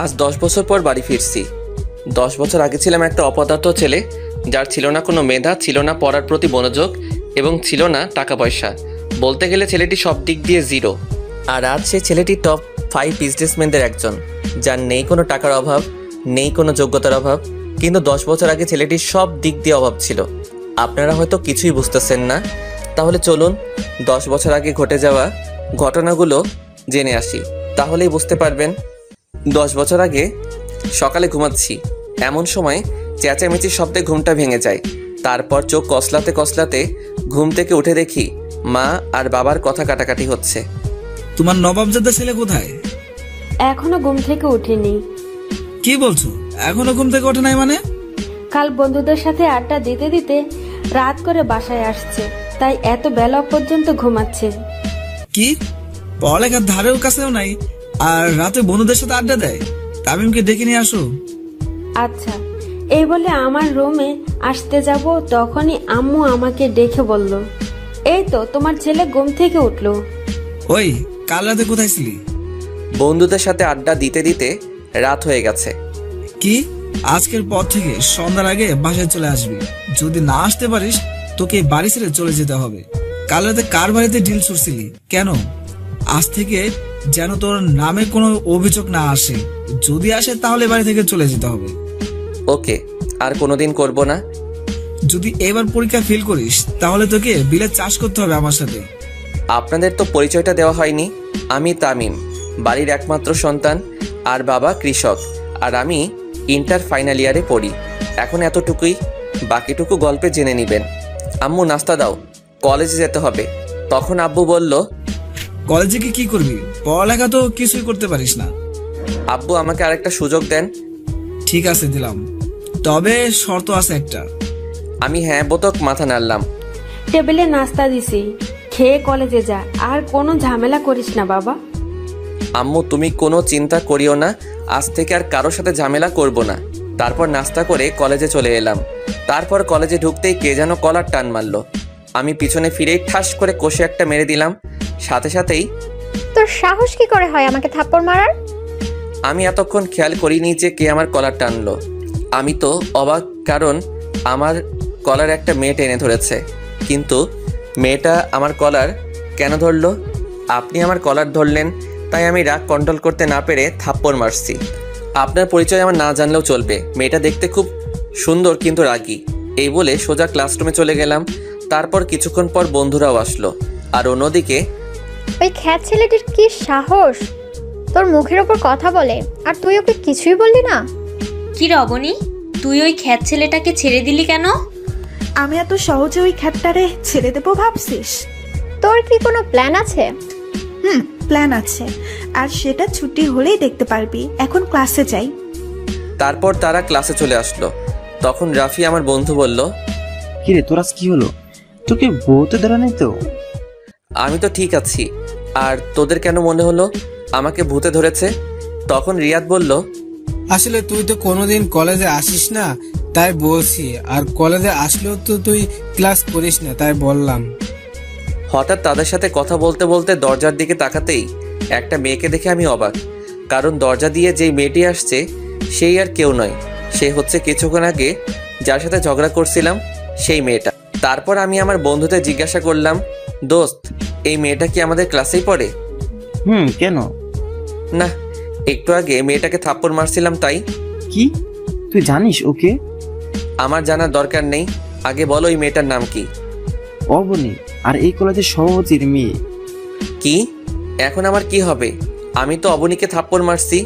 আজ 10 বছর পর বাড়ি ফিরছি। 10 বছর আগে ছিলাম একটা অপদার্থ ছেলে, যার ছিল না কোনো মেধা, ছিল না পড়ার প্রতি মনোযোগ এবং ছিল না টাকা পয়সা। বলতে গেলে ছেলেটি সব দিক দিয়ে জিরো। আর আজ সে ছেলেটি টপ 5 বিজনেসম্যানদের একজন, যার নেই কোনো টাকার অভাব, নেই কোনো যোগ্যতার অভাব। কিন্তু 10 বছর আগে ছেলেটির সব দিক দিয়ে অভাব ছিল। আপনারা হয়তো কিছুই বুঝতেছেন না। তাহলে চলুন 10 বছর আগে ঘটে যাওয়া ঘটনাগুলো জেনে আসি, তাহলেই বুঝতে পারবেন। 10 বছর আগে সকালে ঘুমাচ্ছি, এমন সময় চেঁচামেচির শব্দে ঘুমটা ভেঙে যায়। তারপর চোখ কসলাতে কসলাতে ঘুম থেকে উঠে দেখি মা আর বাবার কথা কাটাকাটি হচ্ছে। তোমার নবাবজাদা ছেলে কোথায়? এখনো ঘুম থেকে উঠিনি। কি বলছো, এখনো ঘুম থেকে ওঠে নাই মানে? কাল বন্ধুদের সাথে আড্ডা দিতে দিতে রাত করে বাসায় আসছে, তাই এত বেলা পর্যন্ত ঘুমাচ্ছে। কি পড়ালেখার ধারেও কাছেও নাই, আর রাতে বন্ধুদের সাথে আড্ডা দেয়? তামিমকে ডেকে নিয়ে আসো। আচ্ছা, এই বলে আমার রুমে আসতে যাব, তখনই আম্মু আমাকে ডেকে বলল, এই তো তোমার ছেলে ঘুম থেকে উঠলো। ওই কাল রাতে কোথায় ছিলি? বন্ধুদের সাথে আড্ডা দিতে দিতে রাত হয়ে গেছে। কি আজকের পর থেকে সন্ধ্যার আগে বাসায় চলে আসবি। যদি না আসতে পারিস তোকে বাড়ি ছেড়ে চলে যেতে হবে। কাল রাতে কার বাড়িতে ডিল ছুড়ছিলি কেন? আজ থেকে যেন তোর নামে কোনো অভিযোগ না আসে, যদি আসে তাহলে বাড়ি থেকে চলে যেতে হবে। ওকে, আর কোনোদিন করব না। যদি এবার পরীক্ষা ফেল করিস তাহলে তোকে বিলে চাষ করতে হবে আমার সাথে। আপনাদের তো পরিচয়টা দেওয়া হয়নি। আমি তামিম, বাড়ির একমাত্র সন্তান, আর বাবা কৃষক, আর আমি ইন্টার ফাইনাল ইয়ারে পড়ি। এখন এতটুকুই, বাকিটুকু গল্পে জেনে নেবেন। আম্মু নাস্তা দাও, কলেজে যেতে হবে। তখন আব্বু বলল, কলেজে কি করবি? পড়ালেখা তো কিছুই করতে পারিস না। আব্বু আমাকে আরেকটা সুযোগ দেন। ঠিক আছে দিলাম, তবে শর্ত আছে একটা। আমি হ্যাঁ বোতক মাথা নাড়লাম। টেবিলে নাস্তা দিছি, খেয়ে কলেজে যা, আর কোনো ঝামেলা করিস না বাবা। আম্মু তুমি কোনো চিন্তা করিও না, আজ থেকে আর কারোর সাথে ঝামেলা করব না। তারপর নাস্তা করে কলেজে চলে এলাম। তারপর কলেজে ঢুকতেই কে যেন কলার টান মারলো। আমি পিছনে ফিরেই ঠাস করে কষে একটা মেরে দিলাম। সাথে সাথেই, তোর সাহস কি করে হয় আমাকে থাপ্পড় মারার? আমি এতক্ষণ খেয়াল করিনি যে কে আমার কলার টানলো। আমি তো অবাক, কারণ আমার কলার একটা মেয়ে টেনে ধরেছে। কিন্তু মেয়েটা আমার কলার কেন ধরলো? আপনি আমার কলার ধরলেন, তাই আমি রাগ কন্ট্রোল করতে না পেরে থাপ্পড় মারছি। আপনার পরিচয় আমার না জানলেও চলবে, মেয়েটা দেখতে খুব সুন্দর কিন্তু রাগী। এই বলে সোজা ক্লাসরুমে চলে গেলাম। তারপর কিছুক্ষণ পর বন্ধুরাও আসলো। আর অন্যদিকে ওই খ্যাত ছেলেটির কি সাহস তোর মুখের ওপর কথা বলে, আর তুই ওকে কিছুই বললি না? কি রবণী, তুই ওই খ্যাত ছেলেটাকে ছেড়ে দিলি কেন? আমি এত সহজে ওই খ্যাটটারে ছেড়ে দেবো ভাবছিস? তোর কি কোনো প্ল্যান আছে? প্ল্যান আছে, আর সেটা ছুটি হলেই দেখতে পারবি। এখন ক্লাসে যাই। তারপর তারা ক্লাসে চলে আসলো। তখন রাফি আমার বন্ধু বলল, কিরে তোর আজ কি হলো? তোকে বউতে ধরে নাই তো? আমি তো ঠিক আছি, আর তোদের কেন মনে হলো আমাকে ভূতে ধরেছে? তখন রিয়াদ বলল, আসলে তুই তো কোনোদিন কলেজে আসিস না, তাই বলছি। আর কলেজে আসলেও তো তুই ক্লাস করিস না, তাই বললাম। হঠাৎ তাদের সাথে কথা বলতে বলতে দরজার দিকে তাকাতেই একটা মেয়েকে দেখে আমি অবাক। কারণ দরজা দিয়ে যেই মেয়েটি আসছে সেই আর কেউ নয়, সে হচ্ছে কিছুক্ষণ আগে যার সাথে ঝগড়া করছিলাম সেই মেয়েটা। তারপর আমি আমার বন্ধুদের জিজ্ঞাসা করলাম, দোস্ত, এই মেয়েটা কি আমাদের ক্লাসেই পড়ে? কেন? না, একটু আগে মেয়েটাকে থাপ্পড় মারছিলাম তাই। কি তুই জানিস ওকে? আমার জানার দরকার নেই, আগে বলো এই মেয়েটার নাম কি? অবনী, আর এই কলেজের সভাপতির মেয়ে। কি? এখন আমার কি হবে? আমি তো অবনীকে থাপ্পড় মারছি।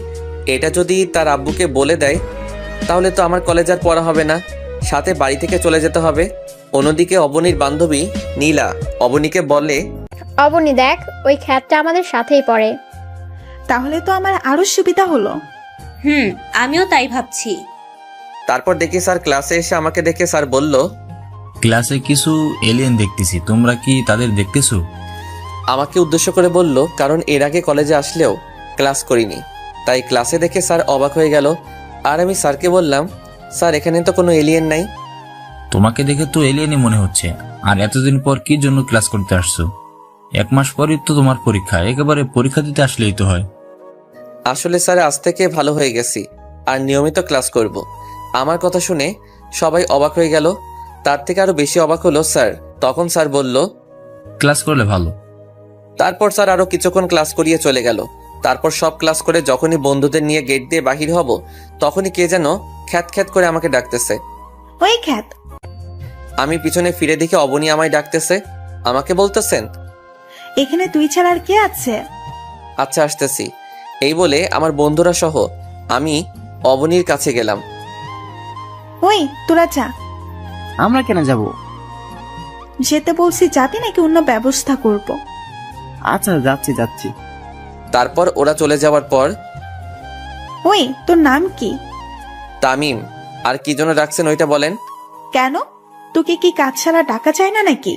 এটা যদি তার আব্বুকে বলে দেয় তাহলে তো আমার কলেজ আর পড়া হবে না, সাথে বাড়ি থেকে চলে যেতে হবে। অন্যদিকে অবনীর বান্ধবী নীলা অবনীকে বলে, অবনী দেখ, ওই খ্যাতটা আমাদের সাথেই পড়ে। তাহলে তো আমার আরো সুবিধা হলো। আমিও তাই ভাবছি। তারপর দেখি স্যার ক্লাসে এসে আমাকে দেখে স্যার বলল, ক্লাসে কিছু এলিয়েন দেখতেছি, তোমরা কি তাদের দেখতেছো? আমাকে উদ্দেশ্য করে বলল, কারণ এর আগে কলেজে আসলেও ক্লাস করিনি, তাই ক্লাসে দেখে স্যার অবাক হয়ে গেল। আর আমি স্যারকে বললাম, স্যার এখানে তো কোনো এলিয়েন নাই। তোমাকে দেখে তো এলিয়েনই মনে হচ্ছে। আর এতদিন পর কি জন্য ক্লাস করতে আসছো? 1 মাস পরই তো তোমার পরীক্ষা, একেবারে পরীক্ষা দিতে আসলেই তো হয়। আসলে স্যার আজ থেকে ভালো হয়ে গেছি আর নিয়মিত ক্লাস করব। আমার কথা শুনে সবাই অবাক হয়ে গেল। তার থেকে আরো বেশি অবাক হলো স্যার। তখন স্যার বলল, ক্লাস করলে ভালো। তারপর স্যার আরো কিছুক্ষণ ক্লাস করিয়ে চলে গেল। তারপর সব ক্লাস করে যখনই বন্ধুদের নিয়ে গেট দিয়ে বাহির হব, তখনই কে যেন খ্যাত খ্যাত করে আমাকে ডাকতেছে। ওই খ্যাত, আমি পিছনে ফিরে দেখি অবনী আমায় ডাকতেছে। আমাকে বলতেছেন, এখানে তুই ছাড়া আর কে আছে? আচ্ছা আসতেছি। এই বলে আমার বন্ধুরা সহ আমি অবনীর কাছে গেলাম। ওই তোরা যা। আমরা কেন যাব? যেতে বলছি, যাবি নাকি অন্য ব্যবস্থা করব? আচ্ছা যাচ্ছি যাচ্ছি। তারপর ওরা চলে যাওয়ার পর, ওই তোর নাম কি? তামিম। আর কি জন্য ডাকছেন ওইটা বলেন। কেন, তোকে কি কাজ ছাড়া ডাকা যায় না নাকি?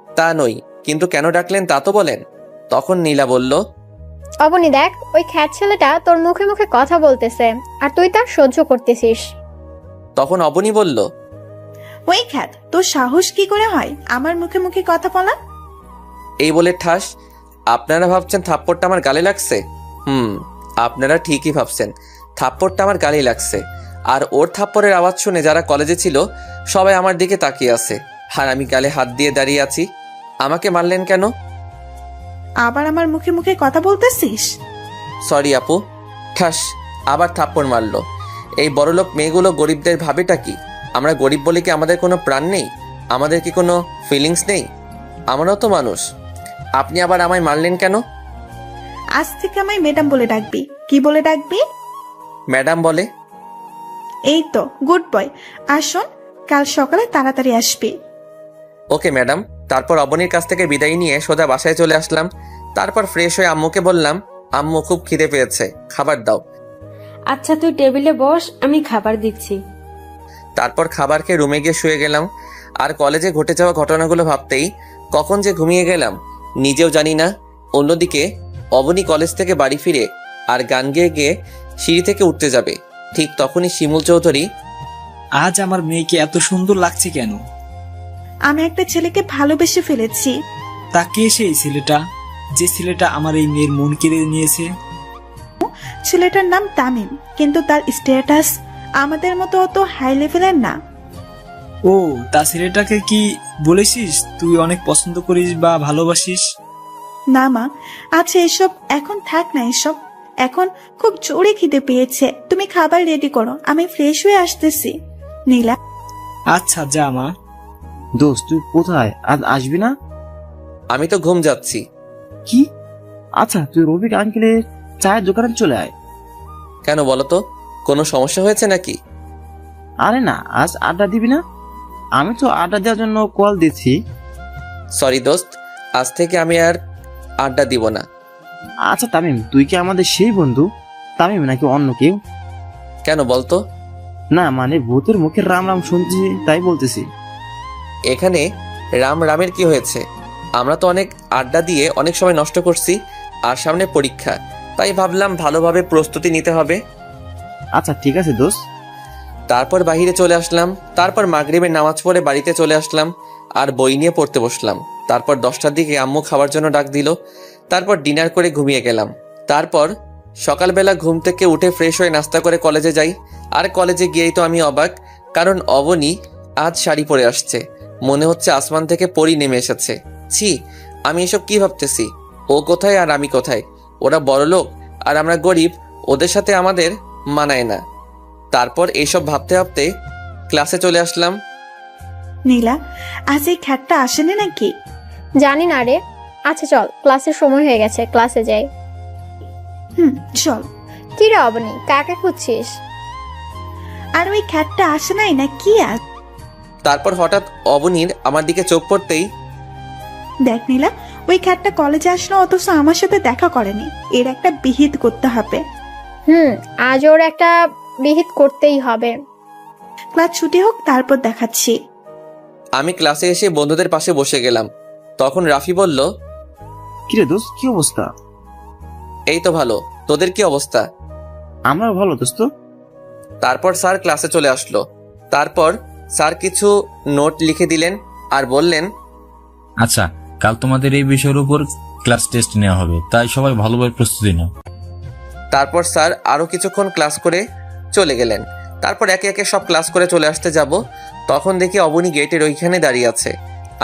তা নই, কিন্তু কেন ডাকলেন তা তো বলেন। তখন নীলা বলল, অবনী দেখ, ওই খ্যাত ছেলেটা তোর মুখে মুখে কথা বলতেছে আর তুই তা সহ্য করতেছিস। তখন অবনী বলল, ওই খ্যাত, তোর সাহস কি করে হয় আমার মুখে মুখে কথা বলা? এই বলে ঠাস। আপনারা ভাবছেন থাপ্পড়টা আমার গালে লাগছে? আপনারা ঠিকই ভাবছেন, থাপ্পড়টা আমার গালে লাগছে। আর ওর থাপ্পড়ের আওয়াজ শুনে যারা কলেজে ছিল সবাই আমার দিকে তাকিয়ে আছে, আর আমি গালে হাত দিয়ে দাঁড়িয়ে আছি। আমাকে মারলেন কেন? আবার আমার মুখে মুখে কথা বলতেছিস? সরি আপু। ঠাস, আবার থাপ্পড় মারলো। এই বড়লোক মেয়েগুলো গরিবদের ভাবেটা কি? আমরা গরিব বলে কি আমাদের কোনো প্রাণ নেই? আমাদের কি কোনো ফিলিংস নেই? আমরাও তো মানুষ। আপনি আবার আমায় মারলেন কেন? আজ থেকে আমায় ম্যাডাম বলে ডাকবি। কি বলে ডাকবি? ম্যাডাম বলে। এই তো, গুড বয়। আর শোন, কাল সকালে তাড়াতাড়ি আসবি। Okay madam. তারপর অবনীর কাছ থেকে বিদায় নিয়ে সোজা বাসায় চলে আসলাম। তারপর ফ্রেশ হয়ে আম্মুকে বললাম, আম্মু খুব খিদে পেয়েছে, খাবার দাও। আচ্ছা তুই টেবিলে বস, আমি খাবার দিচ্ছি। তারপর খাবার খেয়ে রুমে গিয়ে শুয়ে গেলাম। আর কলেজে ঘটে যাওয়া ঘটনাগুলো ভাবতেই কখন যে ঘুমিয়ে গেলাম নিজেও জানি না। অন্যদিকে অবনী কলেজ থেকে বাড়ি ফিরে আর গান গেয়ে গিয়ে সিঁড়ি থেকে উঠতে যাবে, ঠিক তখনই শিমুল চৌধুরী, আজ আমার মেয়েকে এত সুন্দর লাগছে কেন? আমি একটা ছেলেকে ভালোবেসে ফেলেছি। তা কে সেই ছেলেটা, যে ছেলেটা আমার এই মেয়ের মন কেড়ে নিয়েছে? ছেলেটার নাম তামিম, কিন্তু তার স্ট্যাটাস আমাদের মতো অত হাই লেভেলের না। ও, তা ছেলেটাকে কি বলেছিস তুই অনেক পছন্দ করিস বা ভালোবাসিস? না মা, আচ্ছা এসব এখন থাক না। এসব এখন খুব জোরে খিদে পেয়েছে। তুমি খাবার রেডি করো, আমি ফ্রেশ হয়ে আসতেছি। নীলা, আচ্ছা যা মা। দোস্ত তুই কোথায়, আজ আসবি না? আমি তো ঘুম যাচ্ছি। কি? আচ্ছা তুই রবিক আঙ্কেলের চায়ের দোকানে চলে আয়। কেন বলো তো, কোনো সমস্যা হয়েছে নাকি? আরে না, আজ আড্ডা দিবি না? আমি তো আড্ডা দেওয়ার জন্য কল দিচ্ছি। সরি দোস্ত, আজ থেকে আমি আর আড্ডা দিব না। আচ্ছা তামিম, তুই কি আমাদের সেই বন্ধু তামিম নাকি অন্য কেউ? কেন বলতো? না মানে ভূতের মুখের রাম রাম শুনছি তাই বলতেছি। এখানে রাম রামের কি হয়েছে? আমরা তো অনেক আড্ডা দিয়ে অনেক সময় নষ্ট করছি, আর সামনে পরীক্ষা, তাই ভাবলাম ভালোভাবে প্রস্তুতি নিতে হবে। আচ্ছা ঠিক আছে দোস্ত। তারপর বাইরে চলে আসলাম। তারপর মাগরিবের নামাজ পড়ে বাড়িতে চলে আসলাম আর বই নিয়ে পড়তে বসলাম। তারপর 10টার দিকে আম্মু খাবার জন্য ডাক দিল। তারপর ডিনার করে ঘুমিয়ে গেলাম। তারপর সকালবেলা ঘুম থেকে উঠে ফ্রেশ হয়ে নাস্তা করে কলেজে যাই। আর কলেজে গিয়েই তো আমি অবাক, কারণ অবনী আজ শাড়ি পরে আসছে। মনে হচ্ছে আসমান থেকে পরী নেমে এসেছে। ছি, আমি এসব কি ভাবতেছি? ও কোথায় আর আমি কোথায়? ওরা বড়লোক আর আমরা গরিব, ওদের সাথে আমাদের মানায় না। তারপর এইসব ভাবতে ভাবতে ক্লাসে চলে আসলাম। নীলা, আজ এই খ্যাতটা আসেনি নাকি? জানি না রে। আচ্ছা চল, ক্লাসের সময় হয়ে গেছে, ক্লাসে যাই। চল। কি রে অবনী, কাকে খুঁজছিস? আর ওই খ্যাতটা আসে নাই না কি? আজ তারপর হঠাৎ অবনীর আমার দিকে চোখ পড়তেই, দেখ নীলা, ওই খ্যাতটা কলেজে আসলো অথচ আমার সাথে দেখা করেনি। এর একটা বিহিত করতে হবে। আজ ওর একটা বিহিত করতেই হবে। ক্লাস ছুটি হোক, তারপর দেখাচ্ছি। আমি ক্লাসে এসে বন্ধুদের পাশে বসে গেলাম। তখন রাফি বলল, কিরে দোস্ত কি অবস্থা? এই তো ভালো, তোদের কি অবস্থা? আমরাও ভালো দোস্ত। তারপর স্যার ক্লাসে চলে আসলো। তারপর স্যার কিছু নোট লিখে দিলেন আর বললেন, আচ্ছা, কাল তোমাদের এই বিষয়ের উপর ক্লাস টেস্ট নেওয়া হবে, তাই সবাই ভালোভাবে প্রস্তুতি নাও। তারপর স্যার আরও কিছুক্ষণ ক্লাস করে চলে গেলেন। তারপর একে একে সব ক্লাস করে চলে আসতে যাব, তখন দেখি অবনী গেটের ওইখানে দাঁড়িয়ে আছে।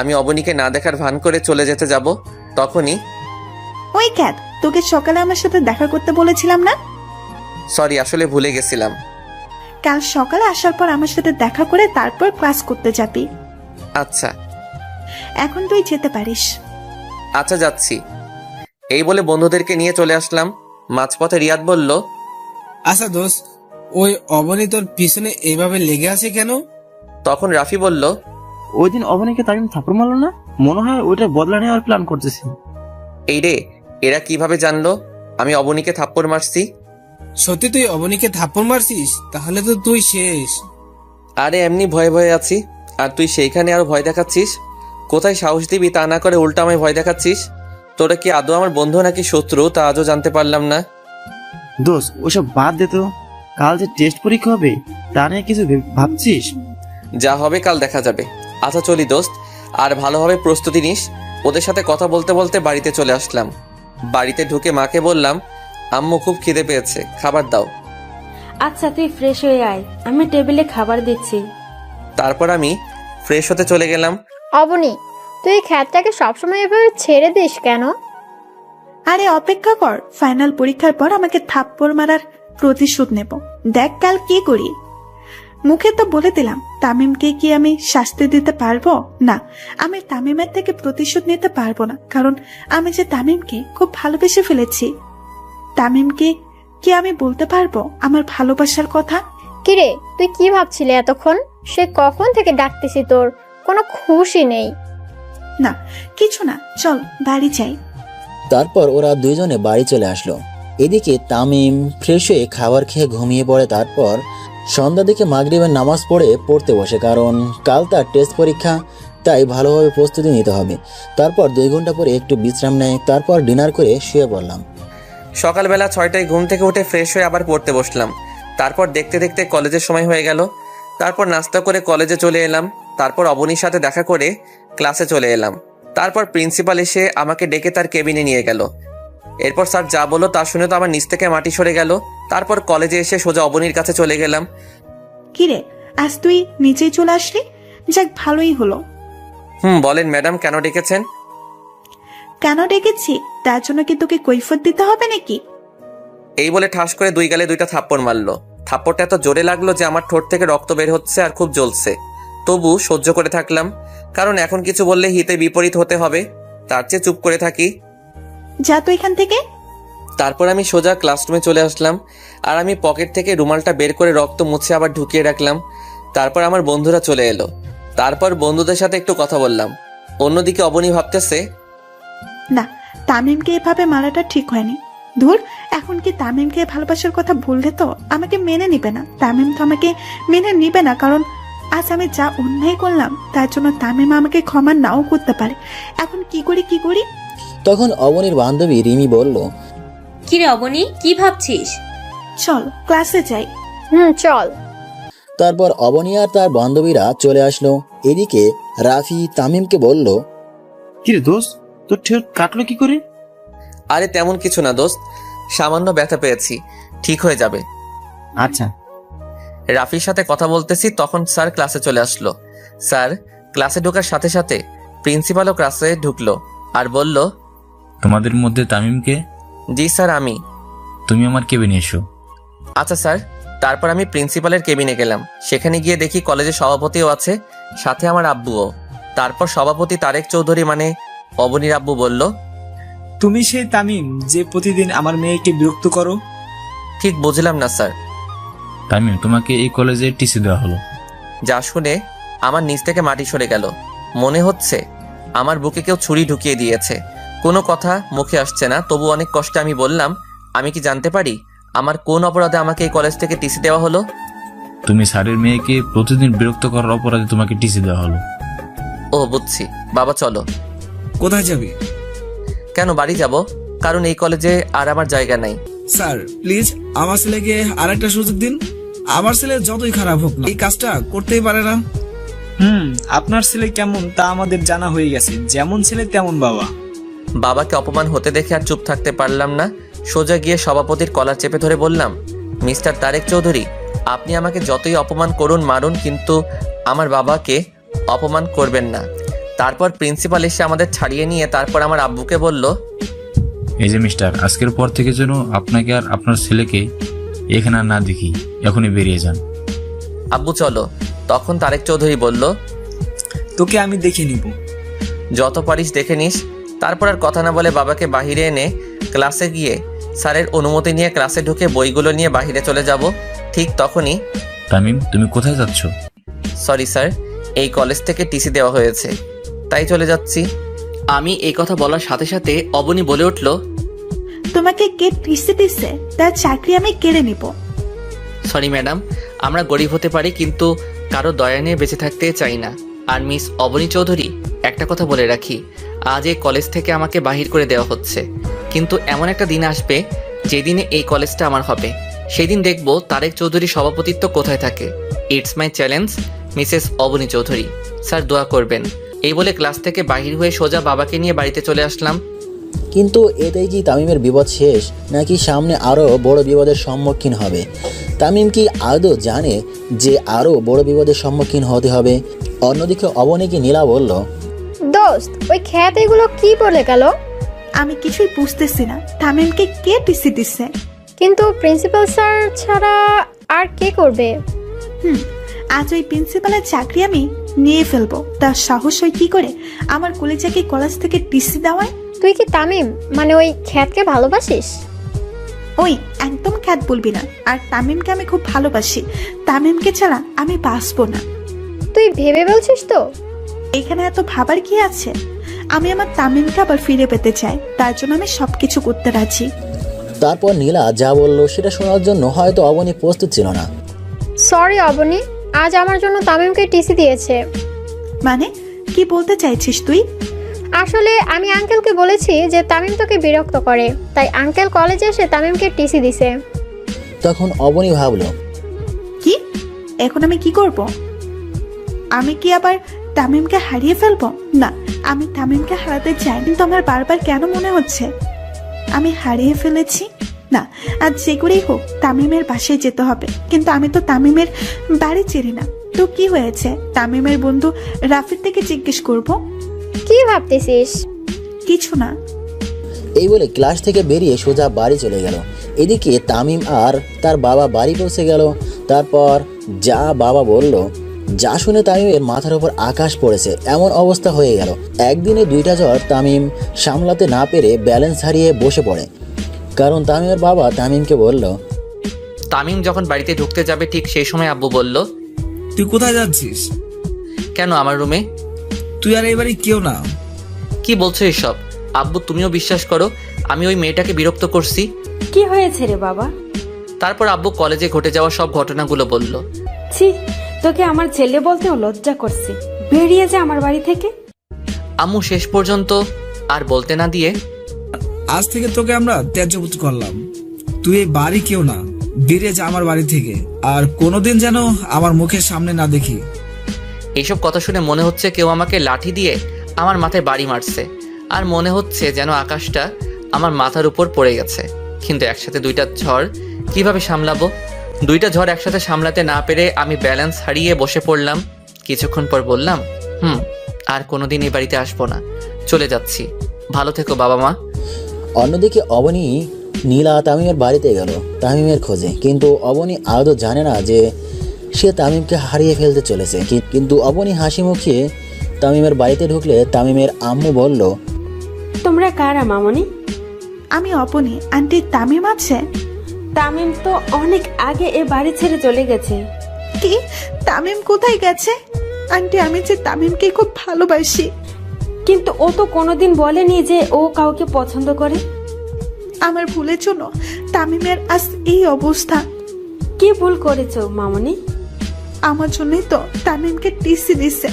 আমি অবনীকে না দেখার ভান করে চলে যেতে যাব, তখনই ওই ক্যাট, তোকে সকালে আমার সাথে দেখা করতে বলেছিলাম না? সরি, আসলে ভুলে গেছিলাম। কাল সকালে আসার পর আমার সাথে দেখা করে তারপর ক্লাস করতে যাবি। আচ্ছা এখন তুই যেতে পারিস। আচ্ছা যাচ্ছি। এই বলে বন্ধুদেরকে নিয়ে চলে আসলাম। মাঝপথে রিয়াদ বলল, আচ্ছা দোস্ত, ওই অবনী তোর পিছনে এইভাবে লেগে আছে কেন? তখন রাফি বলল, ওই দিন অবনীকে তামিম থাপড় মারলো না, মনে হয় ওইটা বদলা নেওয়ার প্ল্যান করতেছি। এই রে, এরা কিভাবে জানলো আমি অবনীকে থাপ্পড় মারছি? সত্যি তুই অবনীকে থাপ্পড় মারছিস? তাহলে তো তুই শেষ। আরে এমনি ভয়ে ভয়ে আছি, আর তুই সেইখানে আরো ভয় দেখাচ্ছিস। কোথায় সাহস দিবি তা না করে উল্টা আমায় ভয় দেখাচ্ছিস। তোরা কি আদৌ আমার বন্ধু নাকি শত্রু তা আজও জানতে পারলাম না। দোস্ত ওসব বাদ দে তো, কাল যে টেস্ট পরীক্ষা হবে তা নিয়ে কিছু ভাবছিস? যা হবে কাল দেখা যাবে। আচ্ছা চলি দোস্ত, আর ভালোভাবে প্রস্তুতি নিস। ওদের সাথে কথা বলতে বলতে বাড়িতে চলে আসলাম। বাড়িতে ঢুকে মাকে বললাম, আম্মু খুব খিদে পেয়েছে, খাবার দাও। আচ্ছা তুই ফ্রেশ হয়ে আয়, আমি টেবিলে খাবার দিচ্ছি। তারপর আমি ফ্রেশ হতে চলে গেলাম। অবনী, তুই এই খ্যাতটাকে সবসময় এভাবে ছেড়ে দিস কেন? আরে অপেক্ষা কর, ফাইনাল পরীক্ষার পর আমাকে থাপ্পড় মারার প্রতিশোধ নেব। দেখ কাল কি করি। মুখে তো বলে দিলাম, তামিমকে কি আমি শাস্তি দিতে পারবো না? আমি তামিমের থেকে প্রতিশোধ নিতে পারবো না, কারণ আমি যে তামিমকে খুব ভালোবেসে ফেলেছি। তামিমকে কি আমি বলতে পারবো আমার ভালোবাসার কথা? কিরে, তুই কি ভাবছিলি এতক্ষণ? সে কখন থেকে ডাকতেছি, তোর কোনো খুশি নেই? না কিছু না, চল বাড়ি যাই। তারপর ওরা দুইজনে বাড়ি চলে আসলো। এদিকে তামিম ফ্রেশ হয়ে খাবার খেয়ে ঘুমিয়ে পড়ে। তারপর সন্ধ্যা দিকে মাগরিবের নামাজ পড়তে বসে, কারণ কাল তার টেস্ট পরীক্ষা, তাই ভালোভাবে প্রস্তুতি নিতে হবে। তারপর 2 ঘন্টা পরে একটু বিশ্রাম নেয়, তারপর ডিনার করে শুয়ে পড়লাম। সকালবেলা 6টায় ঘুম থেকে উঠে ফ্রেশ হয়ে আবার পড়তে বসলাম। তারপর দেখতে দেখতে কলেজের সময় হয়ে গেল। তারপর নাস্তা করে কলেজে চলে এলাম। তারপর অবনীর সাথে দেখা করে ক্লাসে চলে এলাম। তারপর প্রিন্সিপাল এসে আমাকে ডেকে তার কেবিনে নিয়ে গেল। এরপর স্যার যা বললো তা শুনে তো আমার নিচ থেকে মাটি সরে গেল। তারপর কলেজে এসে সোজা অবনীর কাছে চলে গেলাম। কিরে, আজ তুই নিচেই চলে আসলি? যাক ভালোই হলো। বলেন ম্যাডাম, কেন ডেকেছেন? কেন ডেকেছি তার জন্য কি তোকে কৈফিয়ত দিতে হবে নাকি? এই বলে ঠাস করে 2 গালে 2টা থাপ্পড় মারলো। থাপ্পড়টা এত জোরে লাগলো যে আমার ঠোঁট থেকে রক্ত বের হচ্ছে আর খুব জ্বলছে। তবু সহ্য করে থাকলাম, কারণ এখন কিছু বললে হিতে বিপরীত হতে হবে, তার চেয়ে চুপ করে থাকি। যা তো এখান থেকে। তারপর আমি সোজা ক্লাসরুমে চলে আসলাম, আর আমি পকেট থেকে রুমালটা বের করে রক্ত মুছে আবার ঢুকিয়ে রাখলাম। তারপর আমার বন্ধুরা চলে এলো। তারপর বন্ধুদের সাথে একটু কথা বললাম। অন্যদিকে অবনী ভাবতেছে, না, তামিমকে এভাবে মারাটা ঠিক হয়নি। ধুর, এখন কি তামিমকে ভালোবাসার কথা বললে তো আমাকে মেনে নিবে না। তামিম তো আমাকে মেনে নিবে না, কারণ আজ আমি যা অন্যায় করলাম তার জন্য তামিম আমাকে ক্ষমা নাও করতে পারে। এখন কি করি? তখন অবনীর বান্ধবী রিমি বলল, কিরে অবনী, কি ভাবছিস? চল ক্লাসে যাই। চল। তারপর অবনী আর তার বান্ধবীরা চলে আসলো। এদিকে রাফি তামিমকে বলল, কিরে দোস্ত, তোর ঠোঁট কাটলো কি করে? আরে তেমন কিছু না দোস্ত, সামান্য ব্যথা পেয়েছি, ঠিক হয়ে যাবে। আচ্ছা। রাফির সাথে কথা বলতেছি, তখন স্যার ক্লাসে চলে আসলো। স্যার ক্লাসে ঢোকার সাথে সাথে প্রিন্সিপালও ক্লাসে ঢুকলো আর বলল, তোমাদের মধ্যে তামিমকে? জি স্যার, আমি। তুমি আমার কেবিনে এসো। আচ্ছা স্যার। তারপর আমি প্রিন্সিপালের কেবিনে গেলাম। সেখানে গিয়ে দেখি কলেজের সভাপতিও আছে, সাথে আমার আব্বুও। তারপর সভাপতি তারেক চৌধুরী মানে অবনীর আব্বু বলল, তুমি সেই তামিম যে প্রতিদিন আমার মেয়েকে বিরক্ত করো? ঠিক বুঝলাম না স্যার। তামিম, তোমাকে এই কলেজে টিসি দেওয়া হলো। যা শুনে আমার নিচ থেকে মাটি সরে গেল। মনে হচ্ছে আমার বুকে কেউ ছুরি ঢুকিয়ে দিয়েছে। কোনো কথা মুখে আসছে না, তবু অনেক কষ্টে আমি বললাম, আমি কি জানতে পারি আমার কোন অপরাধে আমাকে এই কলেজ থেকে টিসি দেওয়া হলো? তুমি স্যারের মেয়েকে প্রতিদিন বিরক্ত করার অপরাধে তোমাকে টিসি দেওয়া হলো। ও বুঝছি। বাবা চলো। কোথায় যাবি? কেন বাড়ি যাব? কারণ এই কলেজে আর আমার জায়গা নাই। স্যার প্লিজ আমার ছেলেকে আরেকটা সুযোগ দিন। আমার ছেলে যতই খারাপ হোক না, এই কাজটা করতেই পারে না। আপনার ছেলে কেমন তা আমাদের জানা হয়ে গেছে, যেমন ছেলে তেমন বাবা। বাবাকে অপমান হতে দেখে আর চুপ থাকতে পারলাম না। সোজা গিয়ে সভাপতির কলার চেপে ধরে বললাম, মিস্টার তারেক চৌধুরী, আপনি আমাকে যতই অপমান করুন মারুন, কিন্তু আমার বাবাকে অপমান করবেন না। তারপর প্রিন্সিপাল এসে আমাদের ছাড়িয়ে নিয়ে তারপর আমার আব্বুকে বলল, এই যে মিস্টার, আজকের পর থেকে যেন আপনাকে আর আপনার ছেলেকে এখানে আর না দেখি, এখনই বেরিয়ে যান। আব্বু চলো। তখন তারেক চৌধুরী বলল, তোকে আমি দেখে নিব। যত পারিস দেখে নিস। তারপর আর কথা না বলে বাবাকে বাহিরে এনে ক্লাসে গিয়ে স্যারের অনুমতি নিয়ে ক্লাসে ঢুকে বইগুলো নিয়ে বাহিরে চলে যাব। ঠিক তখনই, তামিম, তুমি কোথায় যাচ্ছ? সরি স্যার, এই কলেজ থেকে টিসি দেওয়া হয়েছে, তাই চলে যাচ্ছি। আমি এই কথা বলার সাথে সাথে অবনী বলে উঠল, তোমাকে কে টিসি দিছে? তার চাকরি আমি কেড়ে নিব। সরি ম্যাডাম, আমরা গরিব হতে পারি কিন্তু কারো দয়া নিয়ে বেঁচে থাকতে চাই না। আর মিস অবনী চৌধুরী, একটা কথা বলে রাখি, আজ এই কলেজ থেকে আমাকে বাহির করে দেওয়া হচ্ছে, কিন্তু এমন একটা দিন আসবে যেদিনে এই কলেজটা আমার হবে। সেই দিন দেখব তারেক চৌধুরী সভাপতিত্ব কোথায় থাকে। It's my challenge, Mrs Abani Chowdhury. Sir দোয়া করবেন। এই বলে ক্লাস থেকে বাহির হয়ে সোজা বাবাকে নিয়ে বাড়িতে চলে আসলাম। কিন্তু এতেই কি তামিমের বিপদ শেষ, নাকি সামনে আরও বড় বিপদের সম্মুখীন হবে? তামিম কি আদৌ জানে যে আরও বড় বিপদের সম্মুখীন হতে হবে? অন্যদিকে অবনীকে নীলা বলল, দোস্ত, ওই খ্যাত এগুলো কি বলে গেল? আমি কিছুই বুঝতেছি না, তামিমকে কে টিসি দিচ্ছে? কিন্তু প্রিন্সিপাল স্যার ছাড়া আর কে করবে? আজ ওই প্রিন্সিপালের চাকরি আমি নিয়ে ফেলবো। তার সাহস হয় কি করে আমার কলেজাকে কলেজ থেকে টিসি দেওয়ায়? তুই কি তামিম মানে ওই খ্যাতকে ভালোবাসিস? ওই একদম খ্যাত বলবি না। আর তামিমকে আমি খুব ভালোবাসি। তামিমকে ছাড়া আমি বাঁচবো না। তুই ভেবে বলছিস তো? এখানে এত ভাবার কি আছে? আমি আমার তামিমকে আবার ফিরে পেতে চাই, তার জন্য আমি সবকিছু করতে রাজি। তারপর নীলা যা বলল সেটা শোনার জন্য হয়তো অবনী প্রস্তুত ছিল না। সরি অবনী, আজ আমার জন্য তামিমকে টিসি দিয়েছে। মানে কি বলতে চাইছিস তুই? আসলে আমি আঙ্কেলকে বলেছি যে তামিম তোকে বিরক্ত করে, তাই আঙ্কেল কলেজে এসে তামিমকে টিসি দিছে। তখন অবনী ভাবলো, কি এখন আমি কি করব? আমি কি আবার তামিমকে হারিয়ে ফেলবো? না, আমি তামিমকে হারাতে চাই, কিন্তু আমার বারবার কেন মনে হচ্ছে আমি হারিয়ে ফেলেছি। না, আজ যে করেই হোক তামিমের বাসায় যেতে হবে। কিন্তু আমি তো তামিমের বাড়ি চিনি না। তো কি হয়েছে? তামিমের বন্ধু রাফির থেকে জিজ্ঞেস করব। কি ভাবতেছিস? কিছু না। এই বলে ক্লাস থেকে বেরিয়ে সোজা বাড়ি চলে গেল। এদিকে তামিম আর তার বাবা বাড়ি পৌঁছে গেল। তারপর যা বাবা বলল, যা শুনে তামিমের মাথার উপর আকাশ পড়েছে এমন অবস্থা হয়ে গেল। একদিনে দুইটা জ্বর তামিম সামলাতে না পেরে ব্যালেন্স হারিয়ে বসে পড়ে। কারণ তামিমের বাবা তামিমকে বলল, তামিম যখন বাড়িতে ঢুকতে যাবে ঠিক সেই সময় আব্বু বলল, তুই কোথায় যাচ্ছিস? কেন আমার রুমে? তুই আর এই বাড়ি কেউ না। কি বলছো এসব? আব্বু তুমিও বিশ্বাস করো আমি ওই মেয়েটাকে বিরক্ত করছি? কি হয়েছে রে বাবা? তারপর আব্বু কলেজে ঘটে যাওয়া সব ঘটনাগুলো বলল। ছি, তোকে আমার ছেলে বলতেও লজ্জা করছে। বেরিয়ে যা আমার বাড়ি থেকে। আম্মু শেষ পর্যন্ত আর বলতে না দিয়ে, আজ থেকে তোকে আমরা ত্যায্যপুত্র করলাম। তুই এই বাড়ি কেউ না, বেরিয়ে যা আমার বাড়ি থেকে। আর কোনোদিন যেন আমার মুখের সামনে না দেখি। এইসব কথা শুনে মনে হচ্ছে কেউ আমাকে লাঠি দিয়ে আমার মাথায় বাড়ি মারছে, আর মনে হচ্ছে যেন আকাশটা আমার মাথার উপর পড়ে গেছে। কিন্তু একসাথে দুইটা ঝড় কিভাবে সামলাবো? দুইটা ঝড় একসাথে সামলাতে না পেরে আমি ব্যালেন্স হারিয়ে বসে পড়লাম। কিছুক্ষণ পর বললাম, আর কোনোদিন এই বাড়িতে আসবো না, চলে যাচ্ছি, ভালো থেকো বাবা মা। অন্যদিকে অবনী নীলা তামিমের বাড়িতে গেল তামিমের খোঁজে। কিন্তু অবনী আদৌ জানে না যে সে তামিমকে হারিয়ে ফেলতে চলেছে। কিন্তু অবনী হাসি মুখে তামিমের বাড়িতে ঢুকলে তামিমের আম্মু বলল, তোমরা কারা মামনি? আমি অপনি। আন্টি তামিম আছে? তামিম তো অনেক আগে এ বাড়ি ছেড়ে চলে গেছে। কি? তামিম কোথায় গেছে? আন্টি আমি যে তামিমকে খুব ভালোবাসি। কিন্তু ও তো কোনোদিন বলেনি যে ও কাউকে পছন্দ করে। আমার ভুলের জন্য তামিমের আজ এই অবস্থা। কি ভুল করেছো মামনি? আমার জন্যই তো তামিমকে টিসি দিছে।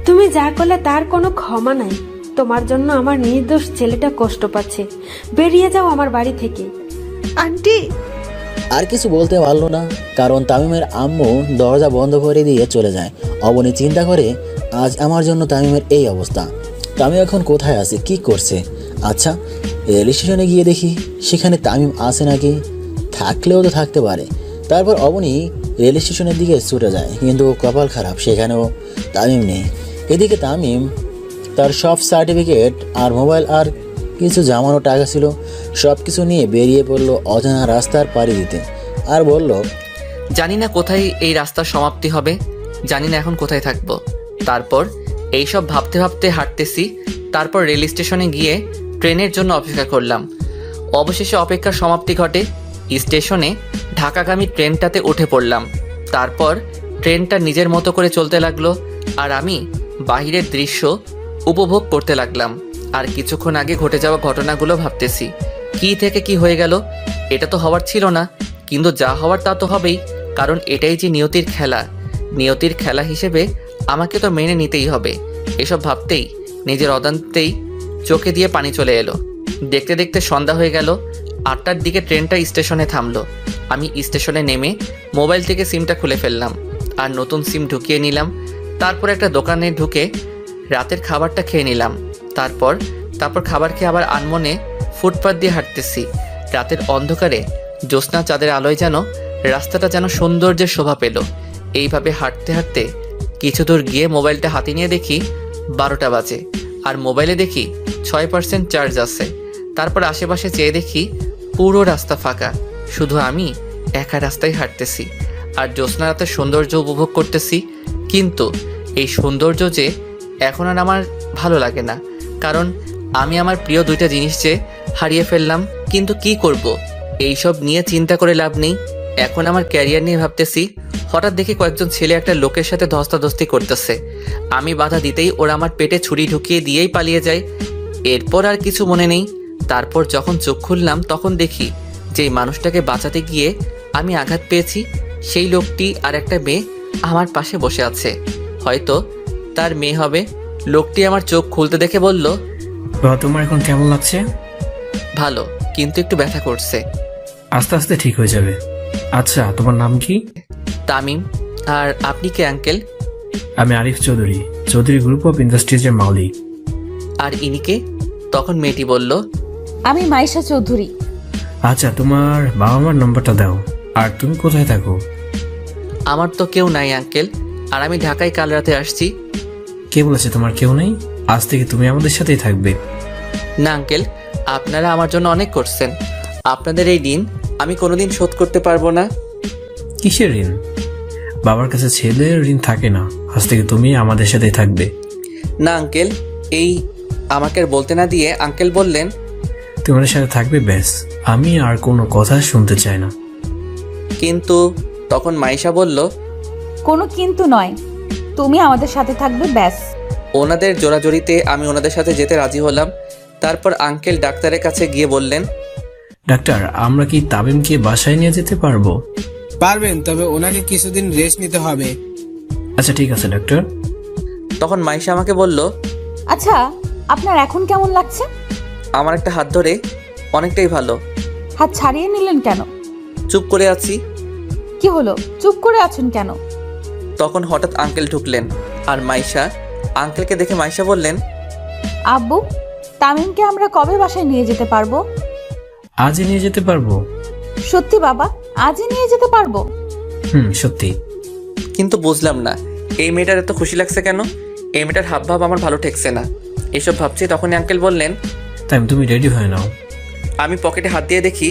তুমি যা করলে তার কোনো ক্ষমা নাই। তোমার জন্য আমার নির্দোষ ছেলেটা কষ্ট পাচ্ছে। বেরিয়ে যাও আমার বাড়ি থেকে। আন্টি আর কিছু বলতে পারলো না, কারণ তামিমের আম্মু দরজা বন্ধ করে দিয়ে চলে যায়। অবনী চিন্তা করে, আজ আমার জন্য তামিমের এই অবস্থা। তামিম এখন কোথায় আছে, কি করছে? আচ্ছা, রেল স্টেশনে গিয়ে দেখি সেখানে তামিম আছে নাকি, থাকলেও তো থাকতে পারে। তারপর অবনী রেল স্টেশনের দিকে ছুটে যায়, কিন্তু কপাল খারাপ, সেখানেও তামিম নেই। এদিকে তামিম তার সব সার্টিফিকেট আর মোবাইল আর কিছু জামানো টাকা ছিল সব কিছু নিয়ে বেরিয়ে পড়লো অজানা রাস্তার পাড়ি দিতে, আর বলল, জানি না কোথায় এই রাস্তার সমাপ্তি হবে, জানি না এখন কোথায় থাকবো। তারপর এইসব ভাবতে ভাবতে হাঁটতেছি। তারপর রেল স্টেশনে গিয়ে ট্রেনের জন্য অপেক্ষা করলাম। অবশেষে অপেক্ষার সমাপ্তি ঘটে। স্টেশনে ঢাকাগামী ট্রেনটাতে উঠে পড়লাম। তারপর ট্রেনটা নিজের মতো করে চলতে লাগলো, আর আমি বাহিরের দৃশ্য উপভোগ করতে লাগলাম। আর কিছুক্ষণ আগে ঘটে যাওয়া ঘটনাগুলো ভাবতেছি, কি থেকে কি হয়ে গেল। এটা তো হওয়ার ছিল না, কিন্তু যা হওয়ার তা তো হবেই, কারণ এটাই যে নিয়তির খেলা। নিয়তির খেলা হিসেবে আমাকে তো মেনে নিতেই হবে। এসব ভাবতেই নিজের অজান্তেই চোখে দিয়ে পানি চলে এলো। দেখতে দেখতে সন্ধ্যা হয়ে গেল। 8টার দিকে ট্রেনটা স্টেশনে থামলো। আমি স্টেশনে নেমে মোবাইল থেকে সিমটা খুলে ফেললাম আর নতুন সিম ঢুকিয়ে নিলাম। তারপর একটা দোকানে ঢুকে রাতের খাবারটা খেয়ে নিলাম। তারপর খাবার খেয়ে আবার আনমনে ফুটপাত দিয়ে হাঁটতেছি। রাতের অন্ধকারে জ্যোৎস্না চাঁদের আলোয় যেন রাস্তাটা যেন সৌন্দর্যের শোভা পেল। এইভাবে হাঁটতে হাঁটতে কিছু দূর গিয়ে মোবাইলটা হাতে নিয়ে দেখি 12টা বাজে, আর মোবাইলে দেখি 6% চার্জ আছে। তারপর আশেপাশে চেয়ে দেখি পুরো রাস্তা ফাঁকা, শুধু আমি একা রাস্তায় হাঁটতেছি আর জ্যোৎস্না রাতের সৌন্দর্য উপভোগ করতেছি। কিন্তু এই সৌন্দর্য যে এখন আর আমার ভালো লাগে না, কারণ আমি আমার প্রিয় 2টা জিনিস যে হারিয়ে ফেললাম। কিন্তু কি করব, এইসব নিয়ে চিন্তা করে লাভ নেই। এখন আমার ক্যারিয়ার নিয়ে ভাবতেছি। হঠাৎ দেখি কয়েকজন ছেলে একটা লোকের সাথে ধস্তাধস্তি করতেছে। আমি বাধা দিতেই ওরা আমার পেটে ছুরি ঢুকিয়ে দিয়েই পালিয়ে যায়। এরপর আর কিছু মনে নেই। তারপর যখন চোখ খুললাম তখন দেখি যেই মানুষটাকে বাঁচাতে গিয়ে আমি আঘাত পেয়েছি, সেই লোকটি আর একটা মেয়ে আমার পাশে বসে আছে। হয়তো তার মেয়ে হবে। লোকটি আমার চোখ খুলতে দেখে বলল, বাবা তোমার এখন কেমন লাগছে? ভালো, কিন্তু একটু ব্যথা করছে। আস্তে আস্তে ঠিক হয়ে যাবে। আচ্ছা তোমার নাম কি? তামিম। আর আপনি কে আঙ্কেল? আমি আরিফ চৌধুরী, চৌধুরী গ্রুপ অফ ইন্ডাস্ট্রিজের মালিক। আর ইনিকে? তখন মেয়েটি বলল, আমি মাইশা চৌধুরী। আচ্ছা তোমার বাবা মার নম্বরটা দাও। আর তুমি কোথায় থাকো? আমার তো কেউ নাই আঙ্কেল, আর আমি ঢাকায় কাল রাতে আসছি। কে বলেছে তোমার কেউ নেই? আজ থেকে তুমি আমাদের সাথেই থাকবে। না আঙ্কেল, আপনারা আমার জন্য অনেক করছেন। আপনাদের এই ঋণ আমি কোনোদিন শোধ করতে পারবো না। কিসের ঋণ? বাবার কাছে ছেলের ঋণ থাকে না। আজ থেকে তুমি আমাদের সাথেই থাকবে। না আঙ্কেল, এই আমাকে আর বলতে না দিয়ে আঙ্কেল বললেন, তোমাদের সাথে থাকবে ব্যাস, আমি আর কোনো কথা শুনতে চাই না। কিন্তু তখন মাইশা বলল, কোনো কিন্তু নয়, তুমি আমাদের সাথে থাকবে ব্যাস। ওনাদের জোরাজোরিতে আমি ওনাদের সাথে যেতে রাজি হলাম। তারপর আঙ্কেল ডাক্তারের কাছে গিয়ে বললেন, ডাক্তার আমরা কি তামিমকে বাসায় নিয়ে যেতে পারবো? পারবেন, তবে ওনাকে কিছুদিন রেস্ট নিতে হবে। আচ্ছা ঠিক আছে ডাক্তার। তখন মাইশা আমাকে বলল, আচ্ছা আপনার এখন কেমন লাগছে? আমার একটা হাত ধরে, অনেকটাই ভালো। হাত ছাড়িয়ে নিলেন কেন? চুপ করে আছি। কি হলো, চুপ করে আছেন কেন? তখন হঠাৎ আঙ্কেল ঢুকলেন, আর মাইশা আঙ্কেলকে দেখে মাইশা বললেন, আব্বু তামিমকে আমরা কবে বাসায় নিয়ে যেতে পারবো? আজই নিয়ে যেতে পারবো। সত্যি বাবা, আজই নিয়ে যেতে পারবো? সত্যি। কিন্তু বুঝলাম না এই মেয়েটার এত খুশি লাগছে কেন। এই মেয়েটার হাবভাব আমার ভালো ঠেকছে না। এসব ভাবছি তখনই আঙ্কেল বললেন, তাই তুমি রেডি হয়ে নাও। আমি পকেটে হাত দিয়ে দেখি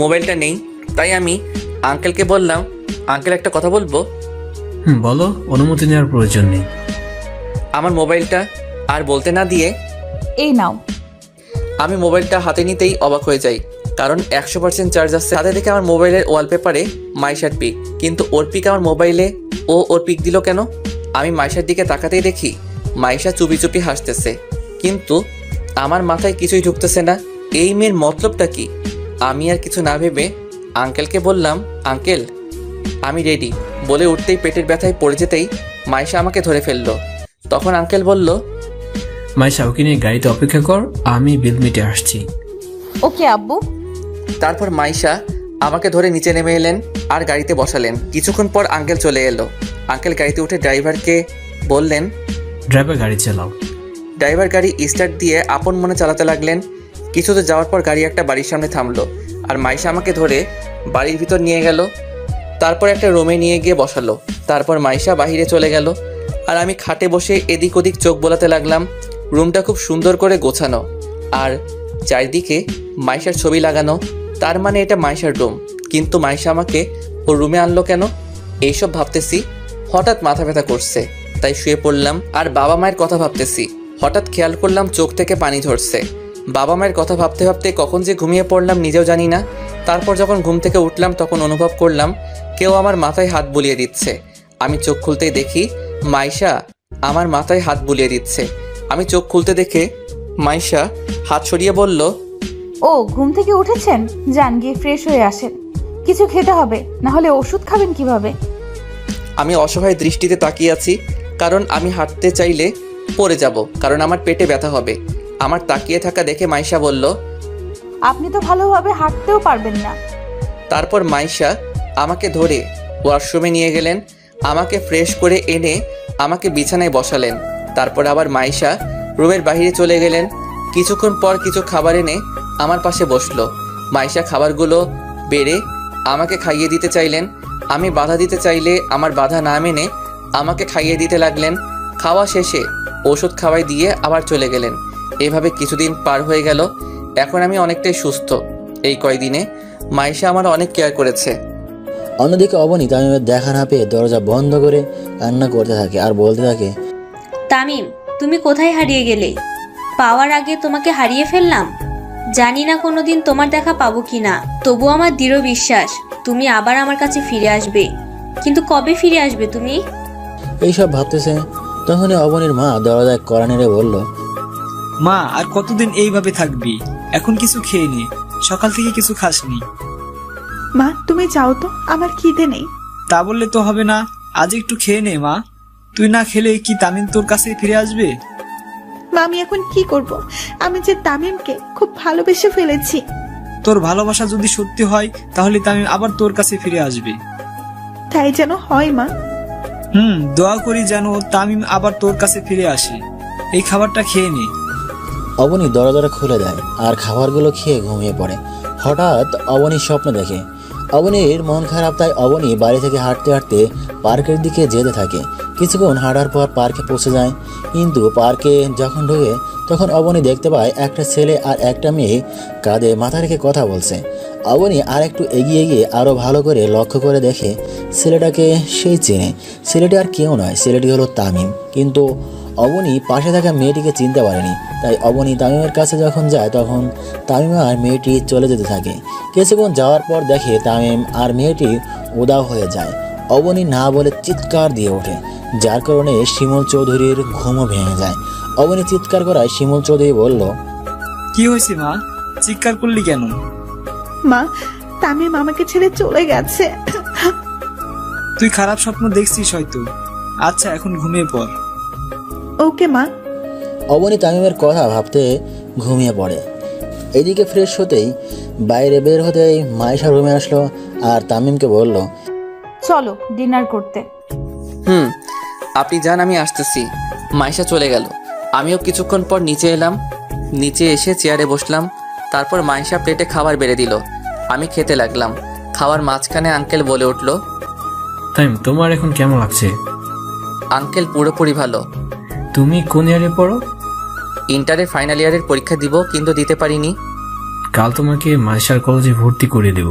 মোবাইলটা নেই। তাই আমি আঙ্কেলকে বললাম, আঙ্কেল একটা কথা বলবো? বলো, অনুমতি নেওয়ার প্রয়োজন নেই। আমার মোবাইলটা। আর বলতে না দিয়ে, এই নাও। আমি মোবাইলটা হাতে নিতেই অবাক হয়ে যাই, কারণ 100% চার্জ আছে। হাতে দেখে আমার মোবাইলের ওয়ালপেপারে মাইশার পিক, কিন্তু ওর পিক আমার মোবাইলে। ওর পিক দিল কেন? আমি মাইশার দিকে তাকাতেই দেখি মাইশা চুপি চুপি হাসতেছে, কিন্তু আমার মাথায় কিছুই ঢুকতেছে না। এই মেয়ের মতলবটা কি? আমি আর কিছু না ভেবে আঙ্কেলকে বললাম, আঙ্কেল আমি রেডি। বলে উঠতেই পেটের ব্যথায় পড়ে যেতেই মাইশা আমাকে ধরে ফেললো। তখন আঙ্কেল বলল, মাইশা ওকে নিয়ে গাড়িতে অপেক্ষা কর, আমি বিল মিটে আসছি। ওকে আব্বু। তারপর মাইশা আমাকে ধরে নিচে নেমে এলেন আর গাড়িতে বসালেন। কিছুক্ষণ পর আঙ্কেল চলে এলো। আঙ্কেল গাড়িতে উঠে ড্রাইভারকে বললেন, ড্রাইভার গাড়ি চালাও। ড্রাইভার গাড়ি স্টার্ট দিয়ে আপন মনে চালাতে লাগলেন। কিছুতে যাওয়ার পর গাড়ি একটা বাড়ির সামনে থামলো আর মাইশা আমাকে ধরে বাড়ির ভিতর নিয়ে গেল। তারপর একটা রুমে নিয়ে গিয়ে বসালো। তারপর মাইশা বাহিরে চলে গেল আর আমি খাটে বসে এদিক ওদিক চোখ বোলাতে লাগলাম। রুমটা খুব সুন্দর করে গোছানো আর চারিদিকে মাইশার ছবি লাগানো। তার মানে এটা মাইশার রুম, কিন্তু মাইশা আমাকে ওর রুমে আনলো কেন? এইসব ভাবতেছি, হঠাৎ মাথা ব্যথা করছে, তাই শুয়ে পড়লাম। আর বাবা মায়ের কথা ভাবতেছি, হঠাৎ খেয়াল করলাম চোখ থেকে পানি ঝরছে। বাবা মায়ের কথা ভাবতে ভাবতে কখন যে ঘুমিয়ে পড়লাম নিজেও জানি না। তারপর যখন ঘুম থেকে উঠলাম তখন অনুভব করলাম কেউ আমার মাথায় হাত বুলিয়ে দিচ্ছে। আমি চোখ খুলতেই দেখি মাইশা আমার মাথায় হাত বুলিয়ে দিচ্ছে। আমি চোখ খুলতে দেখে মাইশা হাত সরিয়ে বলল, ও ঘুম থেকে উঠেছেন, যান গিয়ে ফ্রেশ হয়ে আসেন। কিছু খেতে হবে, না হলে ওষুধ খাবেন কিভাবে? আমি অসহায় দৃষ্টিতে তাকিয়ে আছি, কারণ আমি হাঁটতে চাইলে পড়ে যাব, কারণ আমার পেটে ব্যথা হবে। আমার তাকিয়ে থাকা দেখে মাইশা বলল, আপনি তো ভালোভাবে হাঁটতেও পারবেন না। তারপর মাইশা আমাকে ধরে ওয়াশরুমে নিয়ে গেলেন, আমাকে ফ্রেশ করে এনে আমাকে বিছানায় বসালেন। তারপর আবার মাইশা রুমের বাইরে চলে গেলেন। কিছুক্ষণ পর কিছু খাবার এনে আমার পাশে বসলো। মাইশা খাবারগুলো বেড়ে আমাকে খাইয়ে দিতে চাইলেন। আমি বাধা দিতে চাইলে আমার বাধা না মেনে আমাকে খাইয়ে দিতে লাগলেন। খাওয়া শেষে ওষুধ খাওয়াই দিয়ে আবার চলে গেলেন। এভাবে কিছুদিন পার হয়ে গেল। এখন আমি অনেকটাই সুস্থ। এই কয়দিনে মাইশা আমার অনেক কেয়ার করেছে। অন্যদিকে অবনী তামিমের দেখা না পেয়ে দরজা বন্ধ করে কান্না করতে থাকে আর বলতে থাকে, তামিম, তুমি কোথায় হারিয়ে গেলে? পাওয়ার আগে তোমাকে হারিয়ে ফেললাম। জানি না কোনোদিন তোমার দেখা পাবো কিনা, তবু আমার দৃঢ় বিশ্বাস তুমি আবার আমার কাছে ফিরে আসবে। কিন্তু কবে ফিরে আসবে তুমি? এইসব ভাবতেছে তখনই অবনীর মা দরজায় কড়া নেড়ে বলল, মা আর কতদিন এইভাবে থাকবি? এখন কিছু খেয়ে নে, সকাল থেকে কিছু খাসনি। মা তুমি যাও তো, আমার খিদে নেই। তা বললে তো হবে না, আজ একটু খেয়ে নে মা। তুই না খেলে কি তামিম তোর কাছে ফিরে আসবে? মা আমি এখন কি করব? আমি যে তামিমকে খুব ভালোবেসে ফেলেছি। তোর ভালোবাসা যদি সত্যি হয় তাহলে তামিম আবার তোর কাছে ফিরে আসবে। তাই যেন হয় মা। দোয়া করি যেন তামিম আবার তোর কাছে ফিরে আসে। এই খাবারটা খেয়ে নে। অবনী দরজাটা খুলে দেয় আর খাবারগুলো খেয়ে ঘুমিয়ে পড়ে। হঠাৎ অবনী স্বপ্ন দেখে। অবনীর মন খারাপ, তাই অবনী বাড়ি থেকে হাঁটতে হাঁটতে পার্কের দিকে যেতে থাকে। কিছুক্ষণ হাঁটার পর পার্কে পৌঁছে যায়, কিন্তু পার্কে যখন ঢোকে তখন অবনী দেখতে পায় একটা ছেলে আর একটা মেয়ে কাঁধে মাথা রেখে কথা বলছে। অবনী আর একটু এগিয়ে গিয়ে আরও ভালো করে লক্ষ্য করে দেখে ছেলেটাকে সেই চেনে। ছেলেটি আর কেউ নয়, ছেলেটি হলো তামিম। কিন্তু অবনী পাশে থাকা মেয়েটিকে চিনতে পারেনি। তাই অবনী তামিমের কাছে যখন যায় তখন তামিম আর মেয়েটি চলে যেতে থাকে। কিছুক্ষণ যাওয়ার পর দেখে তামিম আর মেয়েটি উদাও হয়ে যায়। অবনী না বলে চিৎকার দিয়ে ওঠে, যার কারণে শিমুল চৌধুরীর ঘুমও ভেঙে যায়। অবনী চিৎকার করায় শিমুল চৌধুরী বলল, কি হয়েছে মা, চিৎকার করলি কেন? মা তামিম আমাকে ছেড়ে চলে গেছে। তুই খারাপ স্বপ্ন দেখছিস হয়তো। আচ্ছা এখন ঘুমিয়ে পড়। ওকে মা। অবনী তামিমের কথা ভাবতে ঘুমিয়ে পড়ে। এদিকে ফ্রেশ হতেই বাইরে বের হতেই মাইশা রুমে আসলো আর তামিমকে বলল, চলো ডিনার করতে। আপনি যান, আমি আসতেছি। মাইশা চলে গেল। আমিও কিছুক্ষণ পর নিচে এলাম। নিচে এসে চেয়ারে বসলাম। তারপর মাইশা প্লেটে খাবার বেড়ে দিল। আমি খেতে লাগলাম। খাওয়ার মাঝখানে আঙ্কেল বলে উঠল, তামিম, তোমার এখন কেমন লাগছে? আঙ্কেল পুরোপুরি ভালো। তুমি কোন ইয়ারে পড়ো? ইন্টারের ফাইনাল ইয়ারের পরীক্ষা দিব, কিন্তু দিতে পারিনি। কাল তোমাকে মাইশার কলেজে ভর্তি করে দেব।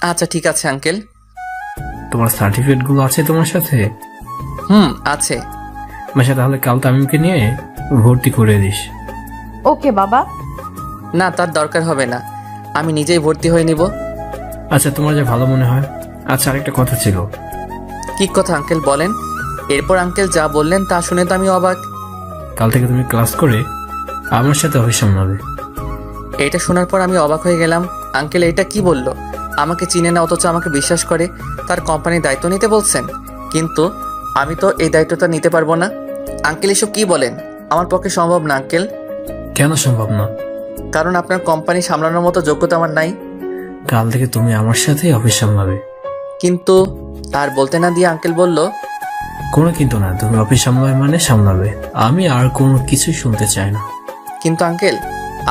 আচ্ছা ঠিক আছে আঙ্কেল। তোমার সার্টিফিকেটগুলো আছে তোমার সাথে? আছে। মাইশা, তাহলে কাল তামিমকে নিয়ে ভর্তি করে দিস। ওকে বাবা। না, তার দরকার হবে না, আমি নিজেই ভর্তি হয়ে নিব। আচ্ছা, তোমার যা ভালো মনে হয়। আচ্ছা, আরেকটা কথা ছিল। কি কথা আঙ্কেল বলেন? এরপর আঙ্কেল যা বললেন তা শুনে তো আমি অবাক। কাল থেকে তুমি ক্লাস করে আমার সাথে অফিস সামলাবে। এটা শোনার পর আমি অবাক হয়ে গেলাম। আঙ্কেল এটা কি বলল? আমাকে চিনে না অথচ আমাকে বিশ্বাস করে তার কোম্পানির দায়িত্ব নিতে বলছেন, কিন্তু আমি তো এই দায়িত্বটা নিতে পারবো না। আঙ্কেল এসব কি বলেন? আমার পক্ষে সম্ভব না আঙ্কেল। কেন সম্ভব না? কারণ আপনার কোম্পানি সামলানোর মতো যোগ্যতা আমার নাই। কাল থেকে তুমি আমার সাথেই অফিস সামলাবে। কিন্তু আর বলতে না দিয়ে আঙ্কেল বলল, কোনো কিন্তু না, তুমি অফিস সামলাবে মানে সামলাবে। আমি আর কোনো কিছুই শুনতে চাই না। কিন্তু আঙ্কেল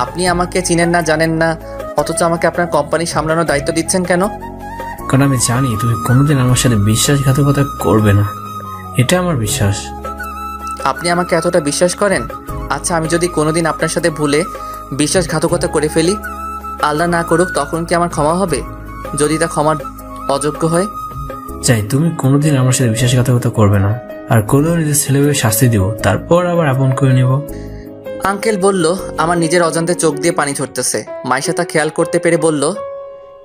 আপনি আমাকে চিনেন না, জানেন না, অথচ আমাকে আপনার কোম্পানি সামলানোর দায়িত্ব দিচ্ছেন কেন? কারণ আমি জানি তুমি কোনোদিন আমার সাথে বিশ্বাসঘাতকতা করবে না, এটা আমার বিশ্বাস। আপনি আমাকে এতটা বিশ্বাস করেন? আচ্ছা, আমি যদি কোনোদিন আপনার সাথে ভুলে বিশ্বাসঘাতকতা করে ফেলি, আল্লাহ না করুক, তখন কি আমার ক্ষমা হবে? যদি তা ক্ষমার অযোগ্য হয়? চাই তুমি কোনোদিন আমার সাথে বিশ্বাসঘাতকতা করবে না, আর করলেও নিজের ছেলেকে শাস্তি দিব, তারপর আবার আপন করে নেব। আঙ্কেল বলল। আমার নিজের অজান্তে চোখ দিয়ে পানি ঝরতেছে। মাইশা তা খেয়াল করতে পেরে বলল,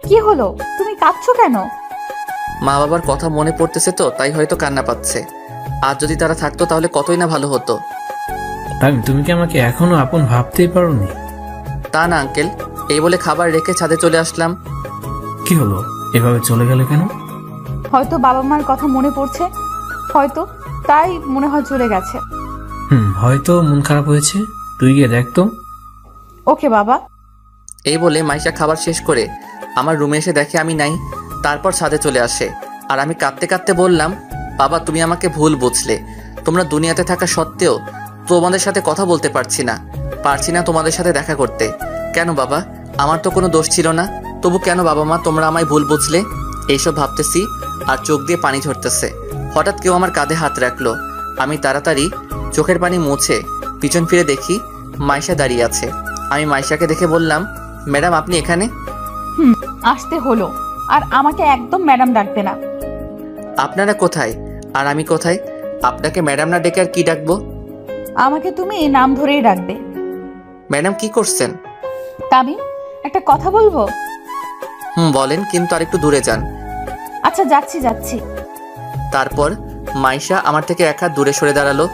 কি হলো, তুমি কাঁদছো কেন? মা বাবার কথা মনে পড়তেছে তো, তাই হয়তো কান্না পাচ্ছে। আর যদি তারা থাকতো তাহলে কতই না ভালো হতো। তুমি কি আমাকে এখনো আপন ভাবতেই পারোনি? তা না আঙ্কেল, এই বলে খাবার রেখে ছাদে চলে আসলাম। কি হলো, এভাবে চলে গেলে কেন? হয়তো বাবা মার কথা মনে পড়ছে, হয়তো তাই মনে হয় চলে গেছে। হয়তো মন খারাপ হয়েছে, তুই গিয়ে দেখ তো। ওকে বাবা। এই বলে মাইশা খাবার শেষ করে আমার রুমে এসে দেখে আমি নাই। তারপর ছাদে চলে আসে, আর আমি কাঁদতে কাঁদতে বললাম, বাবা তুমি আমাকে ভুল বুঝলে। তোমরা দুনিয়াতে থাকা সত্ত্বেও তোমাদের সাথে কথা বলতে পারছি না তোমাদের সাথে দেখা করতে। কেন বাবা? আমার তো কোনো দোষ ছিল না, তবু কেন বাবা মা তোমরা আমায় ভুল বুঝলে? এইসব ভাবতেছি আর চোখ দিয়ে পানি ঝরতেছে। হঠাৎ কেউ আমার কাঁধে হাত রাখলো। আমি তাড়াতাড়ি চোখের পানি মুছে পিছন ফিরে দেখি মাইশা দাঁড়িয়ে আছে। আমি মাইশাকে দেখে বললাম, ম্যাডাম আপনি এখানে? আসতে হলো, আর আমাকে একদম ম্যাডাম ডাকবে না। আপনারা কোথায় আর আমি কোথায়? আপনাকে ম্যাডাম না ডেকে আর কি ডাকবো? আমাকে তুমি নাম ধরেই ডাকবে। ম্যাডাম কি করছেন? তামিম, একটা কথা বলবো? বলেন, কিন্তু আর একটু দূরে যান। আচ্ছা যাচ্ছি। তারপর মাইশা আমার থেকে এক হাত দূরে সরে দাঁড়ালো।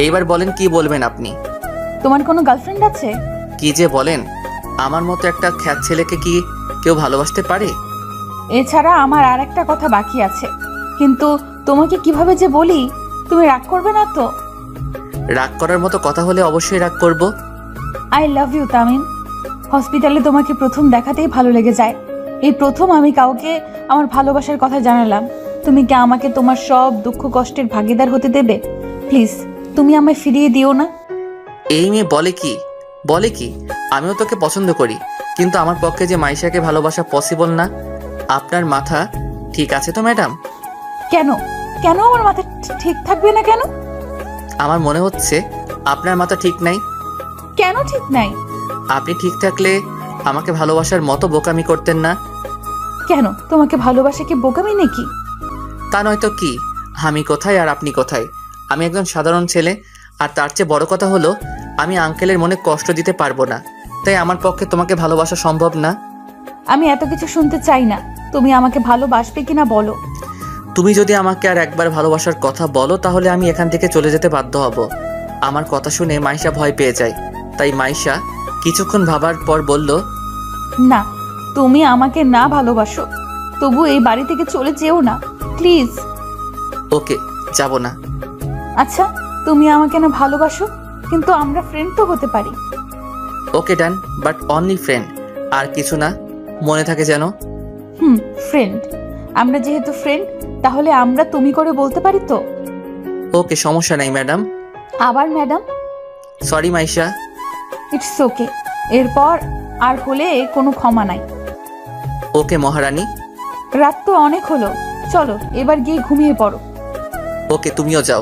এইবার বলেন, কি বলবেন আপনি? তোমার কোনো গার্লফ্রেন্ড আছে? কি যে বলেন, আমার মতো একটা খ্যাত ছেলেকে কি কেউ ভালোবাসতে পারে? এছাড়া আমার আর একটা কথা বাকি আছে, কিন্তু তোমাকে কিভাবে যে বলি, তুমি রাগ করবে না তো? রাগ করার মতো কথা হলে অবশ্যই রাগ করব। I love you Tamim. হসপিটালে তোমাকে প্রথম দেখাতেই ভালো লেগে যায়। এই প্রথম আমি কাউকে আমার ভালোবাসার কথা জানালাম। তুমি কি আমাকে তোমার সব দুঃখ কষ্টের ভাগিদার হতে দেবে? প্লিজ, তুমি আমায় ফিরিয়ে দিও না। এই মেয়ে বলে কি? আমিও তোকে পছন্দ করি, কিন্তু আমার পক্ষে যে মাইশাকে ভালোবাসা পসিবল না। আপনার মাথা ঠিক আছে তো ম্যাডাম? কেন আমার মাথা ঠিক থাকবে না কেন? আমার মনে হচ্ছে আপনার মাথা ঠিক নাই। কেন ঠিক নাই? আপনি ঠিক থাকলে আমাকে ভালোবাসার মতো বোকামি করতেন না। কেন, তোমাকে ভালোবাসা কি বোকামি নাকি? তা নয়তো কি? আমি কোথায় আর আপনি কোথায়? আমি একজন সাধারণ ছেলে, আর তার চেয়ে বড় কথা হলো আমি আঙ্কেলের মনে কষ্ট দিতে পারবো না, তাই আমার পক্ষে তোমাকে ভালোবাসা সম্ভব না। আমি এত কিছু শুনতে চাই না। তুমি আমাকে ভালোবাসবে কিনা বলো। তুমি যদি আমাকে আর একবার ভালোবাসার কথা বলো, তাহলে আমি এখান থেকে চলে যেতে বাধ্য হব। আমার কথা শুনে মাইশা ভয় পেয়ে যায়, তাই মাইশা কিছুক্ষণ ভাবার পর বলল, না, তুমি আমাকে না ভালোবাসো, তবু এই বাড়ি থেকে চলে যেও না প্লিজ। ওকে, যাব না। আচ্ছা, তুমি আমাকে না ভালোবাসো, কিন্তু আমরা ফ্রেন্ড তো হতে পারি। ওকে ডান, বাট অনলি ফ্রেন্ড, আর কিছু না, মনে থাকে যেন। ফ্রেন্ড। আমরা যেহেতু ফ্রেন্ড, তাহলে আমরা তুমি করে বলতে পারি তো? ওকে, সমস্যা নাই ম্যাডাম। আবার madam? Sorry Maisha. It's okay. এরপর আর হলে কোনো ক্ষমা নাই। ওকে মহারানী। রাত তো অনেক হলো, চলো এবার গিয়ে ঘুমিয়ে পড়ো। ওকে, তুমিও যাও।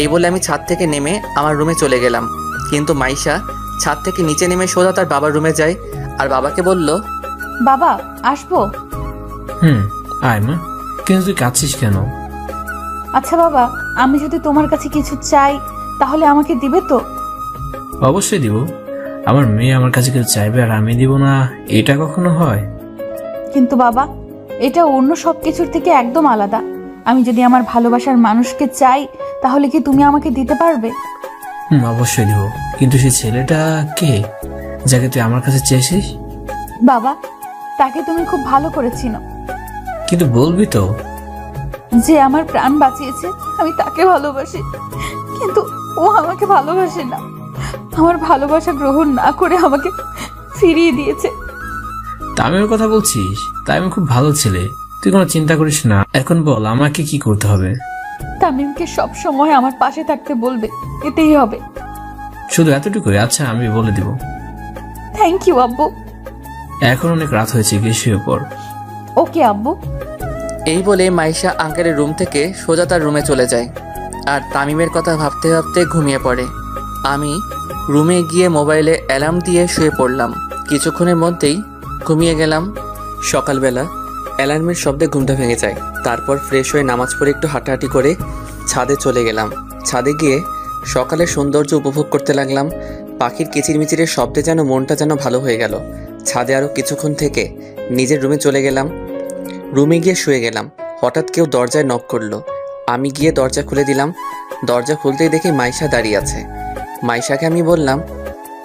এই বলে আমি ছাদ থেকে নেমে আমার রুমে চলে গেলাম, কিন্তু মাইশা ছাদ থেকে নিচে নেমে সোজা তার বাবার রুমে যায়, আর বাবাকে বলল, বাবা আসবো? আয় মা, কিন্তু তুই কাঁদছিস কেন? আচ্ছা বাবা, আমি যদি তোমার কাছে কিছু চাই, তাহলে আমাকে দিবে তো? অবশ্যই দিব। আমার মেয়ে আমার কাছে কিছু চাইবে আর আমি দিব না, এটা কখনো হয়? কিন্তু বাবা, এটা অন্য সব কিছুর থেকে একদম আলাদা। আমি যদি আমার ভালোবাসার মানুষকে চাই, তাহলে কি তুমি আমাকে দিতে পারবে? অবশ্যই দিব, কিন্তু সেই ছেলেটা কে যাকে তুই আমার কাছে চেয়েছিস? বাবা, তাকে তুমি খুব ভালো করে চিনো। কিন্তু বলবি তো? যে আমার প্রাণ বাঁচিয়েছে, আমি তাকে ভালোবাসি, কিন্তু ও আমাকে ভালোবাসে না। আমার ভালোবাসা গ্রহণ না করে আমাকে ফিরিয়ে দিয়েছে। তামিমের কথা বলছিস? তামিম খুব ভালো ছেলে, তুই কোনো চিন্তা করিস না। এখন বল আমাকে কি করতে হবে? তামিমকে সব সময় আমার পাশে থাকতে বলবে, এতেই হবে। শুধু এতটুকুই? আচ্ছা, আমি বলে দিব। থ্যাংক ইউ আব্বু। এখন অনেক রাত হয়েছে, গিয়ে শুয়ে পড়। ওকে আব্বু। এই বলে মাইশা আঙ্কেলের রুম থেকে সোজা তার রুমে চলে যায় আর তামিমের কথা ভাবতে ভাবতে ঘুমিয়ে পড়ে। আমি রুমে গিয়ে মোবাইলে অ্যালার্ম দিয়ে শুয়ে পড়লাম। কিছুক্ষণের মধ্যেই ঘুমিয়ে গেলাম। সকালবেলা অ্যালার্মের শব্দে ঘুমটা ভেঙে যায়। তারপর ফ্রেশ হয়ে নামাজ পড়ে একটু হাঁটাহাঁটি করে ছাদে চলে গেলাম। ছাদে গিয়ে সকালের সৌন্দর্য উপভোগ করতে লাগলাম। পাখির কিচিরমিচিরের শব্দে যেন মনটা যেন ভালো হয়ে গেল। ছাদে আরও কিছুক্ষণ থেকে নিজের রুমে চলে গেলাম। রুমে গিয়ে শুয়ে গেলাম। হঠাৎ কেউ দরজায় নক করলো। আমি গিয়ে দরজা খুলে দিলাম। দরজা খুলতেই দেখি মাইশা দাঁড়িয়ে আছে। মাইশাকে আমি বললাম,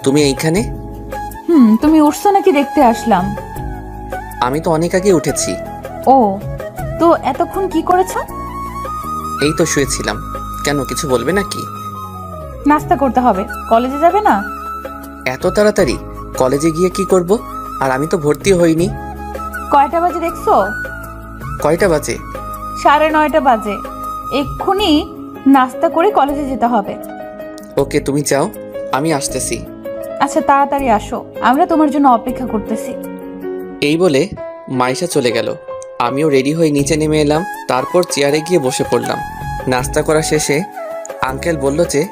তুমি এইখানে? তুমি উঠছো নাকি দেখতে আসলাম। আমি তো অনেক আগে উঠেছি। ও, তো এতক্ষণ কি করেছো? এই তো শুয়েছিলাম। কেন, কিছু বলবে নাকি? নাস্তা করতে হবে, কলেজে যাবে না? এত তাড়াতাড়ি? কলেজে গিয়ে কি করব? আর আমি তো ভর্তি হইনি। কয়টা বাজে দেখছো? কয়টা বাজে? 9:30 বাজে। এক্ষুনি নাস্তা করে কলেজে যেতে হবে। ওকে, তুমি যাও, আমি আসতেছি। আচ্ছা, তাড়াতাড়ি আসো, আমরা তোমার জন্য অপেক্ষা করতেছি। এই বলে মাইশা চলে গেল। আমিও রেডি হয়ে নিচে নেমে এলাম। তারপর চেয়ারে গিয়ে বসে পড়লাম। নাস্তা করা শেষে আঙ্কেল বলল যে,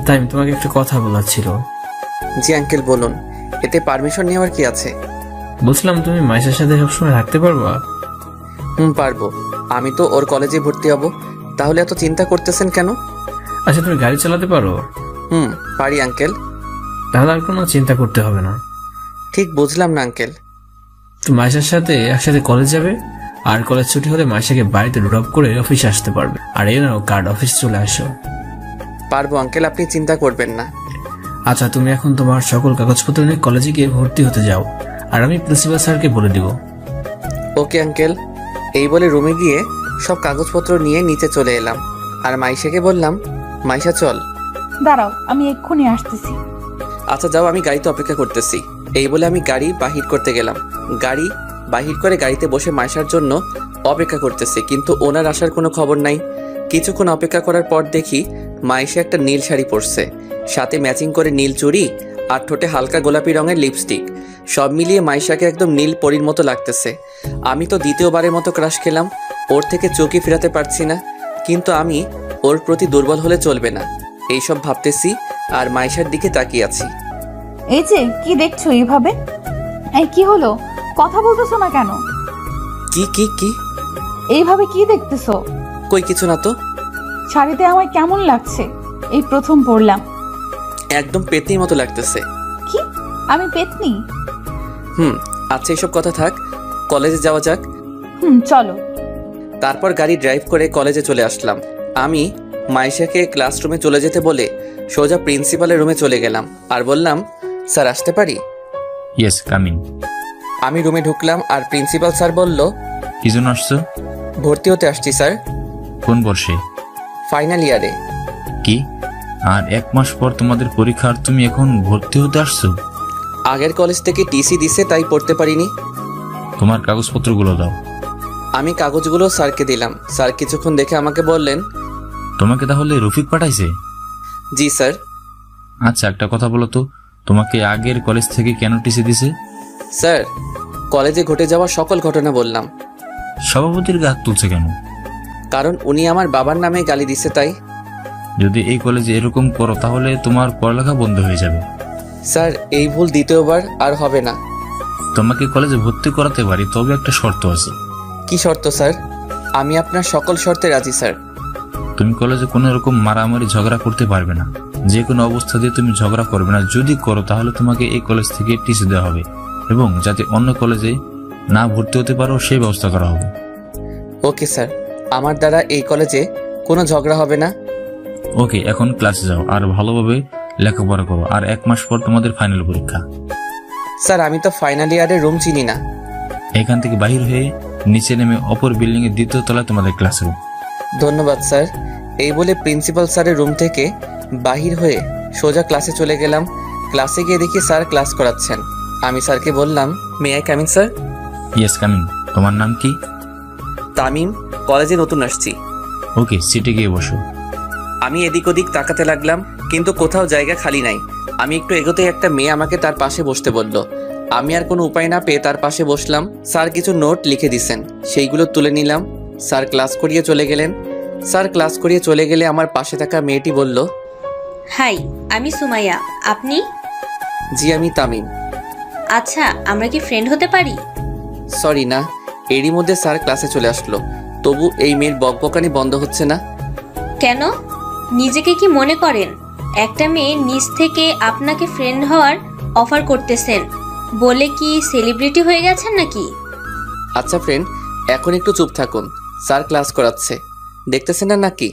তাই তোমাকে একটা কথা বলার ছিল। জি আঙ্কেল বলুন, এতে পারমিশন নেওয়ার কি আছে? বলছিলাম, তুমি মাইশার সাথে সবসময় থাকতে পারবা? পারবো। আমি তো ওর কলেজে ভর্তি হব। তাহলে এত চিন্তা করতেছেন কেন? আচ্ছা, তুমি গাড়ি চালাতে পারো? পারি আঙ্কেল। তাহলে আর কোনো চিন্তা করতে হবে না। ঠিক বুঝলাম না আঙ্কেল। তো মাইশার সাথে একসাথে কলেজ যাবে, আর কলেজ ছুটি হলে মাইশাকে বাড়িতে ড্রপ করে অফিসে আসতে পারবে। আর এই নাও কার্ড, অফিস চলে আসো। পারবো আঙ্কেল, আপনি চিন্তা করবেন না। আচ্ছা, তুমি এখন তোমার সকল কাগজপত্র নিয়ে কলেজে গিয়ে ভর্তি হতে যাও, আর আমি প্রিন্সিপাল স্যারকে বলে দিব। Okay uncle. এই বলে রুমে গিয়ে সব কাগজপত্র নিয়ে নিচে চলে এলাম। আর মাইশাকে বললাম, মাইশা চল। দাঁড়াও, আমি এক্ষুনি আসতেছি। আচ্ছা যাও, আমি গাড়িতে অপেক্ষা করতেছি। এই বলে আমি গাড়ি বাহির করতে গেলাম। গাড়ি বাহির করে গাড়িতে বসে মাইশার জন্য অপেক্ষা করতেছি, কিন্তু ওনার আসার কোনো খবর নাই। কিছুক্ষণ অপেক্ষা করার পর দেখি মাইশা একটা নীল শাড়ি পরছে, সাথে ম্যাচিং করে নীল চুড়ি আর ঠোঁটে হালকা গোলাপি রঙের লিপস্টিক। সব মিলিয়ে মাইশাকে একদম নীল পরীর মতো লাগতেছে। আমি তো দ্বিতীয়বারের মতো ক্রাশ খেলাম। ওর থেকে চোখই ফেরাতে পারছি না, কিন্তু আমি ওর প্রতি দুর্বল হলে চলবে না, এইসব ভাবতেছি আর মাইশার দিকে তাকিয়ে আছি। এই যে কি দেখছো এইভাবে? এই কি হলো, কথা বলতেছো না কেন? কি কি কি এইভাবে কি দেখতেছো? কই কিছু না তো। শাড়িতে আমায় কেমন লাগছে? এই প্রথম পরলাম। একদম পেতনির মতো লাগতেছে। কি, আমি পেতনি? আচ্ছা এসব কথা থাক, কলেজে যাওয়া যাক। চলো। তারপর গাড়ি ড্রাইভ করে কলেজে চলে আসলাম। আমি মাইশাকে ক্লাসরুমে চলে যেতে বলে সোজা প্রিন্সিপালের রুমে চলে গেলাম আর বললাম, স্যার আসতে পারি? Yes, coming. আমি রুমে ঢুকলাম আর প্রিন্সিপাল স্যার বলল, কি জন্য আসছো? ভর্তি হতে আসছি স্যার। কোন বর্ষে? ফাইনাল ইয়ারে। কি, আর 1 মাস পর তোমাদের পরীক্ষা আর তুমি এখন ভর্তি হতে আসছো? আগের কলেজ থেকে টিসি দিছে, তাই পড়তে পারিনি। তোমার কাগজপত্রগুলো দাও। আমি কাগজগুলো স্যারকে দিলাম। স্যার কিছুক্ষণ দেখে আমাকে বললেন, তোমাকে তাহলে রফিক পাঠাইছে? জি স্যার। আচ্ছা, একটা কথা বলো তো, তোমাকে আগের কলেজ থেকে কেন টিসি দিছে? স্যার, কলেজে ঘটে যাওয়া সকল ঘটনা বললাম। সভাপতির গা হাত তুলছে কেন? কারণ উনি আমার বাবার নামে গালি দিছে, তাই। যদি এই কলেজে এরকম করো তাহলে তোমার পড়ালেখা বন্ধ হয়ে যাবে। স্যার, এই ভুল দ্বিতীয়বার আর হবে না। তোমাকে কলেজে ভর্তি করাতে পারি, তবে একটা শর্ত আছে। কি শর্ত স্যার? আমি আপনার সকল শর্তে রাজি স্যার। তুমি কলেজে কোনো রকম মারামারি ঝগড়া করতে পারবে না। যে কোনো অবস্থা দিয়ে তুমি ঝগড়া করবে না। যদি করো তাহলে তোমাকে এই কলেজ থেকে টিসি দেওয়া হবে, এবং যাতে অন্য কলেজে না ভর্তি হতে পারো সেই ব্যবস্থা করা হবে। ওকে স্যার, আমার দ্বারা এই কলেজে কোনো ঝগড়া হবে না। ওকে, এখন ক্লাসে যাও আর ভালোভাবে লেখাপড়া করো। আর 1 মাস পর তোমাদের ফাইনাল পরীক্ষা। স্যার, আমি তো ফাইনাল ইয়ারের রুম চিনি না। এখান থেকে বাহির হয়ে নিচে নেমে অপর বিল্ডিং এর 2য় তলায় তোমাদের ক্লাসরুম। ধন্যবাদ স্যার। এই বলে প্রিন্সিপাল স্যারের রুম থেকে বাহির হয়ে সোজা ক্লাসে চলে গেলাম। ক্লাসে গিয়ে দেখি স্যার ক্লাস করাচ্ছেন। আমি স্যারকে বললাম, may I coming sir? Yes, coming. তোমার নাম কি? তামিম, কলেজে নতুন আসছি। ওকে, সিটে গিয়ে বসো। আমি এদিক ওদিক তাকাতে লাগলাম, কিন্তু কোথাও জায়গা খালি নাই। আমি একটু এগোতেই একটা মেয়ে আমাকে তার পাশে বসতে বলল। আমি আর কোনো উপায় না পেয়ে তার পাশে বসলাম। স্যার কিছু নোট লিখে দিছেন, সেইগুলো তুলে নিলাম। স্যার ক্লাস করিয়ে চলে গেলেন। স্যার ক্লাস করিয়ে চলে গেলে আমার পাশে থাকা মেয়েটি বলল, হাই, আমি সুমাইয়া। আপনি? জি আমি তামিম। আচ্ছা, আমরা কি ফ্রেন্ড হতে পারি? সরি না। এরই মধ্যে স্যার ক্লাসে চলে আসলো। তবু এই মেয়ের বকবকানি বন্ধ হচ্ছে না। কেন? নিজেকে কি মনে করেন? একটা মেয়ে নিজ থেকে আপনাকে ফ্রেন্ড হওয়ার অফার করতেছেন বলে কি সেলিব্রিটি হয়ে গেছেন নাকি? আচ্ছা ফ্রেন্ড, এখন একটু চুপ থাকুন। স্যার ক্লাস করাচ্ছে, দেখতেছেন না নাকি?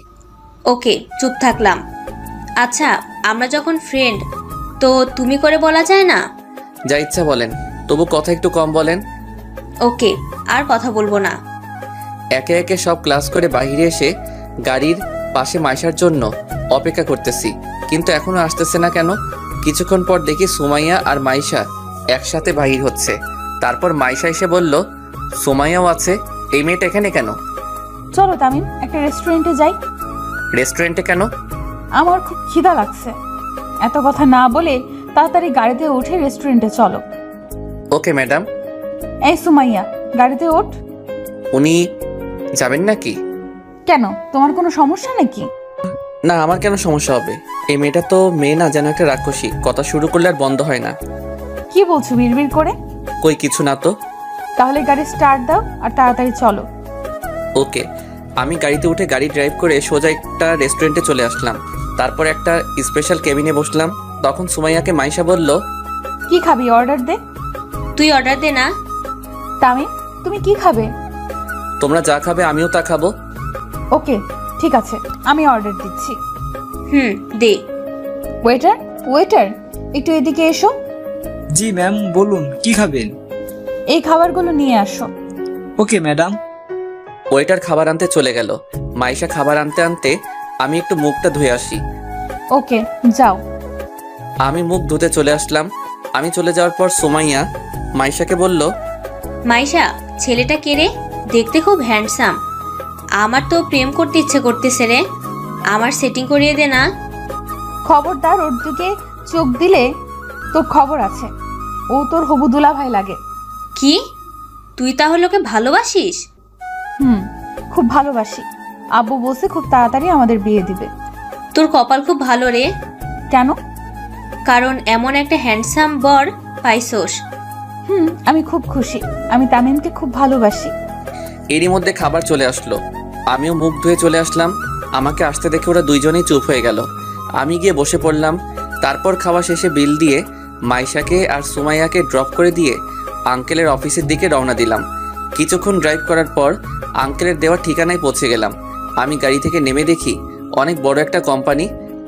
ওকে, চুপ থাকলাম। আচ্ছা, আমরা যখন ফ্রেন্ড, তো তুমি করে বলা যায় না? যা ইচ্ছা বলেন, তবু কথা একটু কম বলেন। ওকে, আর কথা বলবো না। একে একে সব ক্লাস করে বাইরে এসে গাড়ির পাশে মাইশার জন্য অপেক্ষা করতেছি, কিন্তু এখনো আসতেছে না কেন? কিছুক্ষণ পর দেখি সুমাইয়া আর মাইশা একসাথে বাহির হচ্ছে। তারপর মাইশা এসে বলল, সুমাইয়াও আছে, এই মেয়েটা এখানে কেন? চলো তামিম, একটা রেস্টুরেন্টে যাই। রেস্টুরেন্টে কেন? আমার খুব খিদা লাগছে। এত কথা না বলে তাড়াতাড়ি গাড়িতে উঠে রেস্টুরেন্টে চলো। Okay madam. এই সুমাইয়া, গাড়িতে ওঠ। উনি যাবেন নাকি? কেন, তোমার কোনো সমস্যা নাকি? না, আমার কেন সমস্যা হবে? এই মেয়েটা তো মেয়ে না, যেন একটা রাক্ষসী। কথা শুরু করলে আর বন্ধ হয় না। কি বলছো বিড়বিড় করে? কই কিছু না তো। তাহলে গাড়ি স্টার্ট দাও আর তাড়াতাড়ি চলো। ওকে। আমি গাড়িতে উঠে গাড়ি ড্রাইভ করে সোজা একটা রেস্টুরেন্টে চলে আসলাম। তারপর একটা স্পেশাল কেবিনে বসলাম। তখন সুমাইয়াকে মাইশা বলল, কি খাবি, অর্ডার দে। তুই অর্ডার দে না। তামিম, তুমি কি খাবে? তোমরা যা খাবে আমিও তা খাবো। ওকে, ঠিক আছে, আমি অর্ডার দিচ্ছি। দে। ওয়েটার, ওয়েটার, একটু এদিকে এসো। জি ম্যাম, বলুন কি খাবেন? এই খাবারগুলো নিয়ে আসো। Okay madam. ওয়েটার খাবার আনতে চলে গেল। মাইশা খাবার আনতে আনতে আমি একটু মুখটা ধুয়ে আসি। ওকে, যাও। আমি মুখ ধুতে চলে আসলাম। আমি চলে যাওয়ার পর সুমাইয়া মাইশাকে বলল, মাইশা, ছেলেটা কে রে? দেখতে খুব হ্যান্ডসাম। আমার তো প্রেম করতে ইচ্ছে করতেছে রে। আমার সেটিং করিয়ে দে না। খবরদার ওর দিকে চোখ দিলে তোর খবর আছে। ও তোর হবু দুলাভাই লাগে। কি? তুই তাহলে ওকে ভালোবাসিস? খুব ভালোবাসি। আব্বু বলছে খুব তাড়াতাড়ি আমাদের বিয়ে দিবে। তোর কপাল খুব ভালো রে। কেন? কারণ এমন একটা হ্যান্ডসাম বর পাইছোস। আমি খুব খুশি। আমি তামিমকে খুব ভালোবাসি। এরই মধ্যে খাবার চলে আসলো। আমিও মুখ ধুয়ে চলে আসলাম। আমাকে আসতে দেখে ওরা দুইজনেই চুপ হয়ে গেল। আমি গিয়ে বসে পড়লাম। তারপর খাওয়া শেষে বিল দিয়ে মাইশাকে আর সুমাইয়াকে ড্রপ করে দিয়ে আঙ্কেলের অফিসের দিকে রওনা দিলাম। কিছুক্ষণ ড্রাইভ করার পর আঙ্কেলের দেওয়া ঠিকানায় পৌঁছে গেলাম। আমি গাড়ি থেকে নেমে দেখি অনেক বড় একটা কোম্পানি,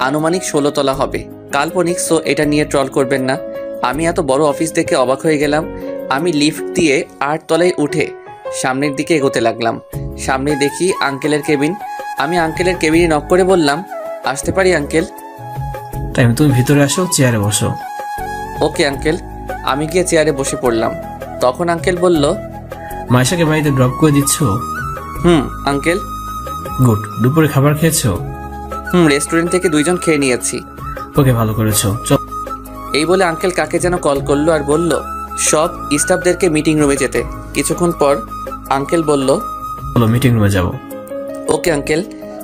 আনুমানিক 16 তলা হবে। কাল্পনিক, সো এটা নিয়ে ট্রল করবেন না। আমি এত বড় অফিস দেখে অবাক হয়ে গেলাম। আমি লিফট দিয়ে 8 তলায় উঠে সামনের দিকে এগোতে লাগলাম। সামনে দেখি আঙ্কেলের কেবিন। আমি আঙ্কেলের কেবিনে নক করে বললাম, আসতে পারি আঙ্কেল? তাই তুমি ভিতরে আসো, চেয়ারে বসো। Okay uncle. আমি গিয়ে চেয়ারে বসে পড়লাম। তখন আঙ্কেল বলল, মাইশাকে বাড়িতে ড্রপ করে দিচ্ছ? আঙ্কেল। গুড। দুপুরে খাবার খেয়েছো? রেস্টুরেন্ট থেকে 2 জন খেয়ে নিয়েছি। ওকে, ভালো করেছো। চল। এই বলে আঙ্কেল কাকে যেন কল করলো আর বলল সব স্টাফদেরকে মিটিং রুমে যেতে। কিছুক্ষণ পর আঙ্কেল বলল, চলো মিটিং রুমে যাব। Okay uncle.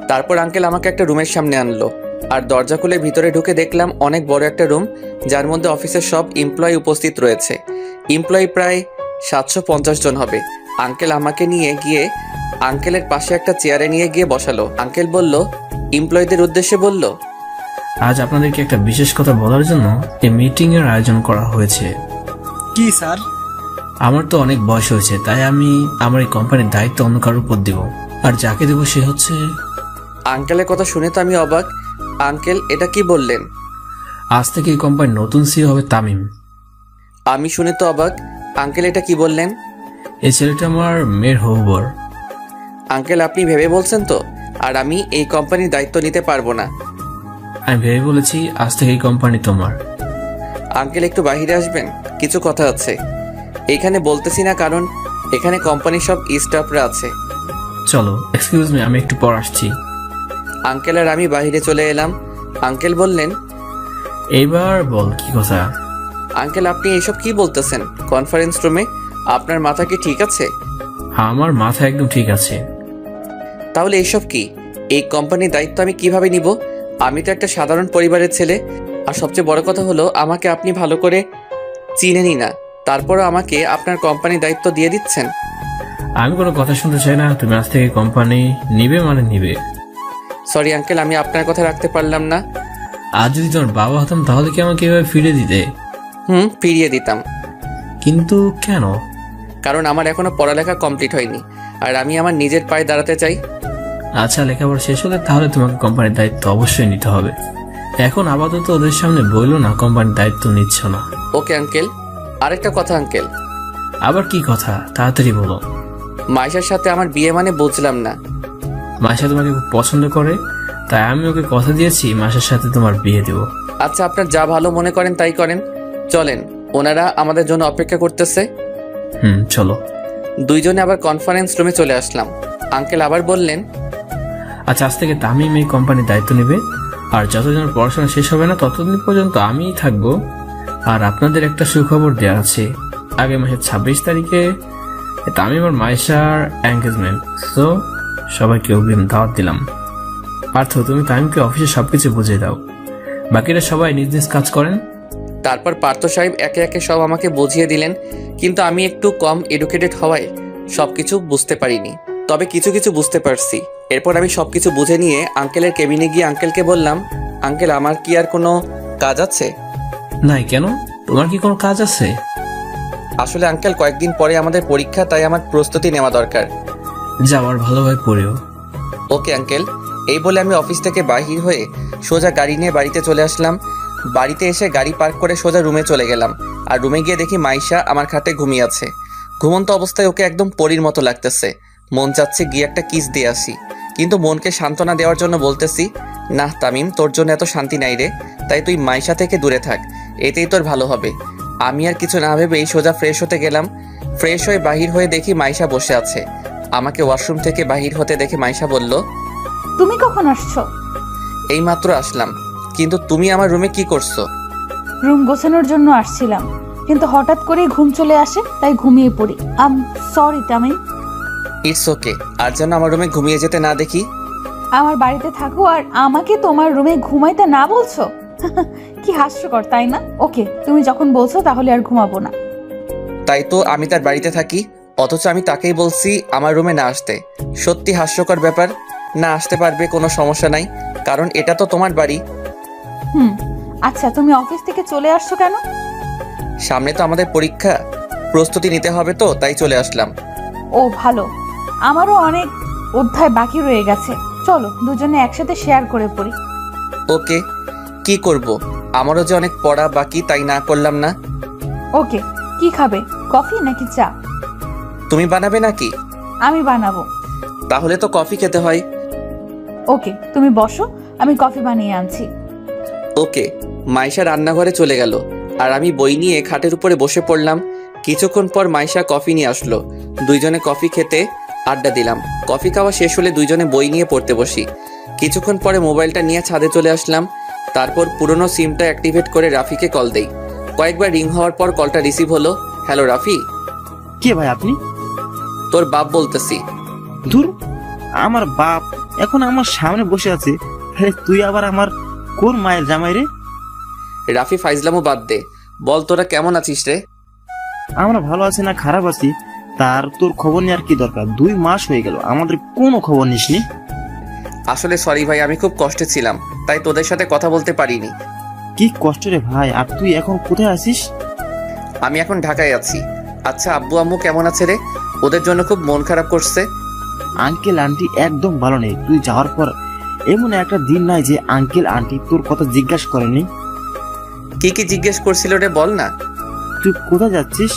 তারপর আঙ্কেল আমাকে একটা রুমের সামনে আনলো আর দরজা খুলে ভিতরে ঢুকে দেখলাম অনেক বড় একটা রুম, যার মধ্যে অফিসের সব এমপ্লয়ি উপস্থিত রয়েছে। এমপ্লয়ি প্রায় 750 জন হবে। আঙ্কেল আমাকে নিয়ে গিয়ে আঙ্কেলের পাশে একটা চেয়ারে নিয়ে গিয়ে বসালো। আঙ্কেল বলল, এমপ্লয়ীদের উদ্দেশ্যে বলল, আজ আপনাদেরকে একটা বিশেষ কথা বলার জন্য এই মিটিং এর আয়োজন করা হয়েছে। কি স্যার? আমার তো অনেক বয়স হয়েছে, তাই আমি আমার এই কোম্পানির দায়িত্ব অন্য কারোর উপর দিব, আর যাকে দেবো সে হচ্ছে। আঙ্কেলের কথা শুনে তো আমি অবাক। আঙ্কেল, এটা কি বললেন? আজ থেকে এই কোম্পানির নতুন সিইও হবে তামিম। আমি শুনে তো অবাক। আঙ্কেল, এটা কি বললেন? এই ছেলেটা আমার মেয়ের হবু বর। আঙ্কেল, আপনি ভেবে বলছেন তো? আর আমি এই কোম্পানির দায়িত্ব নিতে পারবো না। আমি ভেবে বলেছি আজ থেকে এই কোম্পানি তোমার। আঙ্কেল, একটু বাইরে আসবেন, কিছু কথা আছে। এখানে বলতেছি না, কারণ এখানে কোম্পানির সব স্টাফরা আছে। চলো। এক্সকিউজ মি, আমি একটু পর আসছি। আঙ্কেল আর আমি বাইরে চলে এলাম। আঙ্কেল বললেন, এইবার বল কি কথা। আঙ্কেল, আপনি এইসব কি বলতেছেন? কনফারেন্স রুমে আপনার মাথা কি ঠিক আছে? আমার মাথা একদম ঠিক আছে। তাহলে এইসব কি? এই কোম্পানির দায়িত্ব আমি কিভাবে নিব? আমি তো একটা সাধারণ পরিবারের ছেলে। আর সবচেয়ে বড় কথা হলো, আমাকে আপনি ভালো করে চিনেনই না, তারপরও আমাকে আপনার কোম্পানির দায়িত্ব দিয়ে দিচ্ছেন। আমি কোনো কথা শুনতে চাই না। তুমি আজ থেকে কোম্পানি নিবে মানে নিবে। সরি আঙ্কেল, আমি আপনার কথা রাখতে পারলাম না। আর যদি তোমার বাবা হতাম তাহলে কি আমাকে এভাবে ফিরে দিতে? ফিরিয়ে দিতাম। কিন্তু কেন? কারণ আমার এখনো পড়ালেখা কমপ্লিট হয়নি, আর আমি আমার নিজের পায়ে দাঁড়াতে চাই। আচ্ছা, লেখাপড়া শেষ হলে তাহলে তোমাকে কোম্পানির দায়িত্ব অবশ্যই নিতে হবে। এখন আপাতত ওদের সামনে বললো না কোম্পানির দায়িত্ব নিচ্ছ না। Okay uncle. আরেকটা কথা আঙ্কেল। আবার কি কথা? তাড়াতাড়ি বলো। মাইশার সাথে আমার বিয়ে মানে বুঝলাম না। মাইশা তোমাকে খুব পছন্দ করে, তাই আমি ওকে কথা দিয়েছি মাসের সাথে তোমার বিয়ে দেব। আচ্ছা, আপনার যা ভালো মনে করেন তাই করেন। চলেন, ওনারা আমাদের জন্য অপেক্ষা করতেছে। চলো। দুইজনে আবার কনফারেন্স রুমে চলে আসলাম। আঙ্কেল আবার বললেন, আচ্ছা, আজ থেকে তামিম এই কোম্পানির দায়িত্ব নেবে, আর যতজন পড়াশোনা শেষ হবে না ততদিন পর্যন্ত আমিই থাকবো। আর আপনাদের একটা সুখবর দেওয়া আছে, আগে মাসের 26 তারিখে তামিম আর মাইশার এনগেজমেন্ট। তো সবাইকে অগ্রিম দাওয়াত দিলাম। পার্থ, তুমি তামিমকে অফিসে সবকিছু বুঝিয়ে দাও, বাকিরা সবাই নিজ নিজ কাজ করেন। তারপর পার্থ সাহেব একে একে সব আমাকে বুঝিয়ে দিলেন, কিন্তু আমি একটু কম এডুকেটেড হওয়ায় সবকিছু বুঝতে পারিনি, তবে কিছু কিছু বুঝতে পারছি। এরপর আমি সবকিছু বুঝে নিয়ে আঙ্কেলের কেবিনে গিয়ে আঙ্কেলকে বললাম, আঙ্কেল আমার কি আর কোনো কাজ আছে? নাই, কেন? তোমার কি কোনো কাজ আছে? আসলে আঙ্কেল, কয়েকদিন পরে আমাদের পরীক্ষা, তাই আমার প্রস্তুতি নেওয়া দরকার। যাওয়ার ভালোভাবে পড়েও। Okay uncle. এই বলে আমি অফিস থেকে বাহির হয়ে সোজা গাড়ি নিয়ে বাড়িতে চলে আসলাম। বাড়িতে এসে গাড়ি পার্ক করে সোজা রুমে চলে গেলাম। আর রুমে গিয়ে দেখি মাইশা আমার খাটে ঘুমিয়ে আছে। ঘুমন্ত অবস্থায় ওকে একদম পরীর মতো লাগতেছে। মন চাচ্ছে গিয়ে একটা কিস দিয়ে আসি, কিন্তু মনকে সান্ত্বনা দেওয়ার জন্য বলতেছি, না তামিম, তোর জন্য এত শান্তি নাই রে, তাই তুই মাইশা থেকে দূরে থাক, এতেই তোর ভালো হবে। আমি আর কিছু না ভেবেই সোজা ফ্রেশ হতে গেলাম। ফ্রেশ হয়ে বাহির হয়ে দেখি মাইশা বসে আছে। আমাকে ওয়াশরুম থেকে বাহির হতে দেখে মাইশা বলল, তুমি কখন আসছো? এইমাত্র আসলাম। কিন্তু তুমি আমার রুমে কি করছো? রুম গোছানোর জন্য আসছিলাম, কিন্তু হঠাৎ করে ঘুম চলে আসে, তাই ঘুমিয়ে পড়ি। সরি তামিম। It's okay. আর যেন আমার রুমে ঘুমিয়ে যেতে না দেখি। আমার বাড়িতে থাকো আর আমাকে তোমার রুমে ঘুমাইতে না বলছো? কি হাস্যকর, তাই না? ওকে, তুমি যখন বলছো তাহলে আর ঘুমাবো না। তাই তো আমি তার বাড়িতে থাকি, অথচ আমি তাকেই বলছি আমার রুমে না আসতে। সত্যি হাস্যকর ব্যাপার। না আসতে পারবে, কোনো সমস্যা নাই, কারণ এটা তো তোমার বাড়ি। আচ্ছা, তুমি অফিস থেকে চলে আসছো কেন? সামনে তো আমাদের পরীক্ষা, প্রস্তুতি নিতে হবে, তো তাই চলে আসলাম। ও ভালো, আমারও অনেক অধ্যায় বাকি রয়ে গেছে। চলো দুজনে একসাথে শেয়ার করে পড়ি। ওকে। কি করব? আমারও যে অনেক পড়া বাকি, তাই না করলাম না। ওকে, কি খাবে? কফি নাকি চা? তুমি বানাবে নাকি? আমি বানাবো। তাহলে তো কফি খেতে হয়। ওকে, তুমি বসো, আমি কফি বানিয়ে আনছি। ওকে। মাইশা রান্নাঘরে চলে গেল, আর আমি বই নিয়ে খাটের উপরে বসে পড়লাম। কিছুক্ষণ পর মাইশা কফি নিয়ে আসলো। দুইজনে কফি খেতে আড্ডা দিলাম। কফি খাওয়া শেষ হলে দুইজনে বই নিয়ে পড়তে বসি। কিছুক্ষণ পরে মোবাইলটা নিয়ে ছাদে চলে আসলাম। তারপর পুরনো সিমটা অ্যাক্টিভেট করে রাফিকে কল দেই। কয়েকবার রিং হওয়ার পর কলটা রিসিভ হলো। হ্যালো রাফি। কে ভাই আপনি? তোর বাপ বলতেছি। ধুর, আমার বাপ এখন আমার সামনে বসে আছে, তুই আবার আমার কোন মায়ের জামাই রে? রাফি, ফাইজলামও বাদ দে, বল তোরা কেমন আছিস রে? আমরা ভালো আছি না খারাপ আছি, তার তোর খবর নেওয়ার কি দরকার? 2 মাস হয়ে গেল আমাদের কোনো খবর নিসনি। আসলে সরি ভাই, আমি খুব কষ্টে ছিলাম, তাই তোদের সাথে কথা বলতে পারিনি। কি কষ্ট রে ভাই, আর তুই এখন কোথায় আছিস? আমি এখন ঢাকায় আছি। আচ্ছা, আব্বু আম্মু কেমন আছে রে? ওদের জন্য খুব মন খারাপ করছে। আঙ্কেল আন্টি একদম ভালো নেই। তুই যাওয়ার পর এমন একটা দিন নাই যে আঙ্কেল আন্টি তোর কথা জিজ্ঞাসা করেনি। কি কি জিজ্ঞেস করছিল রে, বল না। তুই কোথায় যাচ্ছিস,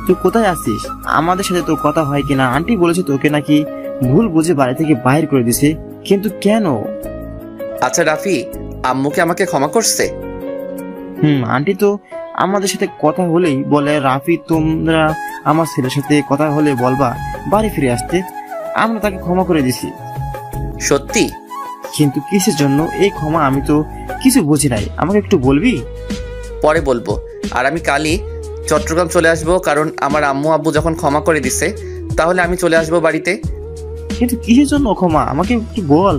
তুই কোথায় আছিস, আমাদের সাথে তোর কথা হয় কিনা। আন্টি বলেছে তোকে নাকি ভুল বুঝে বাড়ি থেকে বাইরে করে দিছে, কিন্তু কেন? আচ্ছা রাফি, আম্মুকে আমাকে ক্ষমা করছে? আন্টি তো আমাদের সাথে কথা হলেই বলে, রাফি তোমরা আমার ছেলের সাথে কথা হলে বলবা বাড়ি ফিরে আসতে। আমরা তাকে ক্ষমা করে দিছি। সত্যি? কিন্তু কিসের জন্য এই ক্ষমা আমি তো কিছু বুঝি নাই, আমাকে একটু বলবি? পরে বলবো। আর আমি কালই চট্টগ্রাম চলে আসবো, কারণ আমার আম্মু আব্বু যখন ক্ষমা করে দিছে তাহলে আমি চলে আসবো বাড়িতে। কিন্তু কিসের জন্য ক্ষমা, আমাকে একটু বল।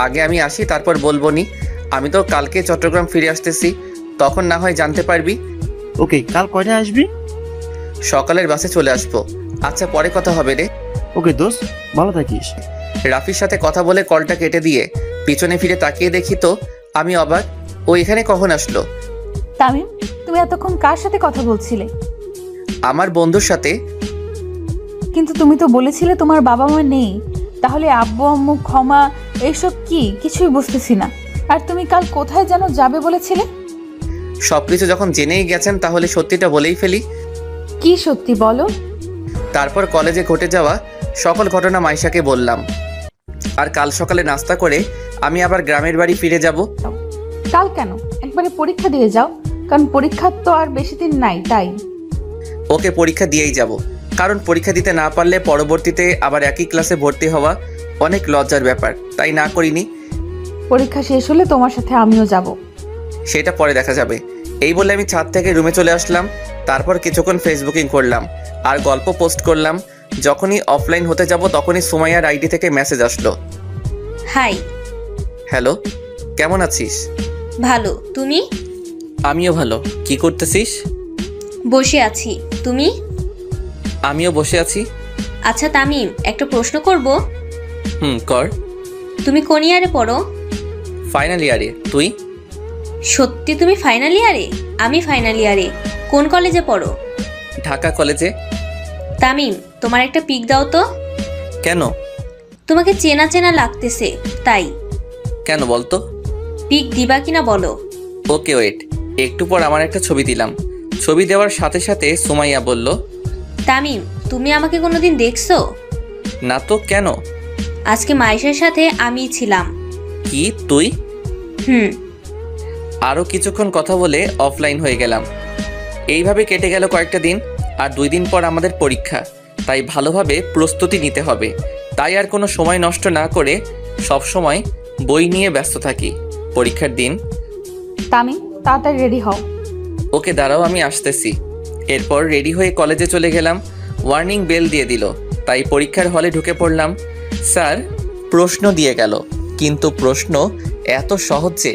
আগে আমি আসি, তারপর বলবো নি। আমি তো কালকে চট্টগ্রাম ফিরে আসতেছি, তখন না হয় জানতে পারবি। ওকে, কাল কয়টায় আসবি? সকালের বাসে চলে আসবো। আচ্ছা, পরে কথা হবে রে। ওকে দোস্ত, ভালো থাকিস। রাফির সাথে কথা বলে কলটা কেটে দিয়ে পিছনে ফিরে তাকিয়ে দেখি তো আমি অবাক, ও এখানে কখন আসলো? তামিম, তুমি এতক্ষণ কার সাথে কথা বলছিলে? আমার বন্ধুর সাথে। কিন্তু তুমি তো বলেছিলে তোমার বাবা মা নেই, তাহলে আব্বু আম্মু ক্ষমা এইসব কি? কিছুই বুঝতেছি না। আর তুমি কাল কোথায় যেন যাবে বলেছিলে? সবকিছু যখন জেনেই গেছেন তাহলে সত্যিটা বলেই ফেলি। কি সত্যি বলো? তারপর কলেজে ঘটে যাওয়া সকল ঘটনা মাইশাকে বললাম। আর কাল সকালে নাস্তা করে আমি আবার গ্রামের বাড়ি ফিরে যাব। কাল কেন? একবারে পরীক্ষা দিয়ে যাও, কারণ পরীক্ষার তো আর বেশি দিন নাই। তাই ওকে, পরীক্ষা দিয়েই যাব, কারণ পরীক্ষা দিতে না পারলে পরবর্তীতে আবার একই ক্লাসে ভর্তি হওয়া অনেক লজ্জার ব্যাপার, তাই না করিনি। পরীক্ষা শেষ হলে তোমার সাথে আমিও যাব। সেটা পরে দেখা যাবে। এই বলে আমি ছাদ থেকে রুমে চলে আসলাম। তারপর কিছুক্ষণ ফেসবুকিং করলাম আর গল্প পোস্ট করলাম। যখনই অফলাইন হতে যাব তখনই সুমাইয়ার আইডি থেকে মেসেজ আসলো। হাই। হ্যালো, কেমন আছিস? ভালো, তুমি? আমিও ভালো। কি করতেছিস? বসে আছি, তুমি? আমিও বসে আছি। আচ্ছা তামিম, একটা প্রশ্ন করব। কর। তুমি কোন ইয়ারে পড়ো? ফাইনাল ইয়ারে। তুই? সত্যি তুমি ফাইনাল ইয়ারে? আমি ফাইনাল ইয়ারে। কোন কলেজে পড়ো? ঢাকা কলেজে। তামিম, তোমার একটা পিক দাও তো। কেন? তোমাকে চেনা চেনা লাগতেছে তাই। কেন বলতো? পিক দিবা কিনা বলো। ওকে ওয়েট, একটু পর আমার একটা ছবি দিলাম। ছবি দেওয়ার সাথে সাথে সুমাইয়া বলল, তামিম, তুমি আমাকে কোনোদিন দেখছো? না তো, কেন? আজকে মাইশার সাথে আমিই ছিলাম। কি তুই? হুম। আরও কিছুক্ষণ কথা বলে অফলাইন হয়ে গেলাম। এইভাবে কেটে গেল কয়েকটা দিন। আর 2 দিন পর আমাদের পরীক্ষা, তাই ভালোভাবে প্রস্তুতি নিতে হবে। তাই আর কোনো সময় নষ্ট না করে সব সময় বই নিয়ে ব্যস্ত থাকি। পরীক্ষার দিন। তামিম, তাড়াতাড়ি রেডি হও। ওকে দাঁড়াও, আমি আসতেছি। এরপর রেডি হয়ে কলেজে চলে গেলাম। ওয়ার্নিং বেল দিয়ে দিল, তাই পরীক্ষার হলে ঢুকে পড়লাম। স্যার প্রশ্ন দিয়ে গেল, কিন্তু প্রশ্ন এত সহজ যে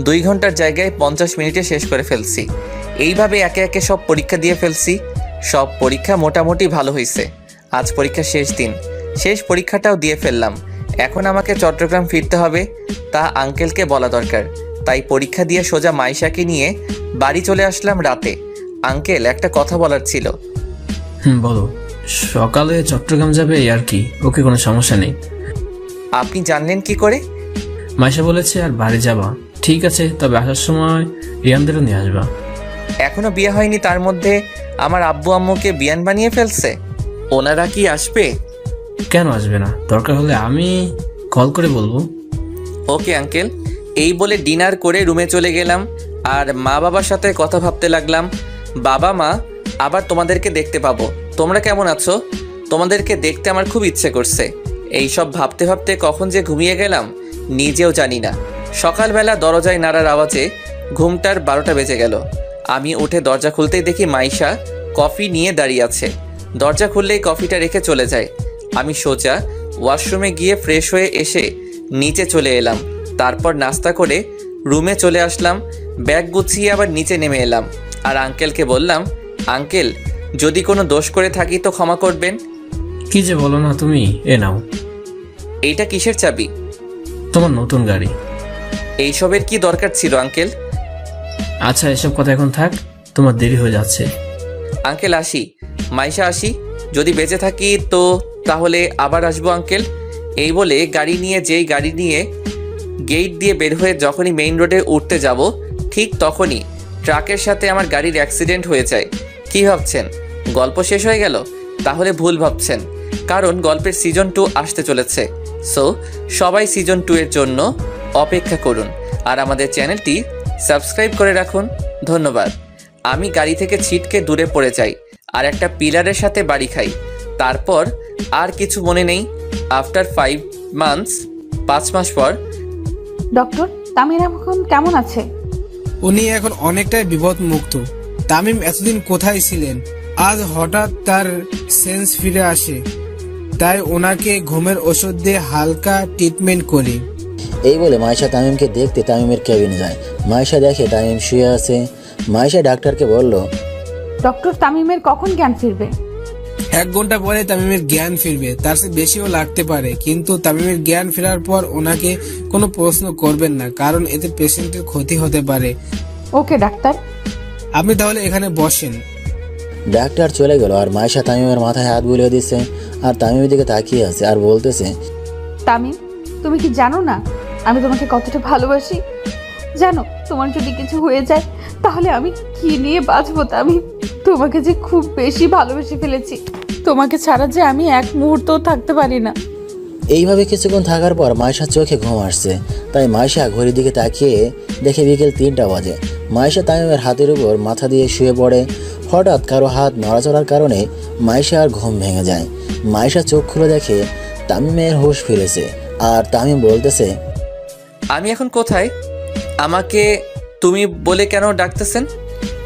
2 ঘন্টার জায়গায় 50 মিনিটে শেষ করে ফেলছি। এইভাবে একে একে সব পরীক্ষা দিয়ে ফেলছি। সব পরীক্ষা মোটামুটি ভালো হয়েছে। আজ পরীক্ষা শেষ দিন, শেষ পরীক্ষাটাও দিয়ে ফেললাম। এখন আমাকে চট্টগ্রাম ফিরতে হবে, তা আঙ্কেলকে বলা দরকার। তাই পরীক্ষা দিয়ে সোজা মাইশাকে নিয়ে বাড়ি চলে আসলাম রাতে। আঙ্কেল, একটা কথা বলার ছিল। বলো। সকালে চট্টগ্রাম যাবে আর কি, ওকে, কোনো সমস্যা নেই। আপনি জানলেন কি করে? মাইশা বলেছে আর বাড়ি যাবা। ঠিক আছে, তবে আসার সময় রিয়ানদেরও নিয়ে আসবা। এখনো বিয়ে হয়নি, তার মধ্যে আমার আব্বু আম্মুকে বিয়ান বানিয়ে ফেলছে। ওনারা কি আসবে? কেন আসবে না? দরকার হলে আমি কল করে বলবো। Okay uncle. এই বলে ডিনার করে রুমে চলে গেলাম আর মা বাবার সাথে কথা ভাবতে লাগলাম। বাবা মা, আবার তোমাদেরকে দেখতে পাবো। তোমরা কেমন আছো? তোমাদেরকে দেখতে আমার খুব ইচ্ছে করছে। এই সব ভাবতে ভাবতে কখন যে ঘুমিয়ে গেলাম নিজেও জানি না। সকালবেলা দরজায় নাড়ার আওয়াজে ঘুমটার 12টা বেজে গেল। আমি উঠে দরজা খুলতেই দেখি মাইশা কফি নিয়ে দাঁড়িয়ে আছে। দরজা খুললেই কফিটা রেখে চলে যায়। আমি সোজা ওয়াশরুমে গিয়ে ফ্রেশ হয়ে এসে নিচে চলে এলাম। তারপর নাস্তা করে রুমে চলে আসলাম। ব্যাগ গুছিয়ে আবার নিচে নেমে এলাম আর আঙ্কেলকে বললাম, আঙ্কেল যদি কোনো দোষ করে থাকি তো ক্ষমা করবেন। কি যে বলো না তুমি। এ নাও। এইটা কিসের চাবি? তোমার নতুন গাড়ি। এইসবের কি দরকার ছিল আঙ্কেল? আচ্ছা, এসব কথা এখন থাক, তোমার দেরি হয়ে যাচ্ছে। আঙ্কেল আসি। মাইশা আসি। যদি বেঁচে থাকি তো তাহলে আবার আসবো আঙ্কেল। এই বলে যেই গাড়ি নিয়ে গেট দিয়ে বের হয়ে যখনই মেইন রোডে উঠতে যাব ঠিক তখনই ট্রাকের সাথে আমার গাড়ির অ্যাক্সিডেন্ট হয়ে যায়। কি ভাবছেন গল্প শেষ হয়ে গেল? তাহলে ভুল ভাবছেন, কারণ গল্পের সিজন 2 আসতে চলেছে। সো সবাই সিজন 2 এর জন্য অপেক্ষা করুন আর আমাদের চ্যানেলটি সাবস্ক্রাইব করে রাখুন। ধন্যবাদ। আমি গাড়ি থেকে ছিটকে দূরে পড়ে যাই আর একটা পিলারের সাথে বাড়ি খাই। তারপর আর কিছু মনে নেই। আফটার 5 মাস পর। ডক্টর, তামিম এখন কেমন আছে? উনি এখন অনেকটাই বিপদ মুক্ত। তামিম এতদিন কোথায় ছিলেন, আজ হঠাৎ তার সেন্স ফিরে আসে, তাই ওনাকে ঘুমের ওষুধ দিয়ে হালকা ট্রিটমেন্ট করি। এই বলে মাইশা তামিমকে দেখতে তামিমের কেবিনে যায়। মাইশা দেখে তামিম শুয়ে আছে। মাইশা ডাক্তারকে বলল, ডক্টর, তামিমের কখন জ্ঞান ফিরবে? 1 ঘন্টা পরে তামিমের জ্ঞান ফিরবে, তার চেয়ে বেশিও লাগতে পারে। কিন্তু তামিমের জ্ঞান ফেরার পর ওনাকে কোনো প্রশ্ন করবেন না, কারণ এতে পেশেন্টের ক্ষতি হতে পারে। ওকে ডাক্তার। আপনি তাহলে এখানে বসেন। ডাক্তার চলে গেল আর মাইশা তামিমের মাথায় হাত বুলিয়ে দিচ্ছে আর তামিমের দিকে তাকিয়ে আছে আর বলতেছে, তামিম, তুমি কি জানো না আমি তোমাকে কতটা ভালোবাসি? জানো তোমার যদি কিছু হয়ে যায় তাহলে আমি কি নিয়ে বাঁচবো? তামিম, তোমাকে যে খুব বেশি ভালোবেসে ফেলেছি, তোমাকে ছাড়া যে আমি এক মুহূর্তও থাকতে পারি না। এইভাবে কিছুক্ষণ থাকার পর মাইশার চোখে ঘুম আসছে। তাই মাইশা ঘড়ির দিকে তাকিয়ে দেখে বিকেল 3টা বাজে। মাইশা তামিমের হাতের উপর মাথা দিয়ে শুয়ে পড়ে। হঠাৎ কারো হাত নড়াচড়ার কারণে মাইশার ঘুম ভেঙে যায়। মাইশা চোখ খুলে দেখে তামিমের হুঁশ ফিরেছে আর তামিম বলতেছে, আমি এখন কোথায়? আমাকে তুমি বলে কেন ডাকতেছেন?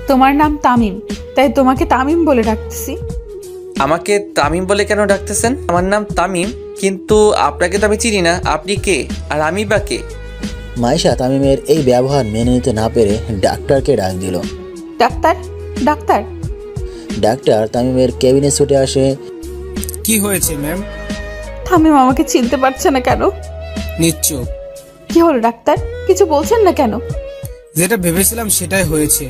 তোমার নাম তামিম, তাই তোমাকে তামিম বলে ডাকতেছি। আমাকে তামিম বলে কেন ডাকতেছেন? আমার নাম তামিম, কিন্তু আপনাকে তো আমি চিনি না। আপনি কে আর আমি বা কে? মাইশা তামিমের এই ব্যবহার মেনে নিতে না পেরে ডাক্তারকে ডাক দিল। Doctor, doctor. ডাক্তার তামিমের কেবিনে ছুটে আসে। কি হয়েছে ম্যাম? তামিম আমাকে চিনতে পারছে না কেন? নিশ্চুপ। কি হলো ডাক্তার, কিছু বলছেন না কেন? যেটা ভেবেছিলাম সেটাই হয়েছে।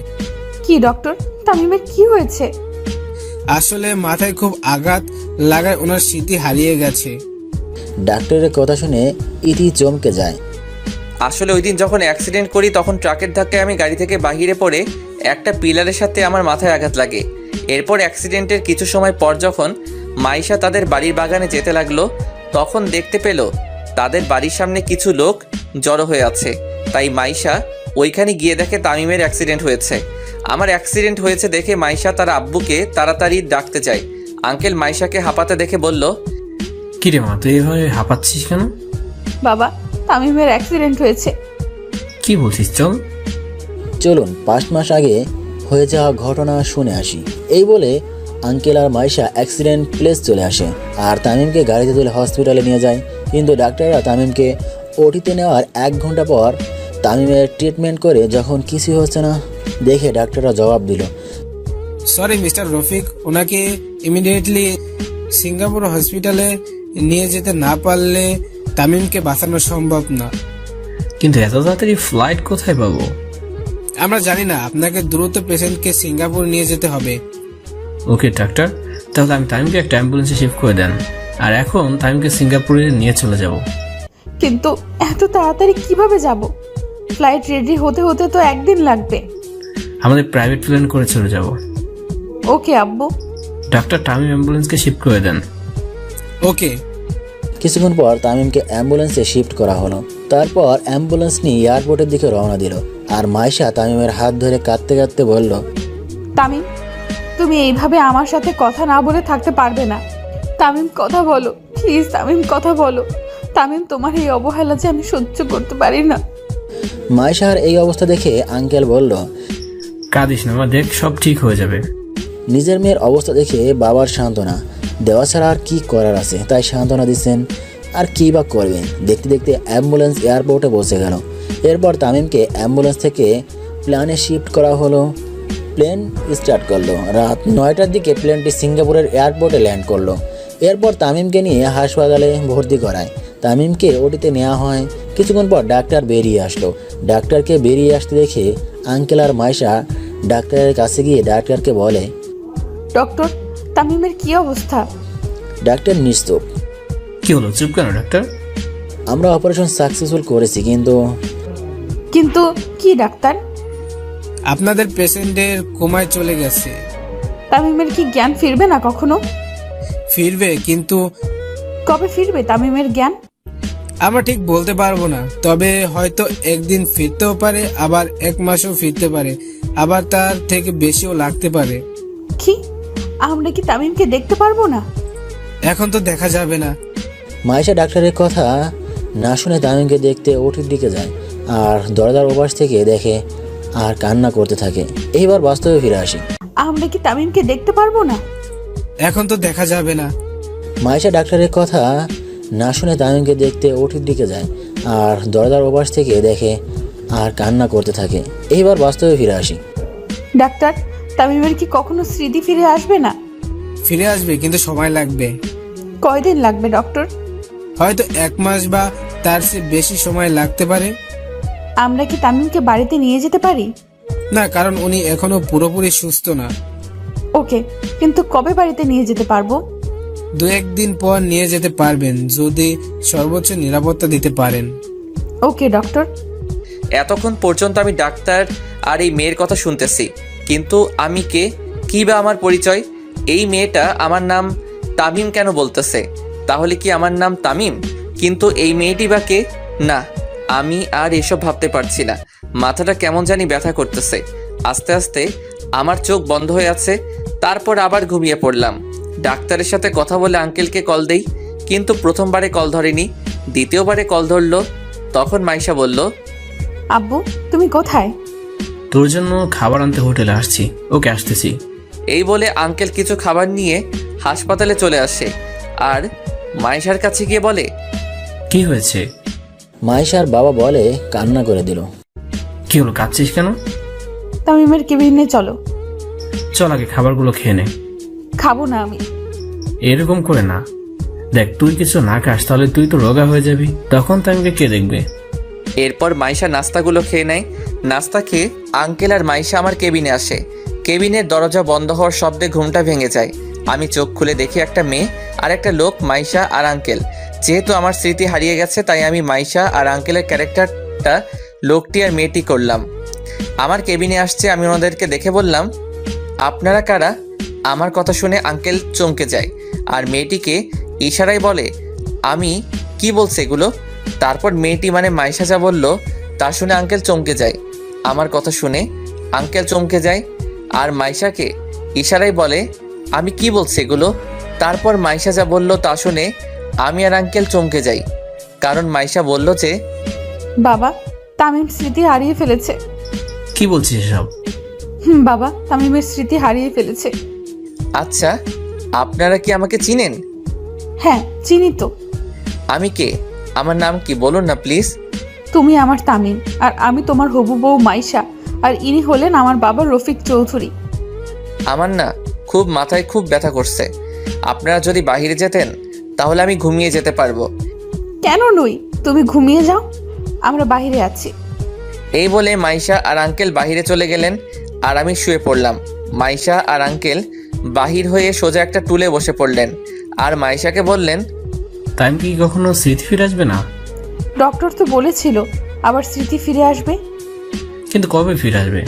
কি ডক্টর, তামিমের কি হয়েছে? আসলে মাথায় খুব আঘাত লাগায় ওনার স্মৃতি হারিয়ে গেছে। ডাক্তারের কথা শুনে ইতি চমকে যায়। আসলে ওই দিন যখন অ্যাক্সিডেন্ট করি তখন ট্রাকের ধাক্কায় আমি গাড়ি থেকে বাহিরে পড়ে একটা পিলারের সাথে আমার মাথায় আঘাত লাগে। এরপর অ্যাক্সিডেন্টের কিছু সময় পর যখন মাইশা তাদের বাড়ির বাগানে যেতে লাগলো তখন দেখতে পেল তাদের বাড়ির সামনে কিছু লোক জড়ো হয়ে আছে। তাই মাইশা ওইখানে গিয়ে দেখে তামিমের অ্যাক্সিডেন্ট হয়েছে। আমার অ্যাক্সিডেন্ট হয়েছে দেখে মাইশা তার আব্বুকে তাড়াতাড়ি ডাকতে চায়। আঙ্কেল মাইশাকে হাঁপাতে দেখে বলল, কিরে মা, তুই এভাবে হাঁপাচ্ছিস কেন? বাবা, তামিমের অ্যাক্সিডেন্ট হয়েছে। কি বলছিস? চলুন 5 মাস আগে হয়ে যাওয়া ঘটনা শুনে আসি। এই বলে আঙ্কেল আর মাইশা অ্যাক্সিডেন্ট প্লেস চলে আসে আর তামিমকে গাড়িতে তুলে হসপিটালে নিয়ে যায়। কিন্তু ডাক্তাররা তামিমকে ওটিতে নেওয়ার 1 ঘন্টা পর তামিমের ট্রিটমেন্ট করে যখন কিছু হচ্ছে না দেখে ডাক্তাররা জবাব দিল, সরি মিস্টার রফিক, ওনাকে ইমিডিয়েটলি সিঙ্গাপুর হসপিটালে নিয়ে যেতে না পারলে তামিমকে বাঁচানো সম্ভব না। কিন্তু এত তাড়াতাড়ি ফ্লাইট কোথায় পাবো? আমরা জানি না, আপনাকে দ্রুত পেশেন্টকে সিঙ্গাপুর নিয়ে যেতে হবে। ওকে ডাক্তার, তাহলে আমি তামিমকে একটা অ্যাম্বুলেন্সে শিফট করে দেন, আর এখন তামিমকে সিঙ্গাপুরে নিয়ে চলে যাব। কিন্তু এত তাড়াতাড়ি কিভাবে যাব? ফ্লাইট রেডি হতে হতে তো 1 দিন লাগবে। আমাদের প্রাইভেট প্লেন করে চলে যাব। ওকে আব্বু। ডাক্তার, তামিম অ্যাম্বুলেন্সকে শিফট করে দেন। ওকে। কিছুক্ষণ পর তামিমকে অ্যাম্বুলেন্সে শিফট করা হলো। তারপর অ্যাম্বুলেন্স নিয়ে এয়ারপোর্টের দিকে রওনা দিল আর মাইশা তামিমের হাত ধরে কাঁদতে কাঁদতে বলল, তামিম, তুমি এইভাবে আমার সাথে কথা না বলে থাকতে পারবে না। তামিম, কথা বলো প্লিজ। তামিম, কথা বলো। তামিম, তোমার এই অবহেলা যে আমি সহ্য করতে পারি না। মাইশার এই অবস্থা দেখে আঙ্কেল বলল, কাঁদিস না মা, দেখ সব ঠিক হয়ে যাবে। নিজের মেয়ের অবস্থা দেখে বাবার সান্ত্বনা দেওয়া ছাড়া আর কি করার আছে, তাই সান্ত্বনা দিচ্ছেন। আর কী বা করবেন। দেখতে দেখতে অ্যাম্বুলেন্স এয়ারপোর্টে পৌঁছে গেল। এরপর তামিমকে অ্যাম্বুলেন্স থেকে প্লেনে শিফট করা হলো। প্লেন স্টার্ট করলো। রাত 9টার দিকে প্লেনটি সিঙ্গাপুরের এয়ারপোর্টে ল্যান্ড করলো। এরপর তামিমকে নিয়ে হাসপাতালে ভর্তি করায়। তামিমকে ওটিতে নেওয়া হয়। কিছুক্ষণ পর ডাক্তার বেরিয়ে আসলো। ডাক্তারকে বেরিয়ে আসতে দেখে আঙ্কেল আর মাইশা ডাক্তারের কাছে গিয়ে ডাক্তারকে বলে, ডক্টর, তামিমের কি অবস্থা? ডাক্তার নিশ্চুপ। কি হলো, চুপ কেন ডাক্তার? আমরা অপারেশন সাকসেসফুল করেছি, কিন্তু কি ডাক্তার? আপনাদের পেশেন্টের কোমায় চলে গেছে। তামিমের কি জ্ঞান ফিরবে না কখনো? ফিরবে, কিন্তু কবে ফিরবে তামিমের জ্ঞান? আমরা ঠিক বলতে পারবো না। তবে হয়তো 1 দিন ফিরতেও পারে, আবার 1 মাসও ফিরতে পারে, আবার তার থেকে বেশিও লাগতে পারে। কি, আমরা কি তামিমকে দেখতে পারবো না? এখন তো দেখা যাবে না। মাইশা ডাক্তারের কথা না শুনে তামিমকে দেখতে ওটির দিকে যায়। আর দরজার ওপাশ থেকে দেখে আর কান্না করতে থাকে। এইবার বাস্তবে ফিরে আসি। আমরা কি তামিমকে দেখতে পারবো না? এখন তো দেখা যাবে না। মাইশা ডাক্তারের কথা না শুনে তামিমকে দেখতে ওটির দিকে যায় আর দরজার ওপাশ থেকে দেখে আর কান্না করতে থাকে। এইবার বাস্তবে ফিরে আসি। ডাক্তার, তামিমের কি কখনো স্মৃতি ফিরে আসবে না? ফিরে আসবে, কিন্তু সময় লাগবে। কয়দিন লাগবে ডক্টর? হয়তো 1 মাস বা তার চেয়ে বেশি সময় লাগতে পারে। আমরা কি তামিমকে বাড়িতে নিয়ে যেতে পারি? না, কারণ উনি এখনো পুরোপুরি সুস্থ না। ওকে, কিন্তু কবে বাড়িতে নিয়ে যেতে পারবো? 2-1 দিন পর নিয়ে যেতে পারবেন, যদি সর্বোচ্চ নিরাপত্তা দিতে পারেন। ওকে ডক্টর। এতক্ষণ পর্যন্ত আমি ডাক্তার আর এই মেয়ের কথা শুনতেছি, কিন্তু আমি কে, কী বা আমার পরিচয়? এই মেয়েটা আমার নাম তামিম কেন বলতেছে? তাহলে কি আমার নাম তামিম? কিন্তু এই মেয়েটি বা কে? না, আমি আর এসব ভাবতে পারছি না। মাথাটা কেমন জানি ব্যথা করতেছে। আস্তে আস্তে আমার চোখ বন্ধ হয়ে আছে, তারপর আবার ঘুমিয়ে পড়লাম। ডাক্তারের সাথে কথা বলে আঙ্কেলকে কল দেই, কিন্তু প্রথমবারে কল ধরেনি, দ্বিতীয়বারে কল ধরলো। তখন মাইশা বলল, আব্বু তুমি কোথায়? তোর জন্য খাবার আনতে হোটেলে আসছি। ওকে, আসতেছি। এই বলে আঙ্কেল কিছু খাবার নিয়ে হাসপাতালে চলে আসে আর মাইশার কাছে গিয়ে বলে, কি হয়েছে? মাইশার বাবা বলে কান্না করে দিল। কি হলো, কাঁদছিস কেন? তামিমের কেবিনে চলো। চল আগে খাবারগুলো খেয়ে নে। খাবো না আমি। এরকম করে না, দেখ তুই কিছু না খাস তাহলে তুই তো রোগা হয়ে যাবি, তখন তামিমকে কে দেখবে? এরপর মাইশা নাস্তাগুলো খেয়ে নেয়। নাস্তা খেয়ে আঙ্কেল আর মাইশা আমার কেবিনে আসে। কেবিনের দরজা বন্ধ হওয়ার শব্দে ঘুমটা ভেঙে যায়। আমি চোখ খুলে দেখি একটা মেয়ে আর একটা লোক, মাইশা আর আঙ্কেল। যেহেতু আমার স্মৃতি হারিয়ে গেছে, তাই আমি মাইশা আর আঙ্কেলের ক্যারেক্টারটা লোকটি আর মেয়েটি করলাম। আমার কেবিনে আসছে, আমি ওনাদেরকে দেখে বললাম, আপনারা কারা? আমার কথা শুনে আঙ্কেল চমকে যায় আর মেয়েটিকে ইশারায় বলে, আমি কি বলছে এগুলো? তারপর মেয়েটি মানে মাইশা যা বলল তা শুনে আঙ্কেল চমকে যায়। আমার কথা শুনে আঙ্কেল চমকে যায় আর মাইশাকে ইশারায় বলে, আমি কি বলছি এগুলো? তারপর মাইশা যা বলল তা শুনে আমি আর আঙ্কেল চমকে যাই, কারণ মাইশা বলল যে, বাবা, তামিম স্মৃতি হারিয়ে ফেলেছে। কি বলছিস এসব? বাবা, তামিমের স্মৃতি হারিয়ে ফেলেছে। আচ্ছা, আপনারা কি আমাকে চিনেন? হ্যাঁ, চিনি তো। আমি কে? আমার নাম কি বলুন না প্লিজ। তুমি আমার তামিম, আর আমি তোমার হবু বউ মাইশা, আর ইনি হলেন আমার বাবা রফিক চৌধুরী। আমার না খুব মাথায় খুব ব্যথা করছে। আপনারা যদি বাইরে যেতেন তাহলে আমি ঘুমিয়ে যেতে পারবো। কেন নই, তুমি ঘুমিয়ে যাও, আমরা বাইরে আছি। এই বলে মাইশা আর আঙ্কেল বাহিরে চলে গেলেন আর আমি শুয়ে পড়লাম। মাইশা আর আঙ্কেল বাহির হয়ে সোজা একটা টুলে বসে পড়লেন আর মাইশাকে বললেন, তামিম কি কখনো স্মৃতি ফিরে আসবে না? ডক্টর তো বলেছিল আবার স্মৃতি ফিরে আসবে। কিন্তু কবে ফিরে আসবে?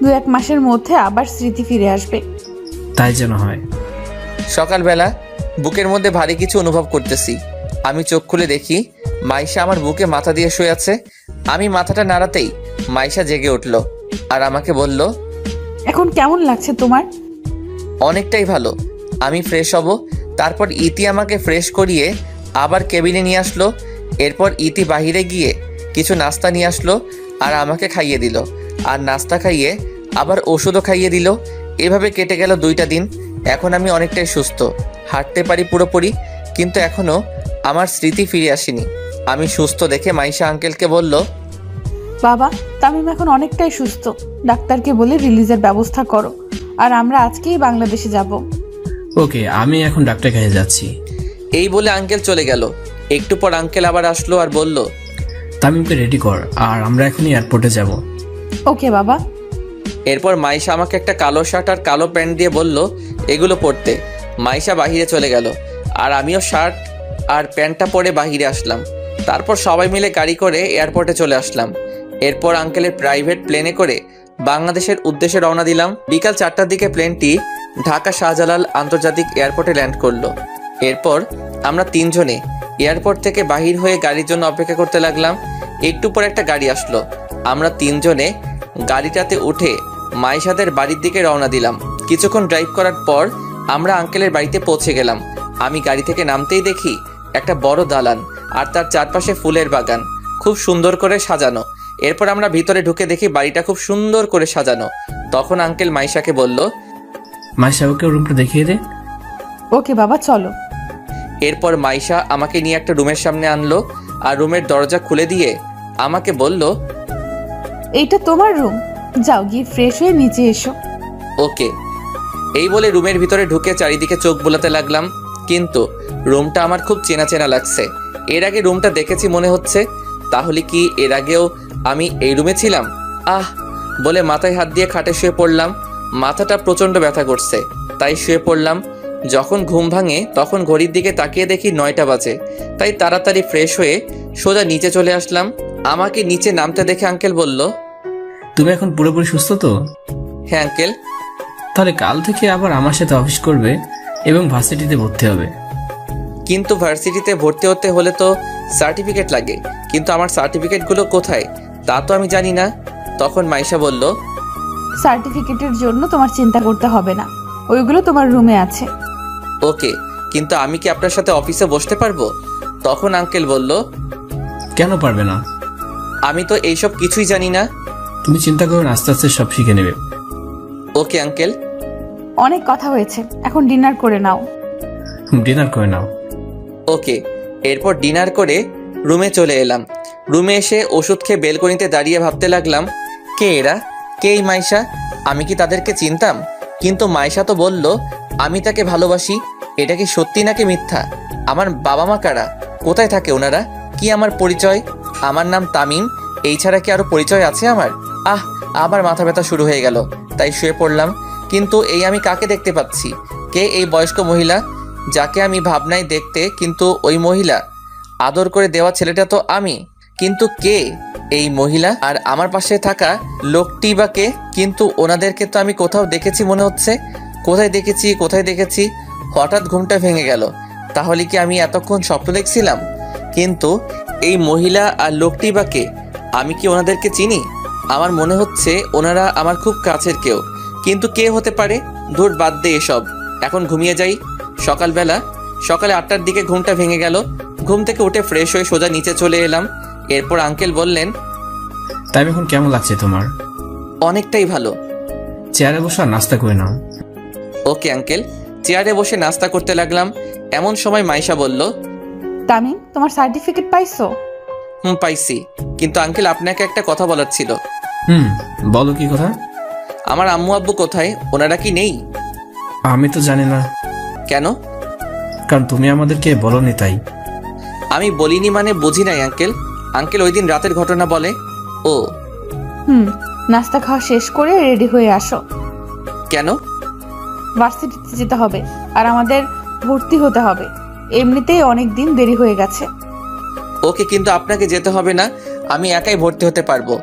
2-1 মাসের মধ্যে আবার স্মৃতি ফিরে আসবে। তাই যেন হয়। সকালবেলা বুকের মধ্যে ভারী কিছু অনুভব করতেছি। আমি চোখ খুলে দেখি মাইশা আমার বুকে মাথা দিয়ে শুয়ে আছে। আমি মাথাটা নাড়াতেই মাইশা জেগে উঠল আর আমাকে বলল, এখন কেমন লাগছে তোমার? অনেকটাই ভালো। আমি ফ্রেশ হব। তারপর ইতি আমাকে ফ্রেশ করিয়ে আবার কেবিনে নিয়ে আসলো। এরপর ইতি বাহিরে গিয়ে কিছু নাস্তা নিয়ে আসলো আর আমাকে খাইয়ে দিল, আর নাস্তা খাইয়ে আবার ওষুধও খাইয়ে দিল। এভাবে কেটে গেল 2টা দিন। এখন আমি অনেকটাই সুস্থ, হাঁটতে পারি পুরোপুরি, কিন্তু এখনও আমার স্মৃতি ফিরে আসেনি। আমি সুস্থ দেখে মাইশা আঙ্কেলকে বলল, বাবা, তামিম এখন অনেকটাই সুস্থ। ডাক্তারকে বলে রিলিজের ব্যবস্থা করো, আর আমরা আজকেই বাংলাদেশে যাব। ওকে, আমি এখন ডাক্তার কাছে যাচ্ছি। এই বলে আঙ্কেল চলে গেল। একটু পর আঙ্কেল আবার আসলো আর বলল, তামিমকে রেডি কর, আর আমরা এখনই এয়ারপোর্টে যাব। ওকে বাবা। এরপর মাইশা আমাকে একটা কালো শার্ট আর কালো প্যান্ট দিয়ে বলল এগুলো পরতে। মাইশা বাহিরে চলে গেল আর আমিও শার্ট আর প্যান্টটা পরে বাহিরে আসলাম। তারপর সবাই মিলে গাড়ি করে এয়ারপোর্টে চলে আসলাম। এরপর আঙ্কেলের প্রাইভেট প্লেনে করে বাংলাদেশের উদ্দেশ্যে রওনা দিলাম। বিকাল 4টার দিকে প্লেনটি ঢাকা শাহজালাল আন্তর্জাতিক এয়ারপোর্টে ল্যান্ড করলো। এরপর আমরা 3 জনে এয়ারপোর্ট থেকে বাহির হয়ে গাড়ির জন্য অপেক্ষা করতে লাগলাম। একটু পর একটা গাড়ি আসলো। আমরা 3 জনে গাড়িটাতে উঠে মাইশাদের বাড়ির দিকে রওনা দিলাম। কিছুক্ষণ ড্রাইভ করার পর আমরা আঙ্কেলের বাড়িতে পৌঁছে গেলাম। আমি গাড়ি থেকে নামতেই দেখি একটা বড় দালান আর তার চারপাশে ফুলের বাগান। খুব সুন্দর করে সাজানো। এরপর আমরা ভিতরে ঢুকে দেখি বাড়িটা খুব সুন্দর করে সাজানো। তখন আঙ্কেল মাইশাকে বলল, মাইশা ওকে রুমটা দেখিয়ে দে। ওকে বাবা চলো। এরপর মাইশা আমাকে নিয়ে একটা রুমের সামনে আনলো আর রুমের দরজা খুলে দিয়ে আমাকে বলল, এইটা তোমার রুম, যাও গিয়ে ফ্রেশ হয়ে নিচে এসো। ওকে। এই বলে রুমের ভিতরে ঢুকে চারিদিকে চোখ বোলাতে লাগলাম, কিন্তু রুমটা আমার খুব চেনা চেনা লাগছে। এর আগে রুমটা দেখেছি মনে হচ্ছে, তাহলে কি এর আগেও আমি এই রুমে ছিলাম? আহ বলে মাথায় হাত দিয়ে খাটে শুয়ে পড়লাম। মাথাটা প্রচণ্ড ব্যথা করছে, তাই শুয়ে পড়লাম। যখন ঘুম ভাঙে তখন ঘড়ির দিকে তাকিয়ে দেখি 9টা বাজে, তাই তাড়াতাড়ি ফ্রেশ হয়ে সোজা নিচে চলে আসলাম। আমাকে নিচে নামতে দেখে আঙ্কেল বলল, তুমি এখন পুরোপুরি সুস্থ তো? হ্যাঁ আঙ্কেল। তাহলে কাল থেকে আবার আমার সাথে অফিস করবে এবং ভার্সিটিতে ভর্তি হবে। কিন্তু ভার্সিটিতে ভর্তি হতে হলে তো সার্টিফিকেট লাগে, কিন্তু আমার সার্টিফিকেটগুলো কোথায় তা তো আমি জানি না। তখন মাইশা বলল, সার্টিফিকেটের জন্য তোমার চিন্তা করতে হবে না, ওইগুলো তোমার রুমে আছে। ওকে, কিন্তু আমি কি আপনার সাথে অফিসে বসতে পারবো? তখন আঙ্কেল বলল, কেন পারবে না? আমি তো এইসব কিছুই জানি না। তুমি চিন্তা করো না, আস্তে আস্তে সব শিখে নেবে। Okay uncle. অনেক কথা হয়েছে, এখন ডিনার করে নাও। ডিনার করে নাও। ওকে। এরপর ডিনার করে রুমে চলে এলাম। রুমে এসে ওষুধ খেয়ে বেলকনিতে দাঁড়িয়ে ভাবতে লাগলাম, কে এরা, কে এই মাইশা? আমি কি তাদেরকে চিনতাম? কিন্তু মাইশা তো বলল আমি তাকে ভালোবাসি। এটা কি সত্যি নাকি মিথ্যা? আমার বাবা মা কারা? কোথায় থাকে ওনারা? কি আমার পরিচয়? আমার নাম তামিম, এই ছাড়া কি আরো পরিচয় আছে আমার? আবার মাথা ব্যথা শুরু হয়ে গেল, তাই শুয়ে পড়লাম। কিন্তু এই আমি কাকে দেখতে পাচ্ছি? কে এই বয়স্ক মহিলা যাকে আমি ভাবনায় দেখতে, কিন্তু ওই মহিলা আদর করে দেওয়া ছেলেটা তো আমি, কিন্তু কে এই মহিলা? আর আমার পাশে থাকা লোকটি বা কে? কিন্তু ওনাদেরকে তো আমি কোথাও দেখেছি মনে হচ্ছে। কোথায় দেখেছি? হঠাৎ ঘুমটা ভেঙে গেল। তাহলে কি আমি এতক্ষণ স্বপ্ন দেখছিলাম? কিন্তু এই মহিলা আর লোকটি বা কে? আমি কি ওনাদেরকে চিনি? আমার মনে হচ্ছে ওনারা আমার খুব কাছের কেউ, কিন্তু কে হতে পারে? ধুর, বাদ দে এসব, এখন ঘুমিয়ে যাই। সকালে 8টার দিকে ঘুমটা ভেঙে গেল। ঘুম থেকে উঠে ফ্রেশ হয়ে সোজা নিচে চলে এলাম। এরপর আঙ্কেল বললেন, তাই এখন কেমন লাগছে তোমার? অনেকটাই ভালো। চেয়ারে বসে নাস্তা করে নাও। Okay uncle. চেয়ারে বসে নাস্তা করতে লাগলাম। এমন সময় মাইশা বলল, তামিম, তোমার সার্টিফিকেট পাইছো? পাইছি, কিন্তু আঙ্কেল আপনাকে একটা কথা বলার ছিল। বলো, কি কথা? আমার আম্মু আব্বু কোথায়? ওনারা কি নেই? আমি তো জানি না। কেন? কারণ তুমি আমাদেরকে বলোনি তাই। আমি বলিনি মানে বুঝি নাই আঙ্কেল। আঙ্কেল ওই দিন রাতের ঘটনা বলে। ও নাস্তা খাওয়া শেষ করে রেডি হয়ে আসো। কেন? ভার্সিটিতে যেতে হবে আর আমাদের ভর্তি হতে হবে, এমনিতেই অনেক দিন দেরি হয়ে গেছে। ওকে, কিন্তু আপনাকে যেতে হবে না, আমি একাই ভর্তি হতে পারবো।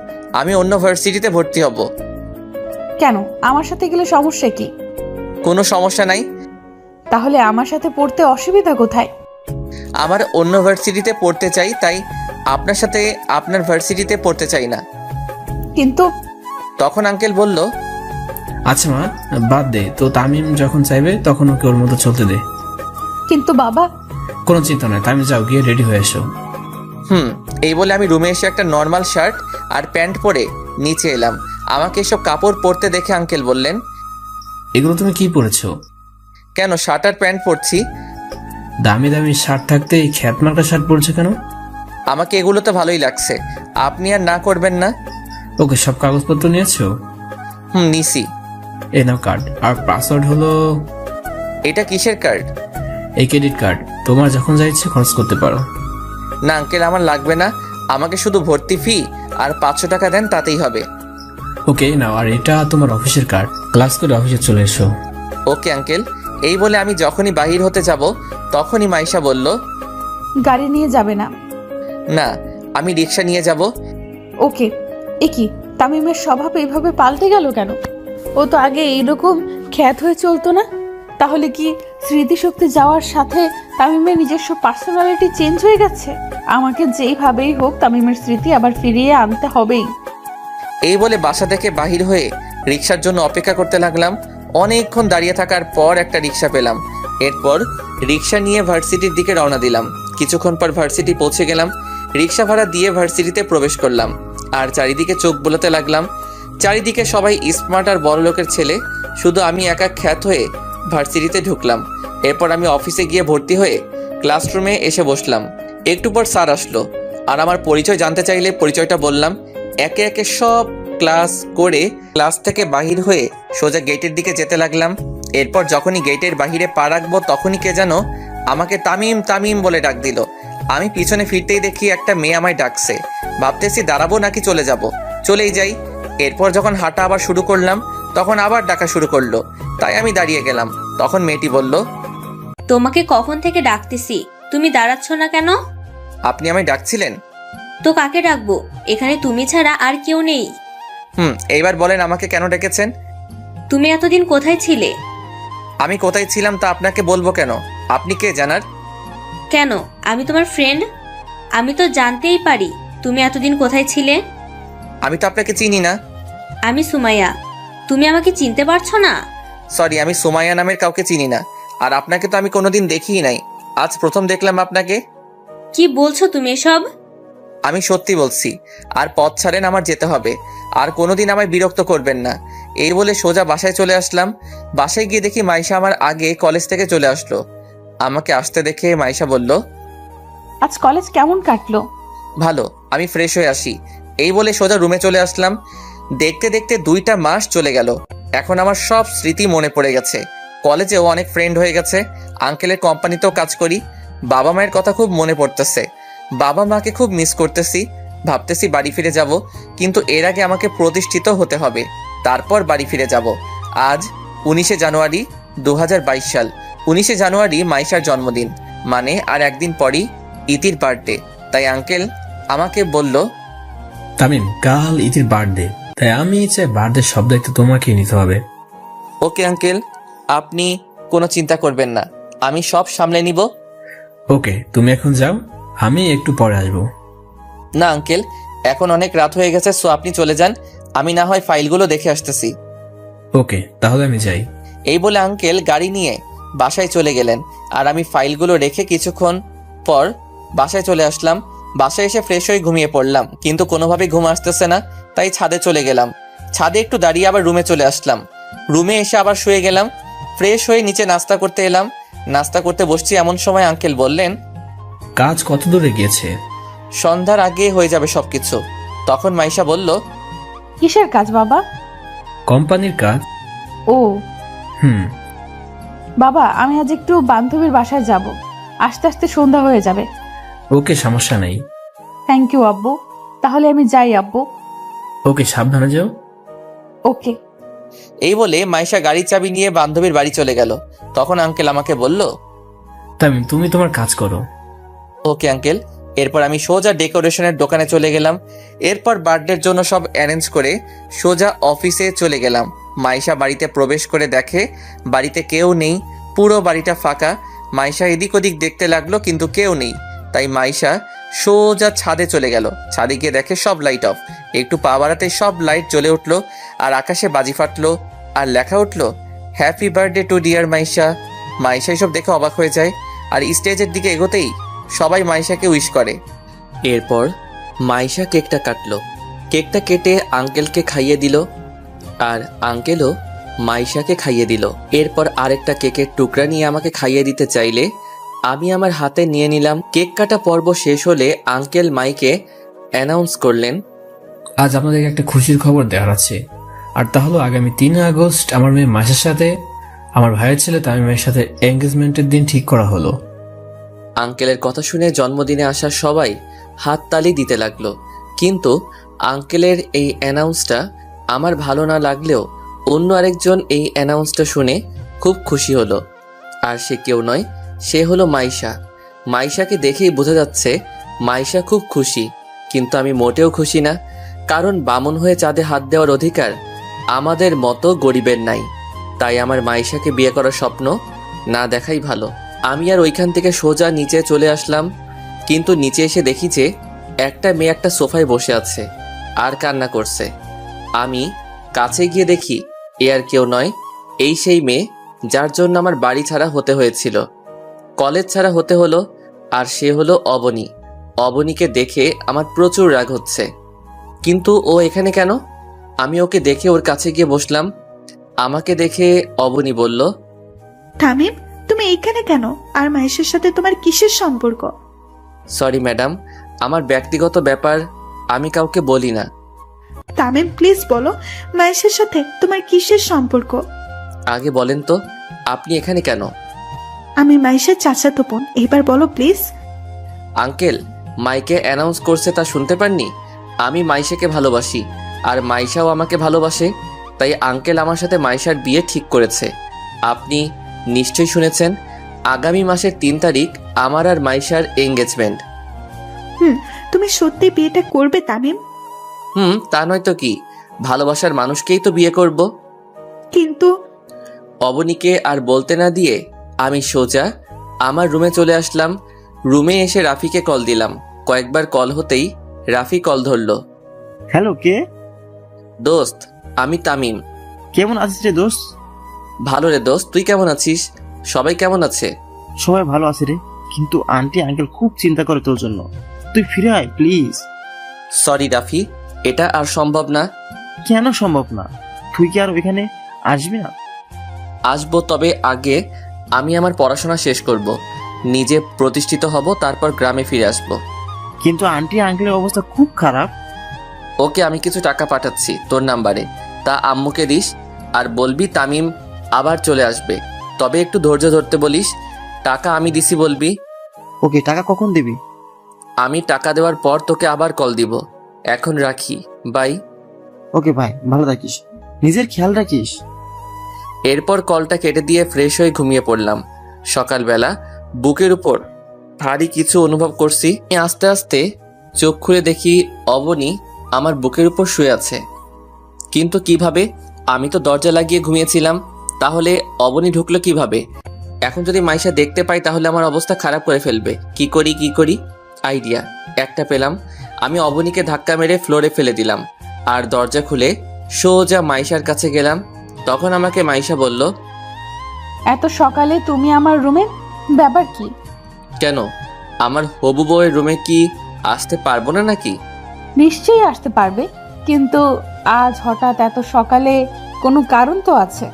আমি অন্য ভার্সিটিতে ভর্তি হব। কেন? আমার সাথে গেলে সমস্যা কি? কোনো সমস্যা নাই। তাহলে আমার সাথে পড়তে অসুবিধা কোথায়? আমার অন্য ভার্সিটিতে পড়তে চাই, তাই আপনার সাথে আপনার ভার্সিটিতে পড়তে চাই না। কিন্তু তখন আঙ্কেল বলল, আচ্ছা মা, বাদ দে তো, তামিম যখন চাইবে তখন ওকে ওর মতো চলতে দে। কিন্তু বাবা। কোনো চিন্তা নয়, তামিম যাও গিয়ে রেডি হয়ে এসো। এই বলে আমি রুমে এসে একটা নর্মাল শার্ট আর প্যান্ট পরে নিচে এলাম। আমাকে এসব কাপড় পরতে দেখে আঙ্কেল বললেন, এগুলো তুমি কি পরেছো? কেন, শার্ট আর প্যান্ট পরছি। দামি দামি শার্ট থাকতে এই খ্যাতমার্কা শার্ট পরছো কেন? আমাকে এগুলো তো ভালোই লাগছে, আপনি আর না করবেন না। ওকে, সব কাগজপত্র নিয়েছো? নিছি। এই নাও কার্ড, আর পাসওয়ার্ড হলো। এটা কিসের কার্ড? এই ক্রেডিট কার্ড, তোমার যখন যা ইচ্ছে খরচ করতে পারো। না আঙ্কেল, আমার লাগবে না, আমাকে শুধু ভর্তি ফি আর 500 টাকা দেন, তাতেই হবে। ওকে নাও, আর এটা তোমার অফিসের কার্ড, ক্লাস করে অফিসে চলে এসো। Okay uncle. এই বলে আমি যখনই বাহির হতে যাব তখনই মাইশা বলল, গাড়ি নিয়ে যাবে না? না, আমি রিক্সা নিয়ে যাব। ওকে। কি তামিমের স্বভাব এইভাবে পাল্টে গেল কেন? ও তো আগে এইরকম খ্যাত হয়ে চলতো না। তাহলে কি স্মৃতিশক্তি যাওয়ার সাথে তামিমের নিজস্ব পার্সোনালিটি চেঞ্জ হয়ে গেছে? আমাকে যেইভাবেই হোক তামিমের স্মৃতি আবার ফিরিয়ে আনতে হবেই। এই বলে বাসা থেকে বাহির হয়ে রিক্সার জন্য অপেক্ষা করতে লাগলাম। অনেকক্ষণ দাঁড়িয়ে থাকার পর একটা রিক্সা পেলাম। এরপর রিক্সা নিয়ে ভার্সিটির দিকে রওনা দিলাম। কিছুক্ষণ পর ভার্সিটি পৌঁছে গেলাম। রিক্সা ভাড়া দিয়ে ভার্সিটিতে প্রবেশ করলাম আর চারিদিকে চোখ বোলাতে লাগলাম। চারিদিকে সবাই স্মার্ট আর বড় লোকের ছেলে, শুধু আমি একা খ্যাত হয়ে ভার্সিটিতে ঢুকলাম। এরপর আমি অফিসে গিয়ে ভর্তি হয়ে ক্লাসরুমে এসে বসলাম। একটু পর স্যার আসলো আর আমার পরিচয় জানতে চাইলে পরিচয়টা বললাম। একে একে সব ক্লাস করে ক্লাস থেকে বাহির হয়ে সোজা গেটের দিকে যেতে লাগলাম। এরপর যখনই গেটের বাহিরে পা রাখবো তখনই কে যেন আমাকে তামিম তামিম বলে ডাক দিল। আমি পিছনে ফিরতেই দেখি একটা মেয়ে আমায় ডাকছে। ভাবতেছি দাঁড়াবো নাকি চলে যাব, চলেই যাই। এরপর যখন হাঁটা আবার শুরু করলাম তখন আবার ডাকা শুরু করলো, তাই আমি দাঁড়িয়ে গেলাম। তখন মেয়েটি বলল, তোমাকে কখন থেকে ডাকতেছি, তুমি দাঁড়াচ্ছ না কেন? আপনি আমায় ডাকছিলেন? তো কাকে ডাকবো, এখানে তুমি ছাড়া আর কেউ নেই। এইবার বলেন আমাকে কেন ডেকেছেন? তুমি এতদিন কোথায় ছিলে? আমি কোথায় ছিলাম তা আপনাকে বলবো কেন? আপনি কে জানার? কেন, আমি তোমার ফ্রেন্ড, আমি তো জানতেই পারি তুমি এতদিন কোথায় ছিলে। আমি তো আপনাকে চিনি না। আমি সুমাইয়া, তুমি আমাকে চিনতে পারছো না? সরি, আমি সুমাইয়া নামের কাউকে চিনি না। আর আপনাকে তো আমি কোনোদিন দেখিই নাই, আজ প্রথম দেখলাম আপনাকে। কি বলছো তুমি এসব? আমি সত্যি বলছি। আর পথ ছাড়েন, আমার যেতে হবে। আর কোনোদিন আমায় বিরক্ত করবেন না। এই বলে সোজা বাসায় চলে আসলাম। বাসায় গিয়ে দেখি মাইশা আমার আগে কলেজ থেকে চলে আসলো। আমাকে আসতে দেখে মাইশা বলল, আজ কলেজ কেমন কাটলো? ভালো, আমি ফ্রেশ হয়ে আসি। এই বলে সোজা রুমে চলে আসলাম। দেখতে দেখতে 2টা মাস চলে গেল। এখন আমার সব স্মৃতি মনে পড়ে গেছে। কলেজেও অনেক ফ্রেন্ড হয়ে গেছে, আঙ্কেলের কোম্পানিতেও কাজ করি। বাবা মায়ের কথা খুব মনে পড়তেছে, বাবা মাকে খুব মিস করতেছি। ভাবতেছি বাড়ি ফিরে যাব, কিন্তু এর আগে আমাকে প্রতিষ্ঠিত হতে হবে, তারপর বাড়ি ফিরে যাব। আজ 19শে জানুয়ারি 2022 সাল। 19শে জানুয়ারি মাইশার জন্মদিন, মানে আর একদিন পরই ইতির বার্থডে। তাই আঙ্কেল আমাকে বলল, তামিম, কাল ইতির বার্থডে, তাই আমি চাই বার্থডে সব দায়িত্ব তোমাকেই নিতে হবে। ওকে আঙ্কেল, আপনি কোনো চিন্তা করবেন না, আমি সব সামলে নিব। ওকে, তুমি এখন যাও, আমি একটু পরে আসবো। না আঙ্কেল, এখন অনেক রাত হয়ে গেছে, সো আপনি চলে যান, আমি না হয় ফাইলগুলো দেখে আসতেছি। ওকে, তাহলে আমি যাই। এই বলে আঙ্কেল গাড়ি নিয়ে বাসায় চলে গেলেন। আর আমি ফাইলগুলো রেখে কিছুক্ষণ পর বাসায় চলে আসলাম। বাসায় এসে ফ্রেশ হয়ে ঘুমিয়ে পড়লাম, কিন্তু কোনোভাবেই ঘুম আসতেছে না, তাই ছাদে চলে গেলাম। ছাদে একটু দাঁড়িয়ে আবার রুমে চলে আসলাম। রুমে এসে আবার শুয়ে গেলাম। ফ্রেশ হয়ে নিচে নাস্তা করতে এলাম। নাস্তা করতে বসছি, এমন সময় আঙ্কেল বললেন, কাজ কত দূরে গিয়েছে? সন্ধ্যার আগে হয়ে যাবে সবকিছু। তখন মাইশা বলল, কিসের কাজ বাবা? কোম্পানির কাজ। ও হুম। বাবা, আমি আজ একটু বান্ধবীর বাসায় যাব, আস্তে আস্তে সন্ধ্যা হয়ে যাবে। ওকে, সমস্যা নেই। থ্যাংক ইউ আব্বু, তাহলে আমি যাই আব্বু। ওকে, সাবধানে যাও। ওকে। এই বলে মাইশা গাড়ির চাবি নিয়ে বান্ধবীর বাড়ি চলে গেল। তখন আঙ্কেল আমাকে বলল, তামিম, তুমি তোমার কাজ করো। Okay uncle. এরপর আমি সোজা ডেকোরেশনের দোকানে চলে গেলাম। এরপর বার্থডের জন্য সব অ্যারেঞ্জ করে সোজা অফিসে চলে গেলাম। মাইশা বাড়িতে প্রবেশ করে দেখে বাড়িতে কেউ নেই, পুরো বাড়িটা ফাঁকা। মাইশা এদিক ওদিক দেখতে লাগলো, কিন্তু কেউ নেই। তাই মাইশা সোজা ছাদে চলে গেল। ছাদে গিয়ে দেখে সব লাইট অফ। একটু পা বাড়াতে সব লাইট জ্বলে উঠলো, আর আকাশে বাজি ফাটলো, আর লেখা উঠলো, happy birthday to dear Maisha. Maisha এসব দেখে অবাক হয়ে যায়, আর স্টেজের দিকে এগোতেই সবাই মাইশাকে উইশ করে। এরপর মাইশা কেকটা কাটলো। কেকটা কেটে আঙ্কেলকে খাইয়ে দিল, আর আঙ্কেলও মাইশাকে খাইয়ে দিল। এরপর আরেকটা কেকের টুকরা নিয়ে আমাকে খাইয়ে দিতে চাইলে আমি আমার হাতে নিয়ে নিলাম। কেক কাটা পর্ব শেষ হলে আঙ্কেল মাইকে অ্যানাউন্স করলেন, আজ আপনাদেরকে একটা খুশির খবর দেওয়ার আছে, আর তা হলো আগামী 3 আগস্ট আমার মেয়ে মাইশার সাথে আমার ভাইয়ের ছেলে তামিমের সাথে এঙ্গেজমেন্টের দিন ঠিক করা হলো। আঙ্কেলের কথা শুনে জন্মদিনে আসা সবাই হাততালি দিতে লাগলো, কিন্তু আঙ্কেলের এই অ্যানাউন্সটা আমার ভালো না লাগলেও অন্য আরেকজন এই অ্যানাউন্সটা শুনে খুব খুশি হলো। আর সে কেউ নয়, সে হলো মাইশা। মাইশাকে দেখেই বোঝা যাচ্ছে মাইশা খুব খুশি, কিন্তু আমি মোটেও খুশি না, কারণ বামুন হয়ে চাঁদে হাত দেওয়ার অধিকার আমাদের মতো গরিবের নাই। তাই আমার মাইশাকে বিয়ে করার স্বপ্ন না দেখাই ভালো। আমি আর ওইখান থেকে সোজা নিচে চলে আসলাম, কিন্তু নিচে এসে দেখি যে একটা মেয়ে একটা সোফায় বসে আছে আর কান্না করছে। আমি কাছে গিয়ে দেখি এ আর কেউ নয়, এই সেই মেয়ে যার জন্য আমার বাড়ি ছাড়া হতে হয়েছিল, কলেজ ছাড়া হতে হলো। আর সে হলো অবনী। অবনীকে দেখে আমার প্রচুর রাগ হচ্ছে, কিন্তু ও এখানে কেন? আমি ওকে দেখে ওর কাছে গিয়ে বসলাম। আমাকে দেখে অবনী বলল, তামিম, তুমি এইখানে কেন? আর মাহেশের সাথে তোমার কিসের সম্পর্ক? সরি ম্যাডাম, আমার ব্যক্তিগত ব্যাপার আমি কাউকে বলি না। তামিম, প্লিজ বলো, মাহেশের সাথে তোমার কিসের সম্পর্ক? আগে বলেন তো, আপনি এখানে কেন? আমি মাহেশের চাচাতো বোন, এবার বলো প্লিজ। আঙ্কেল মাইকে অ্যানাউন্স করছে, তা শুনতে পাননি? আমি মাইশাকে ভালোবাসি আর মাইশাও আমাকে ভালোবাসে, তাই আঙ্কেল আমার সাথে মাইশার বিয়ে ঠিক করেছে। আপনি নিশ্চয়ই শুনেছেন, আগামী মাসের 3 তারিখ আমার আর মাইশার এঙ্গেজমেন্ট। তুমি সত্যি বিয়েটা করবে তামিম? তা নয় তো কি, ভালোবাসার মানুষকেই তো বিয়ে করব। কিন্তু অবনীকে আর বলতে না দিয়ে আমি সোজা আমার রুমে চলে আসলাম। রুমে এসে রাফিকে কল দিলাম। কয়েকবার কল হতেই রাফি কল ধরলো। হ্যালো, কে? দোস্ত, আমি তামিম। কেমন আছিস রে দোস্ত? ভালো রে দোস্ত, তুই কেমন আছিস? সবাই কেমন আছে? সবাই ভালো আছে রে, কিন্তু আন্টি আঙ্কেল খুব চিন্তা করে তোর জন্য। তুই ফিরে আয় প্লিজ। সরি রাফি, এটা আর সম্ভব না। কেন সম্ভব না? তুই কি আর ওইখানে আসবি না? আসবো, তবে আগে আমি আমার পড়াশোনা শেষ করব, নিজে প্রতিষ্ঠিত হব, তারপর গ্রামে ফিরে আসব। কিন্তু আন্টি আঙ্কেলের অবস্থা খুব খারাপ। ওকে, আমি কিছু টাকা পাঠাচ্ছি তোর নাম্বারে, তা আম্মুকে দিস আর বলবি তামিম আবার চলে আসবে, তবে একটু ধৈর্য ধরতে বলিস। টাকা আমি দিছি বলবি। ওকে, টাকা কখন দিবি? আমি টাকা দেওয়ার পর তোকে আবার কল দিব। এখন রাখি, বাই। ওকে ভাই, ভালো থাকিস, নিজের খেয়াল রাখিস। এরপর কলটা কেটে দিয়ে ফ্রেশ হয়ে ঘুমিয়ে পড়লাম। সকালবেলা বুকের উপর ভারী কিছু অনুভব করছি। আস্তে আস্তে চোখ খুলে দেখি অবনী আমার বুকের উপর শুয়ে আছে। কিন্তু কিভাবে? আমি তো দরজা লাগিয়ে ঘুমিয়েছিলাম, তাহলে অবনী ঢুকলো কিভাবে? এখন যদি মাইশা দেখতে পাই তাহলে আমার অবস্থা খারাপ করে ফেলবে। কি করি? আইডিয়া একটা পেলাম। আমি অবনীকে ধাক্কা মেরে ফ্লোরে ফেলে দিলাম আর দরজা খুলে সোজা মাইশার কাছে গেলাম। তখন আমাকে মাইশা বলল, এত সকালে তুমি আমার রুমে, ব্যাপার কি? কেন, আমার হবু বউয়ের রুমে কি আসতে পারবো না নাকি? নিশ্চয়ই আসতে পারবে, কিন্তু আজ হঠাৎ এত সকালে কোনো কারণ তো আছে।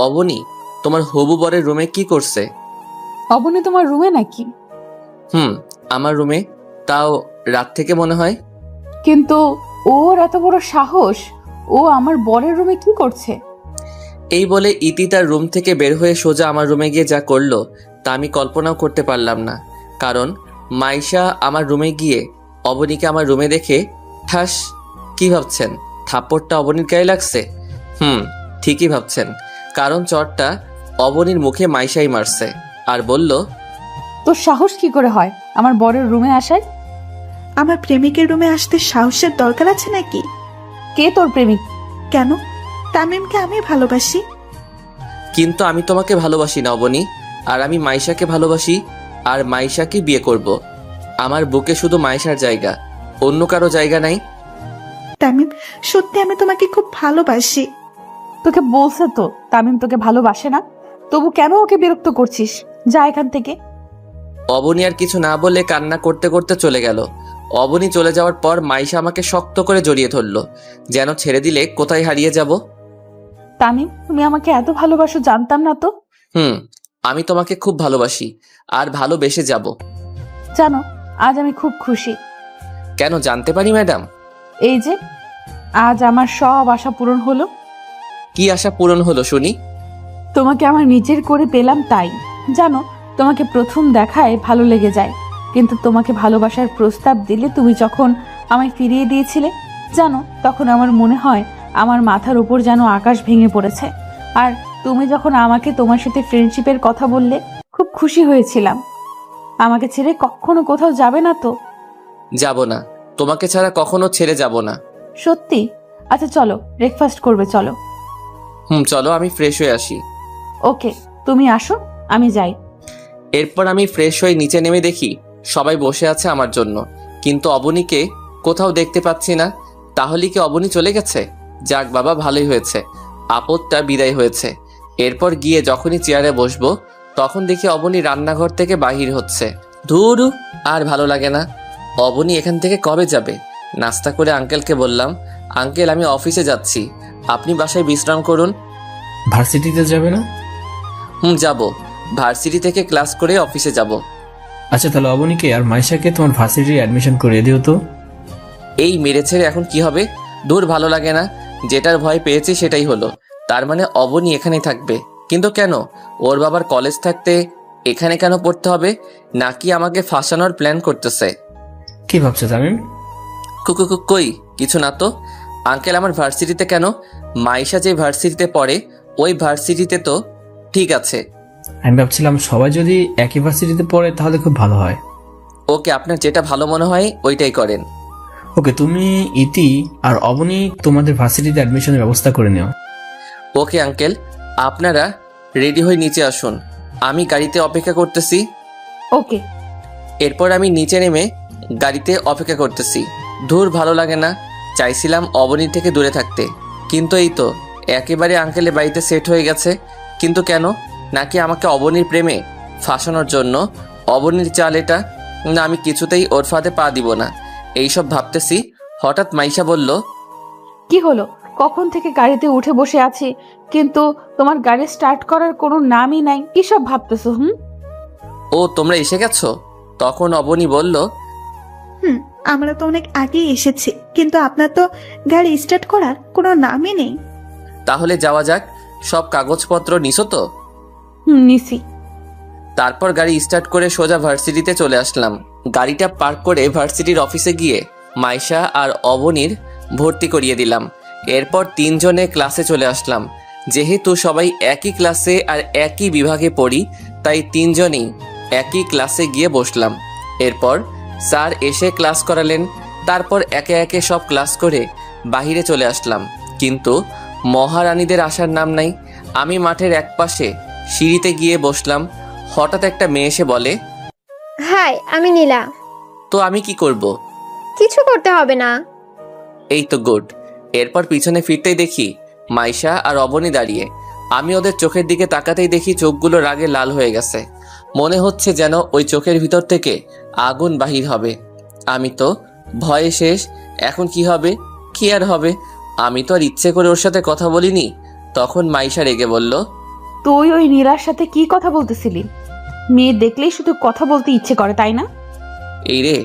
অবনী তোমার হবু বরের রুমে কি করছে? অবনী তোমার রুমে নাকি? আমার রুমে, তাও রাত থেকে মনে হয়। কিন্তু ওর এত বড় সাহস, ও আমার বরের রুমে কি করছে? এই বলে ইতি তার রুম থেকে বের হয়ে সোজা আমার রুমে গিয়ে যা করলো তা আমি কল্পনাও করতে পারলাম না। কারণ মাইশা আমার রুমে গিয়ে অবনীকে আমার রুমে দেখে ঠাস। কি ভাবছেন, থাপ্পড়টা অবনীর গায়ে লাগছে? ঠিকই ভাবছেন, কারণ চটটা অবনীর মুখে মাইশাই মারছে আর বলল, তোর সাহস কি করে হয় আমার বরের রুমে আসার? আমার প্রেমিকের রুমে আসতে সাহসের দরকার আছে নাকি? কে তোর প্রেমিক? কেন? তামিমকে আমি ভালোবাসি। কিন্তু আমি তোমাকে ভালোবাসি না অবনী, আর আমি মাইশাকে ভালোবাসি আর মাইশাকে বিয়ে করব। আমার বুকে শুধু মাইশার জায়গা, অন্য কারো জায়গা নাই। তামিম, সত্যি আমি তোমাকে খুব ভালোবাসি। তোকে বলছে তো তামিম তোকে ভালোবাসে না, তবু কেন ওকে বিরক্ত করছিস? যা এখান থেকে। অবনী আর কিছু না বলে কান্না করতে করতে চলে গেল। অবনী চলে যাওয়ার পর মাইশা আমাকে শক্ত করে জড়িয়ে ধরলো, যেন ছেড়ে দিলে কোথায় হারিয়ে যাব। তামিম, তুমি আমাকে এত ভালোবাসো জানতাম না তো। আমি তোমাকে খুব ভালোবাসি আর ভালোবেসে যাব। জানো, আজ আমি খুব খুশি। কেন, জানতে পারি ম্যাডাম? এই যে আজ আমার সব আশা পূরণ হলো। কি আশা পূরণ হলো শুনি? তোমাকে আমার নিজের করে পেলাম, তাই। জানো, তোমাকে প্রথম দেখায় ভালো লেগে যায়, কিন্তু তোমাকে ভালোবাসার প্রস্তাব দিলে তুমি যখন আমায় ফিরিয়ে দিয়েছিলে, জানো, তখন আমার মনে হয় আমার মাথার উপর যেন আকাশ ভেঙে পড়েছে। আর তুমি যখন আমাকে তোমার সাথে ফ্রেন্ডশিপের কথা বললে, খুব খুশি হয়েছিলাম। আমাকে ছেড়ে কখনো কোথাও যাবে না তো? যাব না, তোমাকে ছাড়া কখনো ছেড়ে যাব না। সত্যি? আচ্ছা চলো, ব্রেকফাস্ট করবে, চলো। চলো, আমি ফ্রেশ হয়ে আসি। ওকে, তুমি আসো, আমি যাই। এরপর আমি ফ্রেশ হয়ে নিচে নেমে দেখি সবাই বসে আছে আমার জন্য, কিন্তু অবনীকে কোথাও দেখতে পাচ্ছি না। তাহলে কি অবনী চলে গেছে? যাক বাবা, ভালোই হয়েছে, আপদটা বিদায় হয়েছে। এরপর গিয়ে যখনই চেয়ারে বসবো তখন দেখি অবনী রান্নাঘর থেকে বাহির হচ্ছে। ধুর, আর ভালো লাগে না। অবনী এখান থেকে কবে যাবে? নাস্তা করে আঙ্কেলকে বললাম, আঙ্কেল আমি অফিসে যাচ্ছি, আপনি বাসায় বিশ্রাম করুন। ভার্সিটিতে যাবে না? যাব, ভার্সিটি থেকে ক্লাস করে অফিসে যাব। আচ্ছা, তাহলে অবনীকে আর মাইশাকে তোমার ভার্সিটির অ্যাডমিশন করিয়ে দিও তো। এই মেরেছে এখন কি হবে? দূর, ভালো লাগে না। যেটার ভয় পেয়েছি সেটাই হলো। তার মানে অবনী এখানেই থাকবে, কিন্তু কেন? ওর বাবার কলেজ থাকতে এখানে কেন পড়তে হবে? নাকি আমাকে ফাঁসানোর প্ল্যান করতেছে? কি ভাবছো তামিম? কই কিছু না তো। আঙ্কেল আমার ভার্সিটিতে কেন? মাইশা যে ভার্সিটিতে পড়ে ওই ভার্সিটিতে তো। ঠিক আছে, আমি ভাবছিলাম সবাই যদি একই ভার্সিটিতে পড়ে তাহলে খুব ভালো হয়। ওকে, আপনার যেটা ভালো মনে হয় ওইটাই করেন। ওকে, তুমি ইতি আর অবনী তোমাদের ভার্সিটিতে অ্যাডমিশনের ব্যবস্থা করে নিও। ওকে আঙ্কেল, আপনারা রেডি হয়ে নিচে আসুন, আমি গাড়িতে অপেক্ষা করতেছি। ওকে। এরপর আমি নিচে নেমে গাড়িতে অপেক্ষা করতেছি। দূর, ভালো লাগে না। চাইছিলাম অবনীর থেকে দূরে থাকতে, কিন্তু এই তো একেবারে আঙ্কেলের বাড়িতে সেট হয়ে গেছে। কিন্তু কেন? নাকি আমাকে অবনীর প্রেমে ফাঁসানোর জন্য? অবনীর চাল এটা। না, আমি কিছুতেই ওর ফাঁদে পা দিব না। এইসব ভাবতেছি, হঠাৎ মাইশা বলল, কি হলো? কখন থেকে গাড়িতে উঠে বসে আছি, কিন্তু তোমার গাড়ি স্টার্ট করার কোনো নামই নাই। কি সব ভাবতেছো? ও তোমরা এসে গেছো? তখন অবনী বলল, আমরা তো অনেক আগেই এসেছি, কিন্তু আপনার তো গাড়ি স্টার্ট করার কোনো নামই নেই। তাহলে যাওয়া যাক। সব কাগজপত্র নিছো তো? নিছি। তারপর গাড়ি স্টার্ট করে সোজা ভার্সিটিতে চলে আসলাম। গাড়িটা পার্ক করে ভার্সিটির অফিসে গিয়ে মাইশা আর অবনীর ভর্তি করিয়ে দিলাম। এরপর তিনজনে ক্লাসে চলে আসলাম। যেহেতু সবাই একই ক্লাসে আর একই বিভাগে পড়ি, তাই তিনজনেই একই ক্লাসে গিয়ে বসলাম। এরপর স্যার এসে ক্লাস করালেন। তারপর একে একে সব ক্লাস করে বাহিরে চলে আসলাম, কিন্তু মহারানীদের আসার নাম নাই। আমি মাঠের একপাশে সিঁড়িতে গিয়ে বসলাম। হঠাৎ একটা মেয়ে এসে বলে, হাই, আমি নীলা। তো আমি কি করব? কিছু করতে হবে না। এই তো গুড। এরপর পিছনে ফিরতেই দেখি মাইশা আর অবনী দাঁড়িয়ে। আমি ওদের চোখের দিকে তাকাতেই দেখি চোখগুলো রাগে লাল হয়ে গেছে। মনে হচ্ছে যেন ওই চোখের ভিতর থেকে আগুন বাহির হবে। আমি তো ভয়ে শেষ। এখন কি হবে? কি আর হবে? আমি তো আর ইচ্ছে করে ওর সাথে কথা বলিনি। তখন মাইশা রেগে বলল, তুই ওই নীলার সাথে কি কথা বলতেছিলি? মেয়ে দেখলেই শুধু কথা বলতে ইচ্ছে করে, তাই না? এই রে,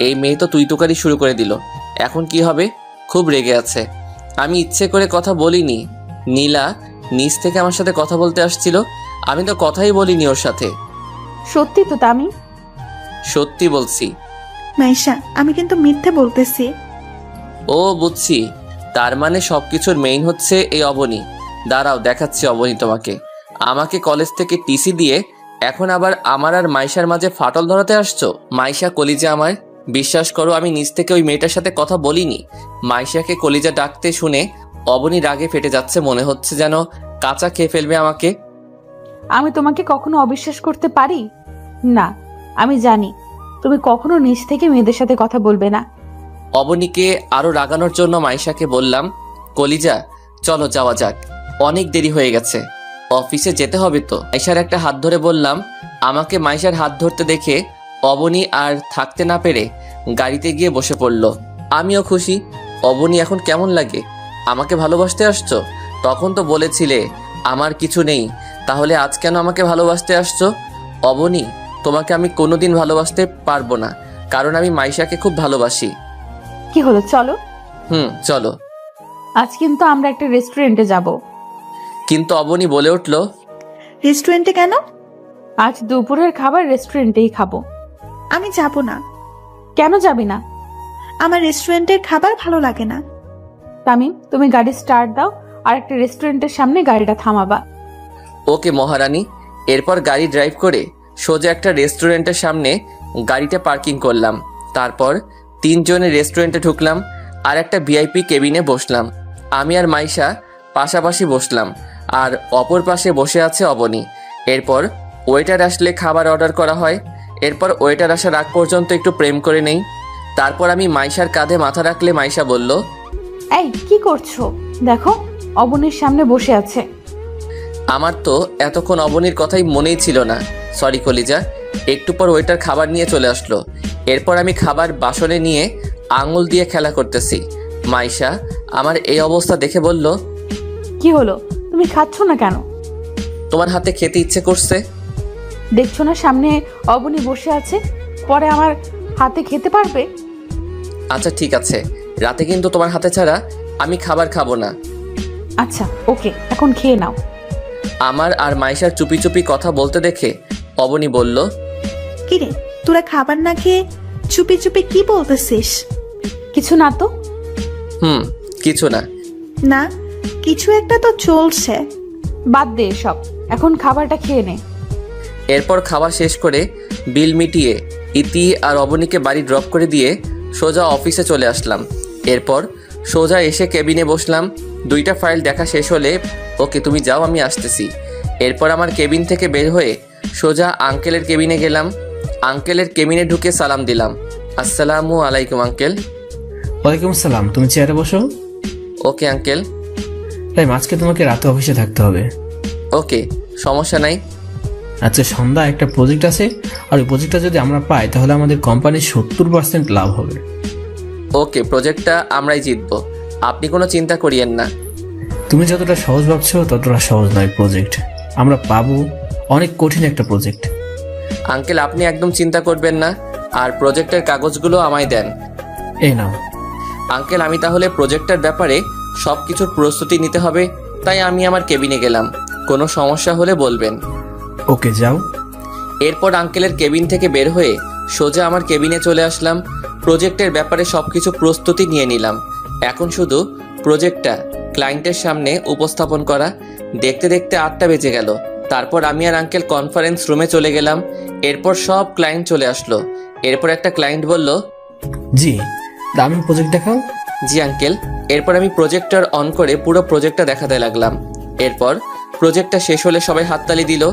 এই মেয়ে তো তুই তোকারি শুরু করে দিল। এখন কি হবে? খুব রেগে আছে। আমি ইচ্ছে করে কথা বলিনি। নীলা নিচ থেকে আমার সাথে কথা বলতে আসছিল, আমি তো কথাই বলিনি ওর সাথে। সত্যি তো তামিম? সত্যি বলছি। মাইশা, আমি কিন্তু মিথ্যে বলতেছি। ও বুঝছি, তার মানে সবকিছুর মেইন হচ্ছে এই অবনী। দাঁড়াও, দেখাচ্ছি অবনী তোমাকে। আমাকে কলেজ থেকে টিসি দিয়ে এখন আবার আমার আর মাইশার মাঝে ফাটল ধরাতে আসছো? মাইশা কলিজা আমার, বিশ্বাস করো আমি নিজ থেকে ওই মেয়েটার সাথে কথা বলিনি। মাইশাকে কলিজা ডাকতে শুনে অবনী রাগে ফেটে যাচ্ছে, মনে হচ্ছে যেন কাঁচা খেয়ে ফেলবে আমাকে। আমি তোমাকে কখনো অবিশ্বাস করতে পারি না। আমি জানি তুমি কখনো নিজ থেকে মেয়েদের সাথে কথা বলবে না। অবনীকে আরো রাগানোর জন্য মাইশাকে বললাম, কলিজা চলো যাওয়া যাক, অনেক দেরি হয়ে গেছে, অফিসে যেতে হবে তো। মাইশার একটা হাত ধরে বললাম। আমাকে মাইশার হাত ধরতে দেখে অবনী আর থাকতে না পেরে গাড়িতে গিয়ে বসে পড়ল। আমিও খুশি। অবনী এখন কেমন লাগে? আমাকে ভালোবাসতে আসছো? তখন তো বলেছিলে আমার কিছু নেই, তাহলে আজ কেন আমাকে ভালোবাসতে আসছো? অবনী, তোমাকে আমি কোনোদিন ভালোবাসতে পারবো না, কারণ আমি মাইশাকে খুব ভালোবাসি। কি হলো, চলো। চলো। আজ কিন্তু আমরা একটা রেস্টুরেন্টে যাব। কিন্তু অবনী বলে উঠল, রেস্টুরেন্টে কেন? আজ দুপুরের খাবার রেস্টুরেন্টেই খাবো। আমি যাব না। কেন যাবি না? আমার রেস্টুরেন্টের খাবার ভালো লাগে না। তামিম, তুমি গাড়ি স্টার্ট দাও আর একটা রেস্টুরেন্টের সামনে গাড়িটা থামাবা। ওকে মহারানী। এরপর গাড়ি ড্রাইভ করে সোজা একটা রেস্টুরেন্টের সামনে গাড়িটা পার্কিং করলাম। তারপর তিনজনে রেস্টুরেন্টে ঢুকলাম আর একটা ভিআইপি কেবিনে বসলাম। আমি আর মাইশা পাশাপাশি বসলাম, আর অপর পাশে বসে আছে অবনী। এরপর ওয়েটার আসলে খাবার অর্ডার করা হয়। এরপর ওয়েটার আসার আগ পর্যন্ত একটু প্রেম করে নেই। তারপর আমি মাইশার কাঁধে মাথা রাখলে মাইশা বলল, এই কি করছো? দেখো অবনীর সামনে বসে আছে। আমার তো এতক্ষণ অবনীর কথাই মনেই ছিল না। সরি কলিজা। একটু পর ওয়েটার খাবার নিয়ে চলে আসলো। এরপর আমি খাবার বাসনে নিয়ে আঙুল দিয়ে খেলা করতেছি। মাইশা আমার এই অবস্থা দেখে বলল, কি হলো, তুমি খাচ্ছ না কেন? তোমার হাতে খেতে ইচ্ছে করছে। দেখছো না সামনে অবনী বসে আছে, পরে আমার হাতে খেতে পারবে? আচ্ছা ঠিক আছে, রাতে কিন্তু তোমার হাতে ছাড়া আমি খাবার খাবো না। আচ্ছা ওকে, এখন খেয়ে নাও। আমার আর মাইশার চুপি চুপি কথা বলতে দেখে অবনী বলল, কিরে তোরা খাবার না খেয়ে চুপি চুপি কি বলতেছিস? কিছু না তো। কিছু না। না, কিছু একটা তো চলছে। বাদ দে সব, এখন খাবারটা খেয়ে নে। এরপর খাওয়া শেষ করে বিল মিটিয়ে ইতি আর অবনীকে বাড়ি ড্রপ করে দিয়ে সোজা অফিসে চলে আসলাম। এরপর সোজা এসে কেবিনে বসলাম। 2টা ফাইল দেখা শেষ হলে, ওকে তুমি যাও আমি আসতেছি। এরপর আমার কেবিন থেকে বের হয়ে সোজা আঙ্কেলের কেবিনে গেলাম। আঙ্কেলের কেবিনে ঢুকে সালাম দিলাম, আসসালামু আলাইকুম আঙ্কেল। ওয়ালাইকুম সালাম, তুমি চেয়ারে বসো। Okay uncle. তাই আজকে তোমাকে রাতে অফিসে থাকতে হবে। ওকে, সমস্যা নাই। আচ্ছা সন্ধ্যা একটা প্রজেক্ট আছে, আর ওই প্রজেক্টটা যদি আমরা পাই তাহলে আমাদের কোম্পানির 70% লাভ হবে। ওকে, প্রজেক্টটা আমরাই জিতবো, আপনি কোনো চিন্তা করিয়েন না। তুমি যতটা সহজ ভাবছো ততটা সহজ নয় প্রজেক্ট, আমরা পাবো। অনেক কঠিন একটা প্রজেক্ট। আঙ্কেল আপনি একদম চিন্তা করবেন না, আর প্রজেক্টের কাগজগুলো আমায় দেন। এই নাও। আঙ্কেল আমি তাহলে প্রজেক্টের ব্যাপারে সব কিছুর প্রস্তুতি নিতে হবে, তাই আমি আমার কেবিনে গেলাম। কোনো সমস্যা হলে বলবেন। ওকে যাও। এরপর আঙ্কেলের কেবিন থেকে বের হয়ে সোজা আমার কেবিনে চলে আসলাম। প্রজেক্টের ব্যাপারে সব কিছু প্রস্তুতি নিয়ে নিলাম। এখন শুধু প্রজেক্টটা ক্লায়েন্টের সামনে উপস্থাপন করা। দেখতে দেখতে 8টা বেজে গেল। তারপর আমি আর আঙ্কেল কনফারেন্স রুমে চলে গেলাম। এরপর সব ক্লায়েন্ট চলে আসলো। এরপর একটা ক্লায়েন্ট বলল, জি দামি প্রজেক্ট দেখাও। জি আঙ্কেল। এরপর আমি প্রজেক্টর অন করে পুরো প্রজেক্টটা দেখাতে লাগলাম। এরপর প্রজেক্টটা শেষ হলে সবাই হাততালি দিল।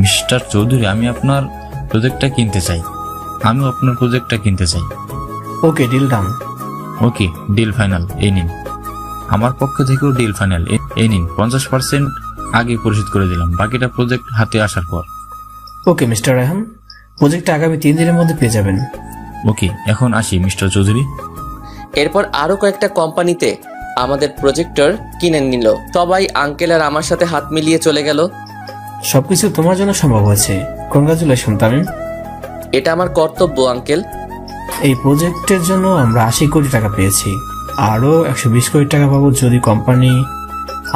মিস্টার চৌধুরী, আমি আপনার প্রজেক্টটা কিনতে চাই। আমিও আপনার প্রজেক্টটা কিনতে চাই। Okay deal done. Okay deal final, এই নিন। আমার পক্ষ থেকেও ডিল ফাইনাল, এই নিন। 50% আগে পরিশোধ করে দিলাম, বাকিটা প্রজেক্ট হাতে আসার পর। ওকে মিস্টার রায়হান, প্রজেক্টটা আগামী 3 দিনের মধ্যে পেয়ে যাবেন। ওকে, এখন আসি মিস্টার চৌধুরী। এরপর আরো কয়েকটা কোম্পানিতে আমাদের প্রজেক্টর কিনে নিল। সবাই আঙ্কেল আর আমার সাথে হাত মিলিয়ে চলে গেল। সবকিছু তোমার জন্য সম্ভব হয়েছে, কনগ্রাচুলেশন তামিম। এটা আমার কর্তব্য আঙ্কেল। এই প্রজেক্টের জন্য আমরা 80 কোটি টাকা পেয়েছি, আরও 120 কোটি টাকা পাবো যদি কোম্পানি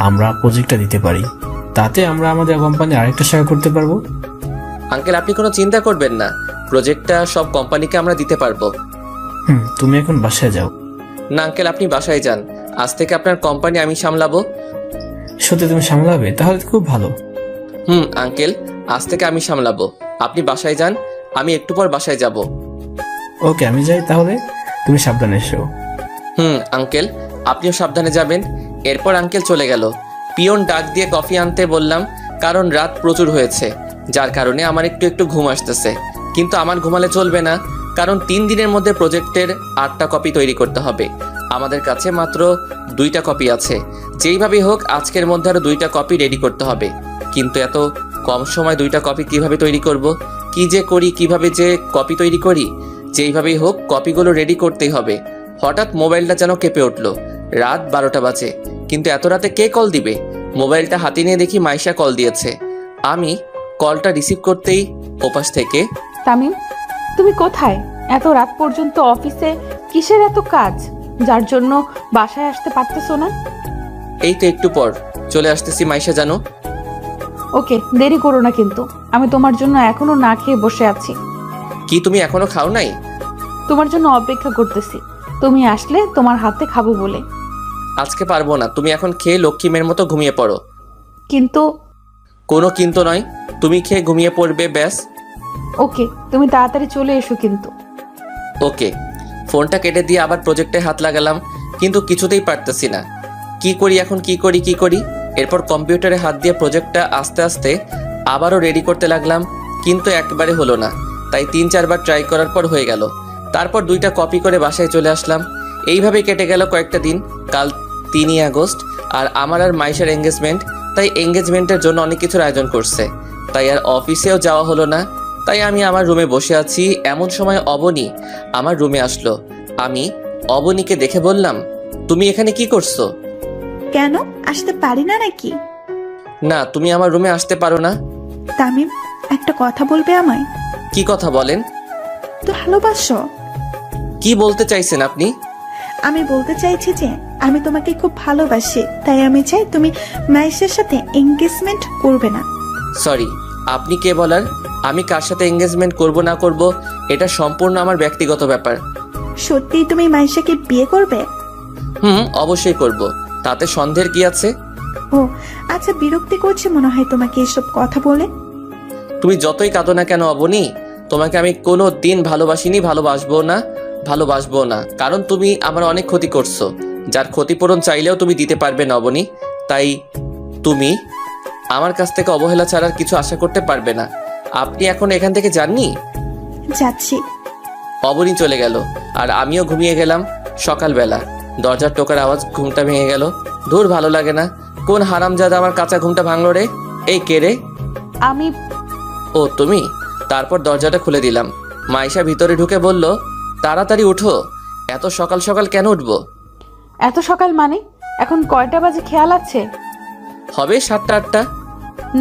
আমরা প্রজেক্টটা দিতে পারি। তাতে আমরা আমাদের কোম্পানি আরেকটা শাখা করতে পারবো। আঙ্কেল আপনি কোনো চিন্তা করবেন না, প্রজেক্টটা সব কোম্পানিকে আমরা দিতে পারবো। তুমি এখন বাসায় যাও। না আঙ্কেল, আপনি বাসায় যান। আজ থেকে আপনার কোম্পানি আমি সামলাবো। সত্যি তুমি সামলাবে? তাহলে খুব ভালো। আঙ্কেল, আজ থেকে আমি সামলাবো। আপনি বাসায় যান, আমি একটু পর বাসায় যাব। ওকে আমি যাই তাহলে, তুমি সাবধানে এসো। আঙ্কেল আপনিও সাবধানে যাবেন। এরপর আঙ্কেল চলে গেল। পিয়ন ডাক দিয়ে কফি আনতে বললাম, কারণ রাত প্রচুর হয়েছে, যার কারণে আমার একটু একটু ঘুম আসতেছে। কিন্তু আমার ঘুমালে চলবে না, কারণ 3 দিনের মধ্যে প্রজেক্টের 8টা কপি তৈরি করতে হবে। আমাদের কাছে মাত্র 2টা কপি আছে। যেইভাবেই হোক আজকের মধ্যে আরো 2টা কপি রেডি করতে হবে। কিন্তু এত কম সময় 2টা কপি কিভাবে তৈরি করব? কি যে করি, কিভাবে যে কপি তৈরি করি? যেইভাবেই হোক কপিগুলো রেডি করতেই হবে। হঠাৎ মোবাইলটা যেন কেঁপে উঠলো। রাত 12টা বাজে, কিন্তু এত রাতে কে কল দিবে? মোবাইলটা হাতে নিয়ে দেখি মাইশা কল দিয়েছে। আমি কলটা রিসিভ করতেই ওপাশ থেকে, তামিম তুমি কোথায়? এত রাত পর্যন্ত অফিসে কিসের এত কাজ, যার জন্য বাসায় আসতে পারতেছো না? এই তো একটু পর চলে আসতেছি মাইশা জানো। ওকে দেরি করো না, কিন্তু আমি তোমার জন্য এখনো না খেয়ে বসে আছি। কি তুমি এখনো খাও নাই? তোমার জন্য অপেক্ষা করতেছি, তুমি আসলে তোমার হাতে খাবো বলে। আজকে পারবো না, তুমি এখন খেয়ে লক্ষ্মী মেয়ের মতো ঘুমিয়ে পড়ো। কিন্তু কোনো কিন্তু নয়, তুমি খেয়ে ঘুমিয়ে পড়বে ব্যাস। ওকে তুমি তাড়াতাড়ি চলে এসো কিন্তু। ওকে। ফোনটা কেটে দিয়ে আবার প্রজেক্টে হাত লাগালাম, কিন্তু কিছুতেই পারতেছি না। কি করি এখন, কি করি? এরপর কম্পিউটারে হাত দিয়ে প্রজেক্টটা আস্তে আস্তে আবারও রেডি করতে লাগলাম, কিন্তু একবারে হলো না। তাই 3-4 বার ট্রাই করার পর হয়ে গেল। তারপর 2টা কপি করে বাসায় চলে আসলাম। এইভাবে কেটে গেল কয়েকটা দিন। কাল 3ই আগস্ট, আর আমার আর মাইশার এঙ্গেজমেন্ট। তাই এঙ্গেজমেন্টের জন্য অনেক কিছুর আয়োজন করছে, তাই আর অফিসেও যাওয়া হলো না। তাই আমি আমার রুমে বসে আছি। এমন সময় অবনী আমার রুমে আসলো। আমি অবনীকে দেখে বললাম, তুমি এখানে কি করছো? কেন আসতে পারি না নাকি? না, তুমি আমার রুমে আসতে পারো না। তামিম, একটা কথা বলবে আমায়? কি কথা বলেন? তো ভালোবাসো? কি বলতে চাইছেন আপনি? আমি বলতে চাইছি যে আমি তোমাকে খুব ভালোবাসি, তাই আমি চাই তুমি মাইশের সাথে এঙ্গেজমেন্ট করবে না। সরি, আপনি কে বলার? আমি কার সাথে এঙ্গেজমেন্ট করব না করব এটা সম্পূর্ণ আমার ব্যক্তিগত ব্যাপার। সত্যি তুমি মাইশাকে বিয়ে করবে? অবশ্যই করব, তাতে সন্দেহের কি আছে? ও আচ্ছা, বিরক্তি করছে মনে হয় তোমাকে এসব কথা বলে। তুমি যতই কাঁদো না কেন অবনী, তোমাকে আমি কোনো দিন ভালোবাসিনি, ভালোবাসবো না, কারণ তুমি আমার অনেক ক্ষতি করছো, যার ক্ষতিপূরণ চাইলেও তুমি দিতে পারবে না অবনী। তাই তুমি আমার কাছ থেকে অবহেলা ছাড়া আর কিছু আশা করতে পারবে না। আপনি এখন এখান থেকে যাননি? যাচ্ছি। অবনী চলে গেল আর আমিও ঘুমিয়ে গেলাম। সকালবেলা দরজার টোকার আওয়াজ, ঘুমটা ভেঙে গেল। ধুর, ভালো লাগে না। কোন হারামজাদা আমার কাঁচা ঘুমটা ভাঙলো রে? এই কে রে? আমি। ও তুমি? তারপর দরজাটা খুলে দিলাম। মাইশা ভিতরে ঢুকে বলল, তাড়াতাড়ি উঠো। এত সকাল সকাল কেন উঠবো? এত সকাল মানে? এখন কয়টা বাজে খেয়াল আছে? হবে 7টা 8টা।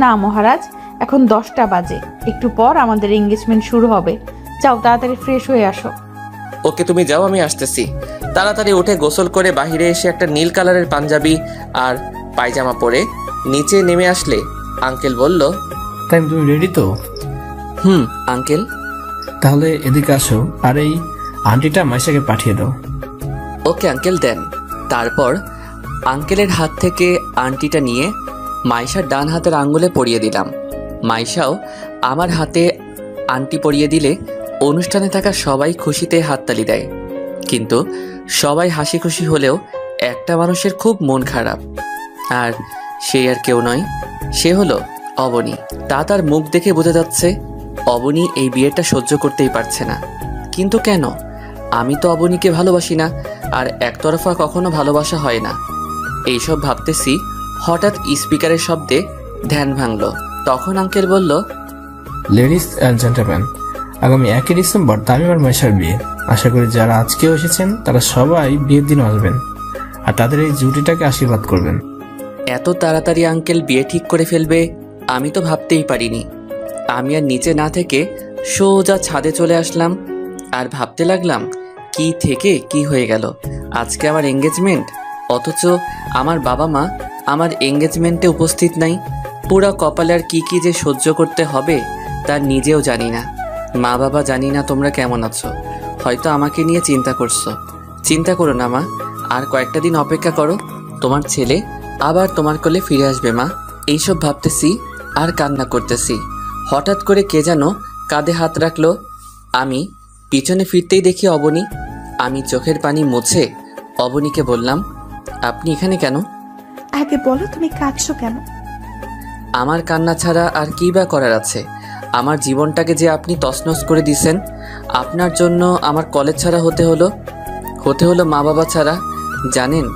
না মহারাজ, এখন 10টা বাজে। একটু পর আমাদের এঙ্গেজমেন্ট শুরু হবে। যাও তাড়াতাড়ি ফ্রেশ হয়ে আসো। ওকে, তুমি যাও, আমি আসতেছি। তাড়াতাড়ি উঠে গোসল করে বাহিরে এসে একটা নীল কালারের পাঞ্জাবি আর পায়জামা পরে নিচে নেমে আসলে আঙ্কেল বলল, তাই তুমি রেডি তো? আঙ্কেল। তাহলে এদিকে আসো, আর এই আন্টিটা মাইশাকে পাঠিয়ে দাও। ওকে আঙ্কেল, দেন। তারপর আঙ্কেলের হাত থেকে আংটিটা নিয়ে মাইশার ডান হাতের আঙ্গুলে পরিয়ে দিলাম। মাইশাও আমার হাতে আংটি পরিয়ে দিলে অনুষ্ঠানে থাকা সবাই খুশিতে হাততালি দেয়। কিন্তু সবাই হাসি খুশি হলেও একটা মানুষের খুব মন খারাপ, আর সে আর কেউ নয়, সে হলো অবনী। তার মুখ দেখে বোঝা যাচ্ছে অবনী এই বিয়েটা সহ্য করতেই পারছে না। কিন্তু কেন? আমি তো অবনীকে ভালোবাসি না, আর একতরফা কখনো ভালোবাসা হয় না। এইসব ভাবতেছি, হঠাৎ স্পিকারের শব্দে ধ্যান ভাঙল। তখন আঙ্কেল বলল, লেডিস অ্যান্ড জেন্টলম্যান, আগামী 1 ডিসেম্বর তামিম আর মাইশার বিয়ে। আশা করি যারা আজকেও এসেছেন তারা সবাই বিয়ের দিন আসবেন আর তাদের এই জুটিটাকে আশীর্বাদ করবেন। এত তাড়াতাড়ি আঙ্কেল বিয়ে ঠিক করে ফেলবে আমি তো ভাবতেই পারিনি। আমি আর নিচে না থেকে সোজা ছাদে চলে আসলাম আর ভাবতে লাগলাম, কি থেকে কি হয়ে গেল। আজকে আমার এঙ্গেজমেন্ট, অথচ আমার বাবা মা আমার এঙ্গেজমেন্টে উপস্থিত নাই। পুরা কপালে আর কি কি যে সহ্য করতে হবে তা নিজেও জানি না। মা বাবা, জানি না তোমরা কেমন আছো, হয়তো আমাকে নিয়ে চিন্তা করছো। চিন্তা করো না মা, আর কয়েকটা দিন অপেক্ষা করো, তোমার ছেলে আবার তোমার কোলে ফিরে আসবে মা। এইসব ভাবতেছি আর কান্না করতেছি। হঠাৎ করে কে যেন কাঁধে হাত রাখলো। আমি পিছনে ফিরতেই দেখি অবনী। আমি চোখের পানি মুছে অবনীকে বললাম, আপনি এখানে কেন? আগে বলো তুমি কাঁদছো কেন? আমার কান্না ছাড়া আর কি বা করার আছে? আমার জীবনটাকে যে আপনি তছনছ করে দিছেন। আপনার জন্য আমার কলেজ ছাড়া হতে হলো মা বাবা ছাড়া। জানেন,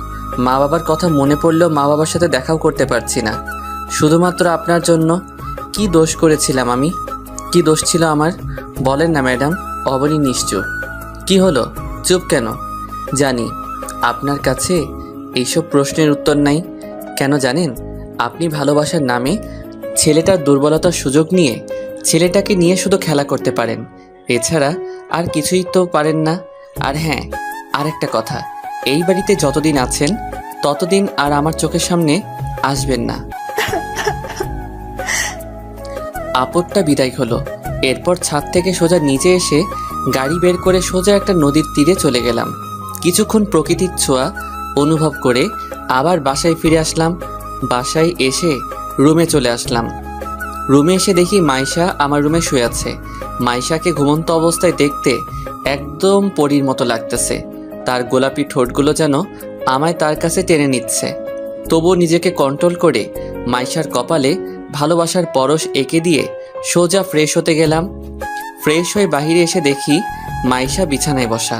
মা বাবার কথা মনে পড়লেও মা বাবার সাথে দেখাও করতে পারছি না, শুধুমাত্র আপনার জন্য। কি দোষ করেছিলাম আমি? কি দোষ ছিল আমার? বলেন না ম্যাডাম। অবনী নিশ্চুপ। কি হলো, চুপ কেন? জানি আপনার কাছে এইসব প্রশ্নের উত্তর নাই। কেন জানেন? আপনি ভালোবাসার নামে ছেলেটার দুর্বলতার সুযোগ নিয়ে ছেলেটাকে নিয়ে শুধু খেলা করতে পারেন, এছাড়া আর কিছুই তো পারেন না। আর হ্যাঁ, আরেকটা কথা, এই বাড়িতে যতদিন আছেন ততদিন আর আমার চোখের সামনে আসবেন না। আপদটা বিদায় হলো। এরপর ছাদ থেকে সোজা নিচে এসে গাড়ি বের করে সোজা একটা নদীর তীরে চলে গেলাম। কিছুক্ষণ প্রকৃতির ছোঁয়া অনুভব করে আবার বাসায় ফিরে আসলাম। বাসায় এসে রুমে চলে আসলাম। রুমে এসে দেখি মাইশা আমার রুমে শুয়ে আছে। মাইশাকে ঘুমন্ত অবস্থায় দেখতে একদম পরীর মতো লাগতেছে। তার গোলাপি ঠোঁটগুলো যেন আমায় তার কাছে টেনে নিচ্ছে। তবুও নিজেকে কন্ট্রোল করে মাইশার কপালে ভালোবাসার পরশ এঁকে দিয়ে সোজা ফ্রেশ হতে গেলাম। ফ্রেশ হয়ে বাহিরে এসে দেখি মাইশা বিছানায় বসা।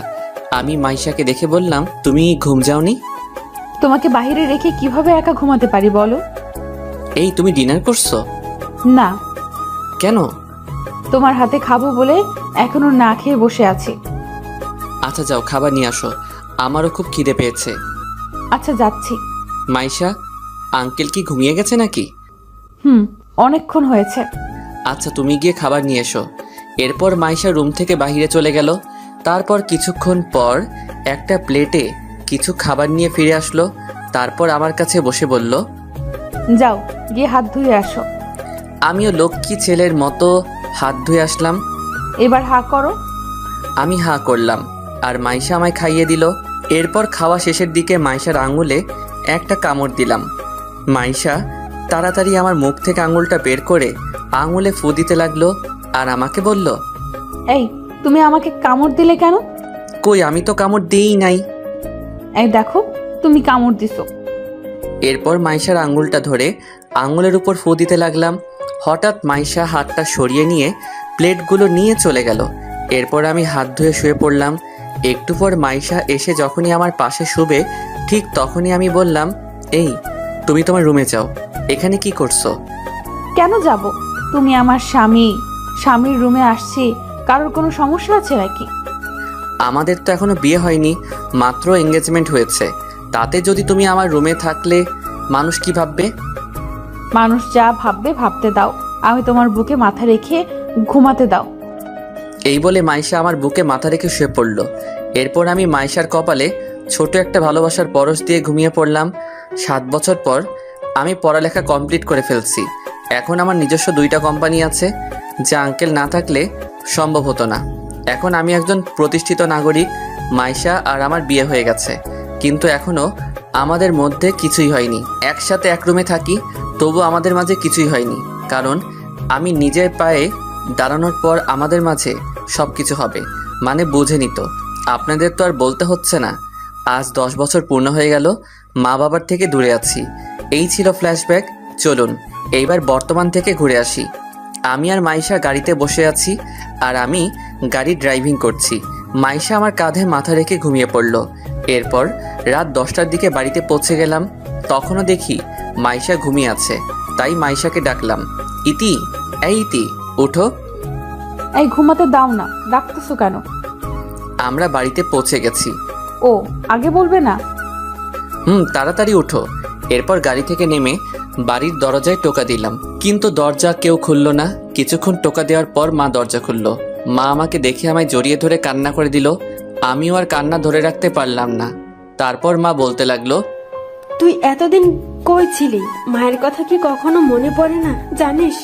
আমি মাইশাকে দেখে বললাম, তুমি ঘুম যাওনি? তোমাকে বাইরে রেখে কিভাবে একা ঘুমাতে পারি বলো? এই, তুমি ডিনার করছো? না। কেন? তোমার হাতে খাবো বলে এখনো না খেয়ে বসে আছি। আচ্ছা যাও, খাবার নিয়ে আসো, আমারও খুব খিদে পেয়েছে। আচ্ছা যাচ্ছি। মাইশা, আঙ্কেল কি ঘুমিয়ে গেছে নাকি? অনেকক্ষণ হয়েছে। আচ্ছা তুমি গিয়ে খাবার নিয়ে এসো। এরপর মাইশা রুম থেকে বাইরে চলে গেল। তারপর কিছুক্ষণ পর একটা প্লেটে কিছু খাবার নিয়ে ফিরে আসলো। তারপর আমার কাছে বসে বলল, যাও গিয়ে হাত ধুয়ে আসো। আমিও লক্ষ্মী ছেলের মতো হাত ধুয়ে আসলাম। এবার হা করো। আমি হা করলাম আর মাইশা আমায় খাইয়ে দিল। এরপর খাওয়া শেষের দিকে মাইশার আঙুলে একটা কামড় দিলাম। মাইশা তাড়াতাড়ি আমার মুখ থেকে আঙুলটা বের করে আঙুলে ফু দিতে লাগলো আর আমাকে বলল, এই তুমি আমাকে কামড় দিলে কেন? কই, আমি তো কামড় দিই নাই। এই দেখো তুমি কামড় দিছো। এরপর মাইশার আঙুলটা ধরে আঙুলের উপর ফু দিতে লাগলাম। হঠাৎ মাইশা হাতটা সরিয়ে নিয়ে প্লেটগুলো নিয়ে চলে গেল। এরপর আমি হাত ধুয়ে শুয়ে পড়লাম। একটু পর মাইশা এসে যখনই আমার পাশে শুবে ঠিক তখনই আমি বললাম, এই তুমি তোমার রুমে যাও, এখানে কি করছো? কেন যাব? তুমি আমার স্বামী, স্বামীর রুমে আসছি, কারোর কোনো সমস্যা আছে নাকি? আমাদের তো এখনো বিয়ে হয়নি, মাত্র এঙ্গেজমেন্ট হয়েছে। তাতে যদি তুমি আমার রুমে থাকলে মানুষ কি ভাববে? মানুষ যা ভাববে ভাবতে দাও, আমি তোমার বুকে মাথা রেখে ঘুমাতে দাও। এই বলে মাইশা আমার বুকে মাথা রেখে শুয়ে পড়ল। এরপর আমি মাইশার কপালে ছোট একটা ভালোবাসার পরশ দিয়ে ঘুমিয়ে পড়লাম। 7 বছর পর আমি পড়ালেখা কমপ্লিট করে ফেলছি। এখন আমার নিজস্ব 2টা কোম্পানি আছে, যা আঙ্কেল না থাকলে সম্ভব হতো না। এখন আমি একজন প্রতিষ্ঠিত নাগরিক। মাইশা আর আমার বিয়ে হয়ে গেছে, কিন্তু এখনও আমাদের মধ্যে কিছুই হয়নি। একসাথে এক রুমে থাকি, তবু আমাদের মাঝে কিছুই হয়নি, কারণ আমি নিজের পায়ে দাঁড়ানোর পর আমাদের মাঝে সব কিছু হবে। মানে বুঝে নিত। আপনাদের তো আর বলতে হচ্ছে না। আজ 10 বছর পূর্ণ হয়ে গেল, মা বাবার থেকে দূরে আছি। এই ছিল ফ্ল্যাশব্যাক। চলুন এইবার বর্তমান থেকে ঘুরে আসি। আমি আর মাইশা গাড়িতে বসে আছি আর আমি গাড়ি ড্রাইভিং করছি। মাইশা আমার কাঁধে মাথা রেখে ঘুমিয়ে পড়ল। এরপর রাত 10টার দিকে বাড়িতে পৌঁছে গেলাম। তখনও দেখি মাইশা ঘুমিয়ে আছে, তাই মাইশাকে ডাকলাম, ইতি, এই ইতি, উঠো। এই ঘুমাতে দাও না, ডাকতেছো কেন? আমরা বাড়িতে পৌঁছে গেছি। ও, আগে বলবে না? তাড়াতাড়ি উঠো। এরপর গাড়ি থেকে নেমে বাড়ির দরজায় টোকা দিলাম, কিন্তু দরজা কেউ খুলল না। কিছুক্ষণ টোকা দেওয়ার পর মা দরজা খুলল। মা আমাকে দেখে আমায় জড়িয়ে ধরে কান্না করে দিল। আমিও আর কান্না ধরে রাখতে পারলাম না। তারপর মা বলতে লাগলো, তুই এতদিন কই ছিলি? মায়ের কথা কি কখনো মনে পড়ে না? জানিস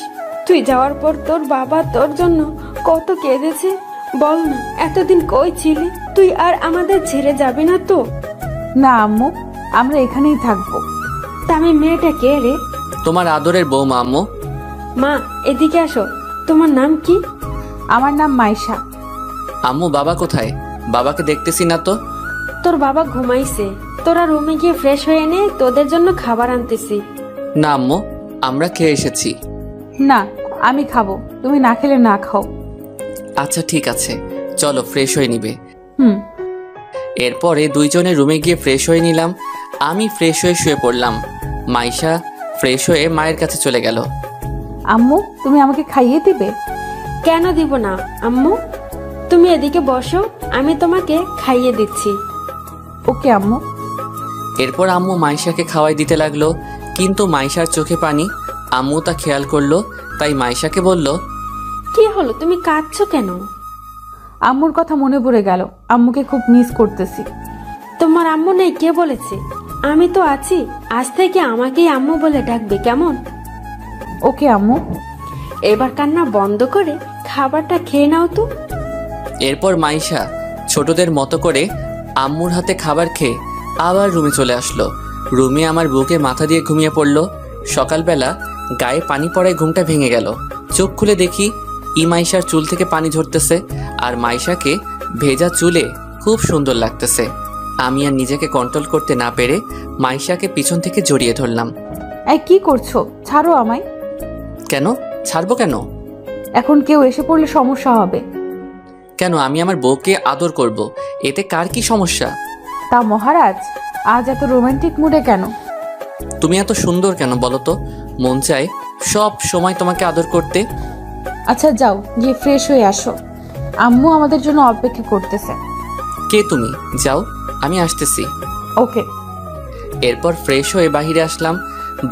তুই যাওয়ার পর তোর বাবা তোর জন্য কত কেঁদেছে? বল না, এতদিন কই ছিলি? তুই আর আমাদের ছেড়ে যাবি না তো? না আম্মু, আমরা এখানেই থাকবো। তামি মেয়েটা কে রে? তোমার আদরের বৌমা আম্মু। মা এদিকে আসো, তোমার নাম কি? আমার নাম মাইশা। আম্মু, বাবা কোথায়? বাবাকে দেখতেছি না তো। তোর বাবা ঘুমাইছে, তোরা রুমে গিয়ে ফ্রেশ হয়ে নে, তোদের জন্য খাবার আনতেছি। না আম্মু, আমরা খেয়ে এসেছি। না, আমি খাবো, তুমি না খেলে না খাও। আচ্ছা ঠিক আছে, চলো ফ্রেশ হয়ে নিবে। এরপরে দুইজনে রুমে গিয়ে ফ্রেশ হয়ে নিলাম। আমি ফ্রেশ হয়ে শুয়ে পড়লাম। মাইশা ফ্রেশ হয়ে মায়ের কাছে চলে গেল। আম্মু, তুমি আমাকে খাইয়ে দিবে? কেন দিব না আম্মু, তুমি এদিকে বসো, আমি তোমাকে খাইয়ে দিচ্ছি। ওকে আম্মু। এরপর আম্মু মাইশাকে খাওয়াই দিতে লাগলো, কিন্তু মাইশার চোখে পানি। আম্মু তা খেয়াল করলো, তাই মাইশাকে বলল, কি হলো, তুমি কাঁদছো কেন? আম্মুর কথা মনে পড়ে গেল, আম্মুকে খুব মিস করতেছি। তোমার আম্মু নেই কে বলেছে? আমি তো আছি, আজ থেকে আমাকেই আম্মু বলে ডাকবে, কেমন? ওকে আম্মু। এবার কান্না বন্ধ করে খাবারটা খেয়ে নাও তো। এরপর মাইশা ছোটদের মতো করে আম্মুর হাতে খাবার খেয়ে আবার রুমে চলে আসলো। রুমে আমার বুকে মাথা দিয়ে ঘুমিয়ে পড়লো। সকালবেলা গায়ে পানি পড়ায় ঘুমটা ভেঙে গেল। চোখ খুলে দেখি মাইশার চুল থেকে পানি ঝরতেছে, আর মাইশাকে ভেজা চুলে খুব সুন্দর লাগতেছে। আমি আর নিজেকে কন্ট্রোল করতে না পেরে মাইশাকে পিছন থেকে জড়িয়ে ধরলাম। এই কি করছো? ছাড়ো আমায়। কেন ছাড়বো? কেন? এখন কেউ এসে পড়লে সমস্যা হবে। কেন? আমি আমার বউকে আদর করব, এতে কার কি সমস্যা? তা মহারাজ, আজ এত রোমান্টিক মুডে কেন? তুমি এত সুন্দর কেন বলো তো? মন চায় সব সময় তোমাকে আদর করতে। আচ্ছা যাও, গিয়ে ফ্রেশ হয়ে আসো, আম্মু আমাদের জন্য অপেক্ষা করতেছে। কে তুমি? যাও, আমি আসতেছি। ওকে। এরপর ফ্রেশ হয়ে বাহিরে আসলাম।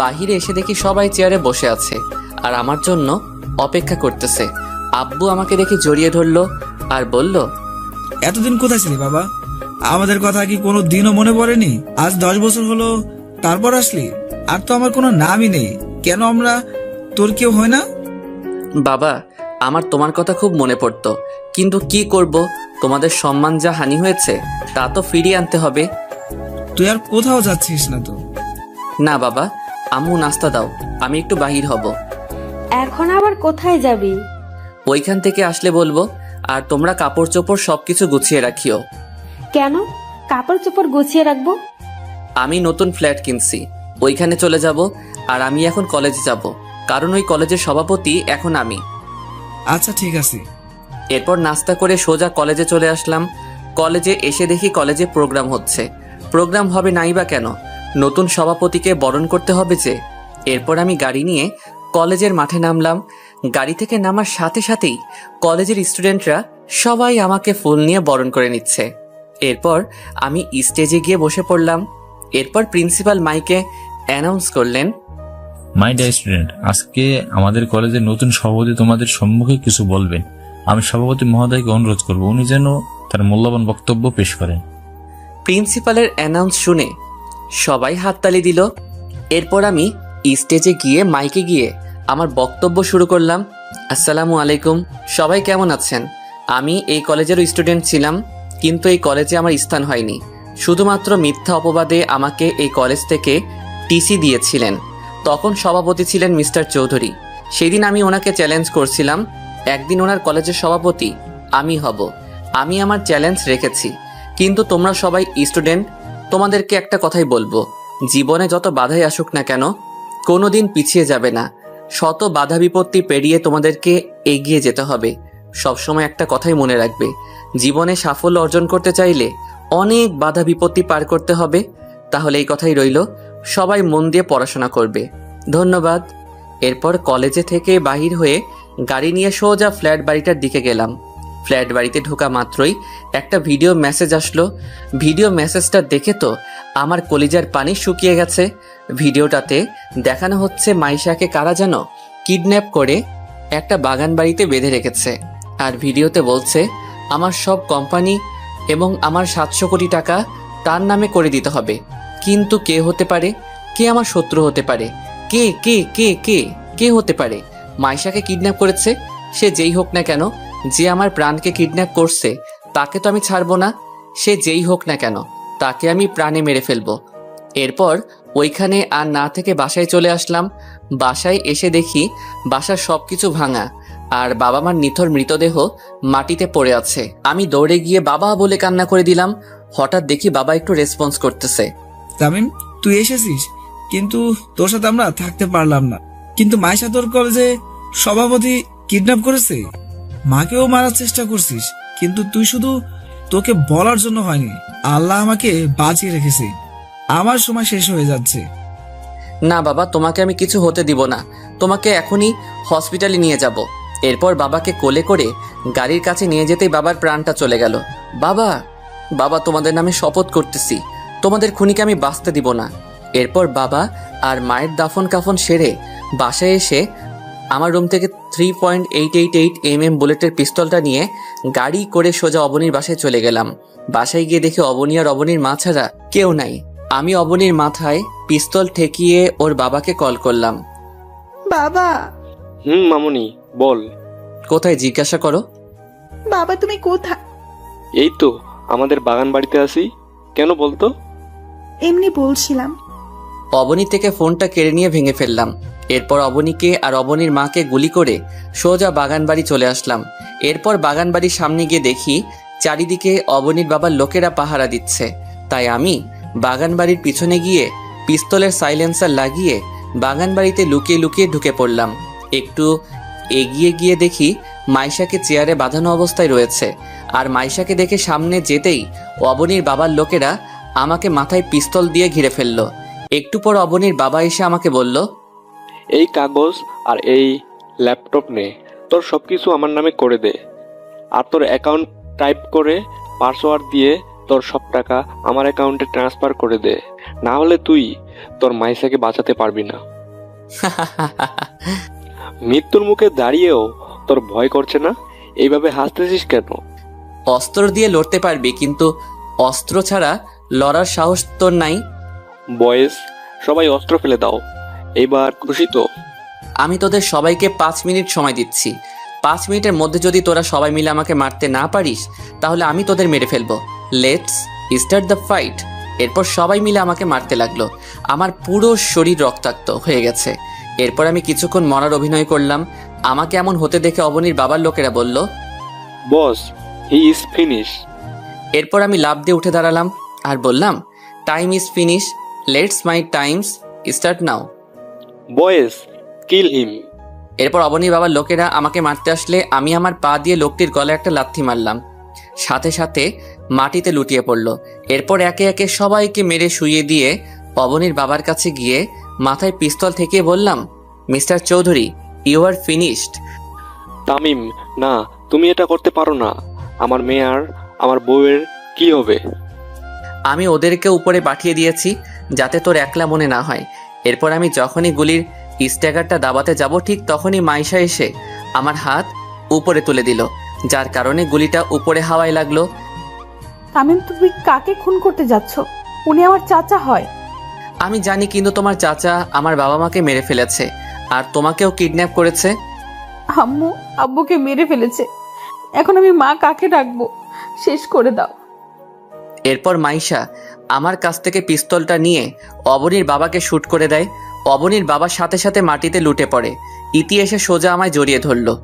বাহিরে এসে দেখি সবাই চেয়ারে বসে আছে আর আমার জন্য অপেক্ষা করতেছে। আব্বু আমাকে দেখে জড়িয়ে ধরলো আর বলল, এতদিন কোথায় ছিলি বাবা? আমাদের কথা কি কোনো দিনও মনে পড়েনি? আজ 10 বছর হলো তারপর আসলি, আর তো আমার কোনো নামই নেই। কেন আমরা তোর কেউ হয় না? বাবা, আমার তোমার কথা খুব মনে পড়তো, কিন্তু কি করব, তোমাদের সম্মান যা হানি হয়েছে তা তো ফিরিয়ে আনতে হবে। তুই আর কোথাও যাচ্ছিস না তো? না বাবা, আম্মু নাস্তা দাও, আমি একটু বাহির হব। এখন আবার কোথায় যাবি? ওইখান থেকে আসলে বলবো। আর তোমরা কাপড় চোপড় সবকিছু গুছিয়ে রাখিও। কেন কাপড় চোপড় গুছিয়ে রাখবো? আমি নতুন ফ্ল্যাট কিনছি, ওইখানে চলে যাব। আর আমি এখন কলেজে যাব, কারণ ওই কলেজের সভাপতি এখন আমি। আচ্ছা ঠিক আছে। এরপর নাস্তা করে সোজা কলেজে চলে আসলাম। কলেজে এসে দেখি কলেজে প্রোগ্রাম হচ্ছে। প্রোগ্রাম হবে নাই বা কেন, নতুন সভাপতিকে বরণ করতে হবে যে। এরপর আমি গাড়ি নিয়ে কলেজের মাঠে নামলাম। গাড়ি থেকে নামার সাথে সাথেই কলেজের স্টুডেন্টরা সবাই আমাকে ফুল নিয়ে বরণ করে নিচ্ছে। এরপর আমি স্টেজে গিয়ে বসে পড়লাম। এরপর প্রিন্সিপাল মাইকে অ্যানাউন্স করলেন, মাই ডিয়ার স্টুডেন্ট, আজকে আমাদের কলেজের নতুন সভাপতি তোমাদের সম্মুখে কিছু বলবেন। আমি সভাপতি মহোদয়কে অনুরোধ করব উনি যেন তার মূল্যবান বক্তব্য পেশ করেন। প্রিন্সিপালের অ্যানাউন্স শুনে সবাই হাততালি দিল। এরপর আমি স্টেজে গিয়ে মাইকে গিয়ে আমার বক্তব্য শুরু করলাম। আসসালামু আলাইকুম, সবাই কেমন আছেন? আমি এই কলেজেরও স্টুডেন্ট ছিলাম, কিন্তু এই কলেজে আমার স্থান হয়নি। শুধুমাত্র মিথ্যা অপবাদে আমাকে এই কলেজ থেকে টিসি দিয়েছিলেন। তখন সভাপতি ছিলেন মিস্টার চৌধুরী। সেদিন আমি ওনাকে চ্যালেঞ্জ করছিলাম, একদিন ওনার কলেজের সভাপতি আমি হব। আমি আমার চ্যালেঞ্জ রেখেছি। কিন্তু তোমরা সবাই স্টুডেন্ট, তোমাদেরকে একটা কথাই বলবো, জীবনে যত বাধাই আসুক না কেন, কোনোদিন পিছিয়ে যাবে না। শত বাধা বিপত্তি পেরিয়ে তোমাদেরকে এগিয়ে যেতে হবে। সবসময় একটা কথাই মনে রাখবে, জীবনে সাফল্য অর্জন করতে চাইলে অনেক বাধা বিপত্তি পার করতে হবে। তাহলে এই কথাই রইল, সবাই মন দিয়ে পড়াশোনা করবে। ধন্যবাদ। এরপর কলেজে থেকে বাহির হয়ে গাড়ি নিয়ে সোজা ফ্ল্যাট বাড়িটার দিকে গেলাম। ফ্ল্যাট বাড়িতে ঢোকা মাত্রই একটা ভিডিও মেসেজ আসলো। ভিডিও মেসেজটা দেখে তো আমার কলিজার পানি শুকিয়ে গেছে। ভিডিওটাতে দেখানো হচ্ছে মাইশাকে কারা যেন কিডন্যাপ করে একটা বাগান বাড়িতে বেঁধে রেখেছে। আর ভিডিওতে বলছে আমার সব কোম্পানি এবং আমার 700 কোটি টাকা তার নামে করে দিতে হবে। কিন্তু কে হতে পারে? কে আমার শত্রু হতে পারে? কে কে কে কে কে হতে পারে? মাইশাকে কিডন্যাপ করেছে, সে যেই হোক না কেন, যে আমার প্রাণকে কিডন্যাপ করছে তাকে তো আমি ছাড়বো না। সে যেই হোক না কেন, তাকে আমি প্রাণে মেরে ফেলবো। এরপর ওইখানে আর না থেকে বাসায় চলে আসলাম। বাসায় এসে দেখি বাসার সবকিছু ভাঙা আর বাবা মার নিথর মৃতদেহ মাটিতে পড়ে আছে। আমি দৌড়ে গিয়ে বাবা বলে কান্না করে দিলাম। হঠাৎ দেখি বাবা একটু রেসপন্স করতেছে। তামিম, তুই এসেছিস, কিন্তু তোর সাথে আমরা থাকতে পারলাম না। কিন্তু মাইশা তোর কলেজে সভাপতি কিডন্যাপ করেছে, মাকেও মারার চেষ্টা করছিস, কিন্তু তুই শুধু তোকে বলার জন্য হয়নি। আল্লাহ আমাকে বাঁচিয়ে রেখেছে। আমার সময় শেষ হয়ে যাচ্ছে। না বাবা, তোমাকে আমি কিছু হতে দিব না। তোমাকে এখনই হসপিটালে নিয়ে যাব। এরপর বাবাকে কোলে করে গাড়ির কাছে নিয়ে যেতেই বাবার প্রাণটা চলে গেল। বাবা, বাবা তোমাদের নামে শপথ করতেছি, তোমাদের খুনিকে আমি বাঁচতে দিব না। এরপর বাবা আর মায়ের দাফন কাফন সেরে বাসায় এসে আমার রুম থেকে 3.888 mm বুলেটের পিস্তলটা নিয়ে গাড়ি করে সোজা অবনীর বাসায় চলে গেলাম। বাসায় গিয়ে দেখি অবনী আর অবনীর মা ছাড়া কেউ নাই। আমি অবনীর মাথায় পিস্তল ঠেকিয়ে ওর বাবাকে কল করলাম। বাবা। মামুনি বল। কোথায় জিজ্ঞাসা করো? বাবা তুমি কোথায়? এই তো আমাদের বাগান বাড়িতে আছি। কেন বলতো? এমনি বলছিলাম। অবনী থেকে ফোনটা কেড়ে নিয়ে ভেঙে ফেললাম। এরপর অবনীকে আর অবনীর মাকে গুলি করে সোজা বাগান বাড়ি চলে আসলাম। এরপর বাগান বাড়ির সামনে গিয়ে দেখি চারিদিকে অবনীর বাবার লোকেরা পাহারা দিচ্ছে। তাই আমি বাগান বাড়ির পিছনে গিয়ে পিস্তলের সাইলেন্সার লাগিয়ে বাগান বাড়িতে লুকিয়ে লুকিয়ে ঢুকে পড়লাম। একটু এগিয়ে গিয়ে দেখি মাইশাকে চেয়ারে বাঁধানো অবস্থায় রয়েছে। আর মাইশাকে দেখে সামনে যেতেই অবনীর বাবার লোকেরা আমাকে মাথায় পিস্তল দিয়ে ঘিরে ফেলল। একটু পর অবনীর বাবা এসে আমাকে বলল, এই কাগজ আর এই ল্যাপটপ নে, তোর সব কিছু আমার নামে করে দে, আর তোর অ্যাকাউন্ট টাইপ করে পাসওয়ার্ড দিয়ে তোর সব টাকা আমার অ্যাকাউন্টে ট্রান্সফার করে দে, না হলে তুই তোর মাইসাকে বাঁচাতে পারবি না। মৃত্যুর মুখে দাঁড়িয়েও তোর ভয় করছে না? এইভাবে হাসতেছিস কেন? অস্ত্র দিয়ে লড়তে পারবি, কিন্তু অস্ত্র ছাড়া লড়ার সাহস তোর নাই। বয়েস, সবাই অস্ত্র ফেলে দাও, এইবার খুশি তো? আমি তোদের সবাইকে 5 মিনিট সময় দিচ্ছি। 5 মিনিটের মধ্যে যদি তোরা সবাই মিলে আমাকে মারতে না পারিস, তাহলে আমি তোদের মেরে ফেলবো। Let's start the fight. এরপর সবাই মিলে আমাকে মারতে লাগলো। আমার পুরো শরীর রক্তাক্ত হয়ে গেছে। এরপর আমি কিছুক্ষণ মরার অভিনয় করলাম। আমাকে এমন হতে দেখে অবনীর বাবার লোকেরা বলল, বস, হি ইজ ফিনিশ। এরপর আমি লাফ দিয়ে উঠে দাঁড়ালাম আর বললাম, time is finish, let's my times start now. বয়েস, কিল হিম। এরপর অবনীর বাবার লোকেরা আমাকে মারতে আসলে আমি আমার পা দিয়ে লোকটির গলায় একটা লাথি মারলাম। সাথে সাথে মাটিতে লুটিয়ে পড়ল। এরপর একে একে সবাইকে মেরে শুইয়ে দিয়ে অবনীর বাবার কাছে গিয়ে মাথায় পিস্তল থেকে বললাম, mister Chowdhury, you are finished. Tamim, না, তুমি এটা করতে পারো না। আমার মেয়ে আর আমার বউয়ের কি হবে? আমি ওদেরকে উপরে পাঠিয়ে দিয়েছি যাতে তোর একলা মনে না হয়। এরপর আমি যখনই গুলির স্ট্যাগারটা দাবাতে যাব, ঠিক তখনই মাইশা এসে আমার হাত উপরে তুলে দিল, যার কারণে গুলিটা উপরে হাওয়ায় লাগলো। তামিম, তুমি কাকে খুন করতে যাচ্ছ? উনি আমার চাচা হয়। আমি জানি, কিন্তু তোমার চাচা আমার বাবা মাকে মেরে ফেলেছে আর তোমাকেও কিডন্যাপ করেছে। আম্মু আব্বুকে মেরে ফেলেছে। এখন আমি মা কাকে ডাকবো? শেষ করে দাও। এরপর মাইশা আমার কাছ থেকে পিস্তলটা নিয়ে অবনীর বাবাকে শুট করে দেয়। অবনীর বাবার সাথে সাথে মাটিতে লুটে পড়ে। ইতি এসে সোজা আমায় জড়িয়ে ধরলো।